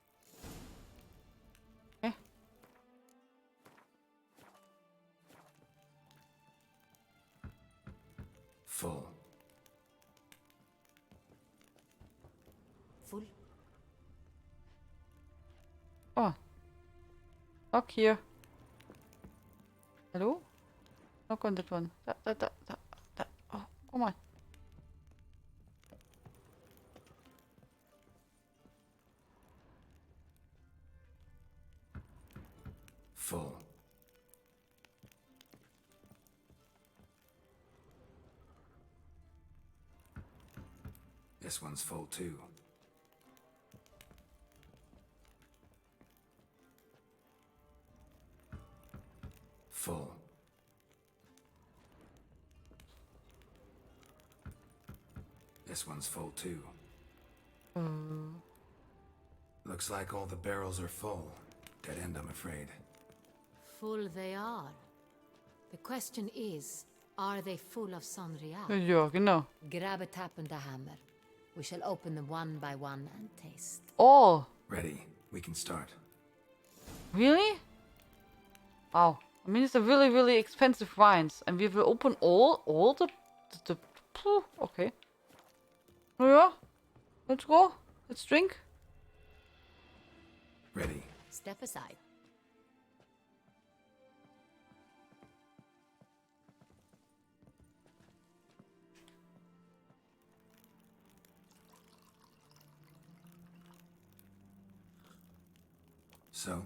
Full. Full? Oh. Knock here. Hello? Knock on that one. That. Oh, come on. Full. This one's full too. Full. This one's full too. Looks like all the barrels are full. Dead end, I'm afraid. Full they are. The question is, are they full of Sanrial? Ja, genau. Grab a tap and a hammer. We shall open them one by one and taste. All. Ready. We can start. Really? Wow. I mean, it's a really, really expensive wines. And we will open all the okay. Yeah. Let's go. Let's drink. Ready. Step aside. So?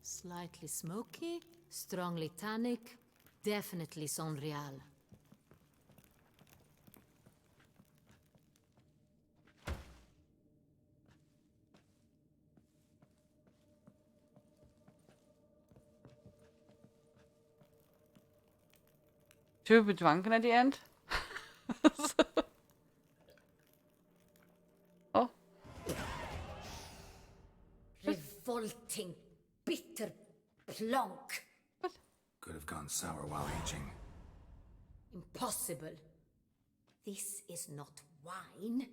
Slightly smoky, strongly tannic, definitely Sanrial. She'll be drunken at the end. Oh. Revolting, bitter plonk. Could have gone sour while aging. Impossible. This is not wine.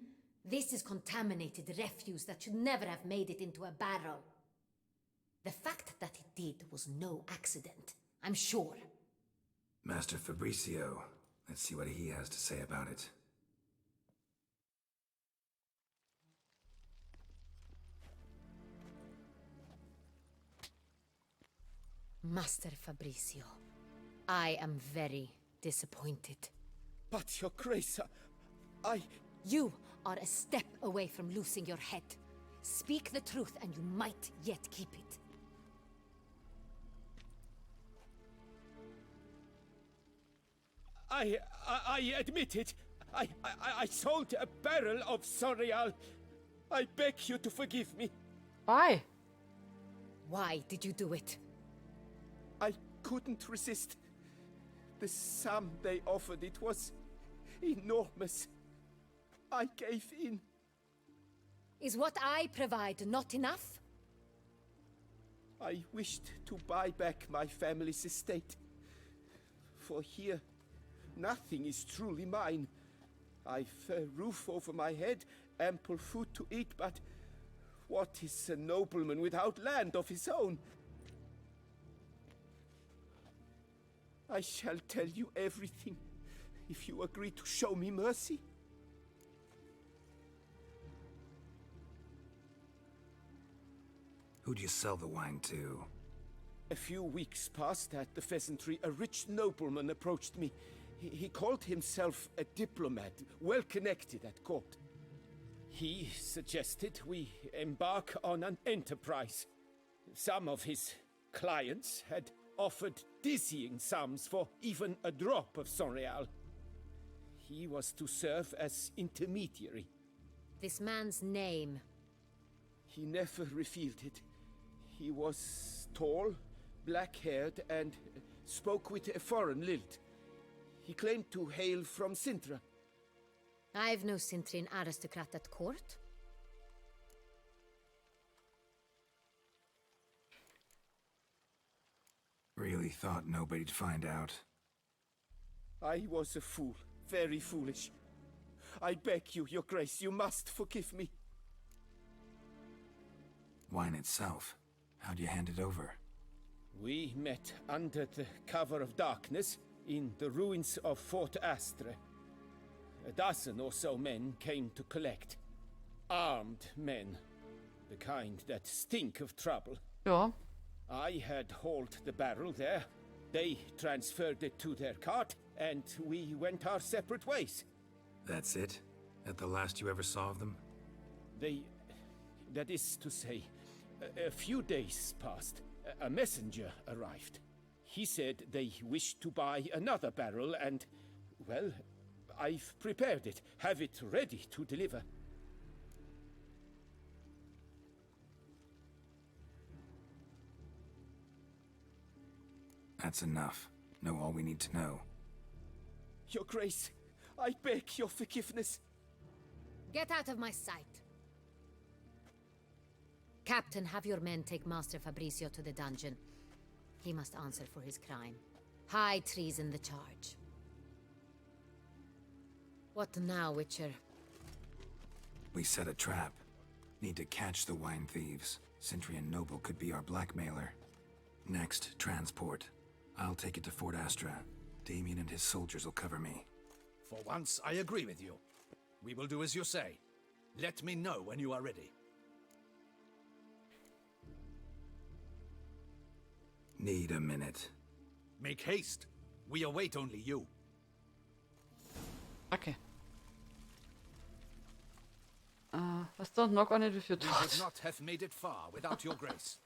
This is contaminated refuse that should never have made it into a barrel. The fact that it did was no accident, I'm sure. Master Fabricio. Let's see what he has to say about it. Master Fabricio, I am very disappointed. But, Your Grace, I... You are a step away from losing your head. Speak the truth and you might yet keep it. I admit it. I sold a barrel of Sorial. I beg you to forgive me. Why? Why did you do it? I couldn't resist. The sum they offered, it was enormous. I gave in. Is what I provide not enough? I wished to buy back my family's estate. For here, nothing is truly mine. I've a roof over my head, ample food to eat, but what is a nobleman without land of his own? I shall tell you everything, if you agree to show me mercy. Who'd you sell the wine to? A few weeks past at the pheasantry, a rich nobleman approached me. He called himself a diplomat, well connected at court. He suggested we embark on an enterprise. Some of his clients had offered dizzying sums for even a drop of Sonreal. He was to serve as intermediary. This man's name? He never revealed it. He was tall, black-haired, and spoke with a foreign lilt. He claimed to hail from Sintra. I've no Sintrin aristocrat at court. Really thought nobody'd find out. I was a fool, very foolish. I beg you, Your Grace, you must forgive me. Wine itself, how'd you hand it over? We met under the cover of darkness in the ruins of Fort Astre. A dozen or so men came to collect. Armed men. The kind that stink of trouble. Sure. I had hauled the barrel there. They transferred it to their cart, and we went our separate ways. That's it? At the last you ever saw of them? That is to say, a few days passed. A messenger arrived. He said they wished to buy another barrel and, well, I've prepared it. Have it ready to deliver. That's enough. Know all we need to know. Your Grace, I beg your forgiveness. Get out of my sight. Captain, have your men take Master Fabricio to the dungeon. He must answer for his crime. High treason the charge. What now, Witcher? We set a trap. Need to catch the wine thieves. Sentry and Noble could be our blackmailer. Next, transport. I'll take it to Fort Astra. Damien and his soldiers will cover me. For once, I agree with you. We will do as you say. Let me know when you are ready. Need a minute. Make haste. We await only you. Okay. Let's don't knock on it with your We would torch. not have made it far without your grace.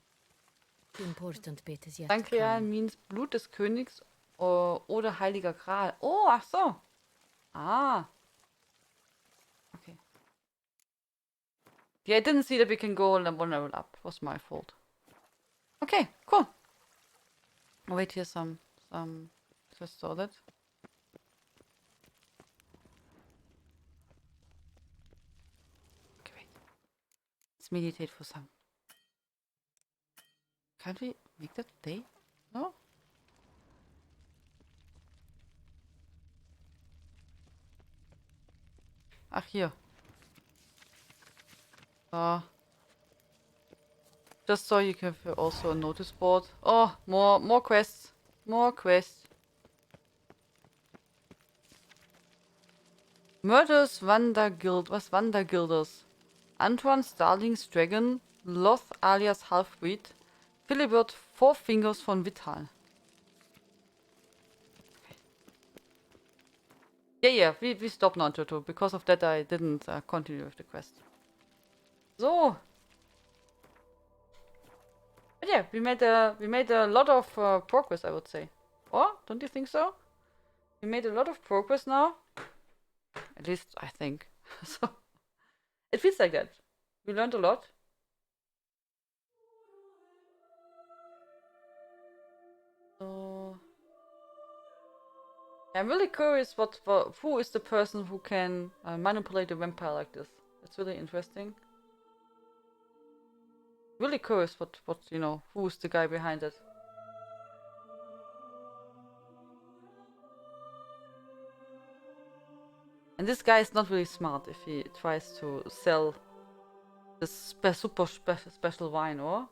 The important bit is yet St. to come. means Blut des Königs oder Heiliger Gral. Oh, ach so. Ah. Okay. Yeah, I didn't see that we can go one level up. Was my fault. Okay, cool. Oh, wait, here's some. Just saw that. Let's meditate for some. Can't we make that day? No? Ach, hier. Just so you can have also a notice board. Oh, more quests. More quests. Murders Wanderguild. Was Wanderguilders? Antoine Starling's Dragon. Loth alias Halfbreed. Philibert Four Fingers von Vital. Yeah, we stopped now, Joto. Because of that, I didn't continue with the quest. So. But yeah, we made a lot of progress, I would say. Oh, don't you think so? We made a lot of progress now. At least I think. So it feels like that. We learned a lot. So I'm really curious who is the person who can manipulate a vampire like this. It's really interesting. Really curious what you know, who's the guy behind it. And this guy is not really smart if he tries to sell this super special wine, or?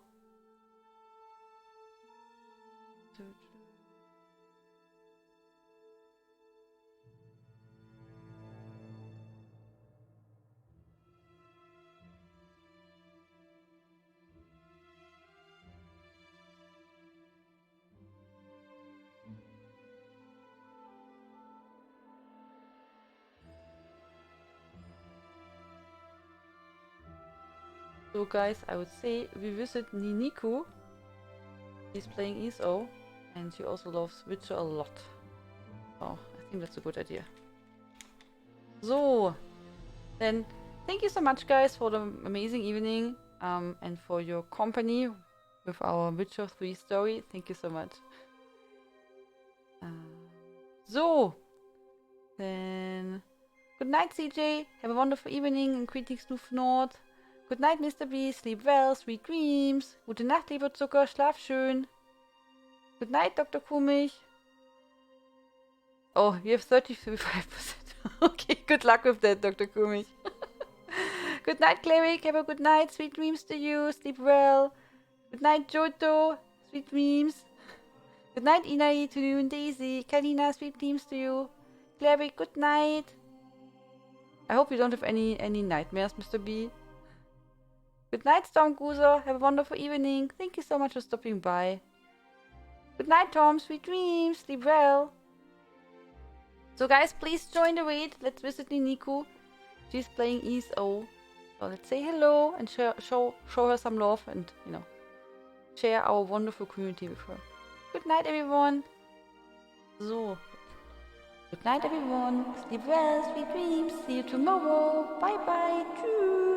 So guys, I would say we visit Niniku. She's playing ESO and she also loves Witcher a lot. Oh, I think that's a good idea. So, then thank you so much guys for the amazing evening and for your company with our Witcher 3 story. Thank you so much. So, then good night CJ, have a wonderful evening and greetings to Nord. Good night Mr. B, sleep well, sweet dreams. Gute Nacht lieber Zucker, schlaf schön. Good night Dr. Kumich. Oh, you have 35%. Okay, good luck with that, Dr. Kumich. Good night, Cleric. Have a good night. Sweet dreams to you. Sleep well. Good night, Joto. Sweet dreams. Good night, Inai, to you and Daisy. Kalina, sweet dreams to you. Cleric, good night. I hope you don't have any nightmares, Mr. B. Good night, Stormgozer. Have a wonderful evening. Thank you so much for stopping by. Good night, Tom. Sweet dreams. Sleep well. So guys, please join the raid. Let's visit Niniku. She's playing ESO. So let's say hello and show her some love and, you know, share our wonderful community with her. Good night, everyone. So. Good night, everyone. Sleep well, sweet dreams. See you tomorrow. Bye bye. Tschüss.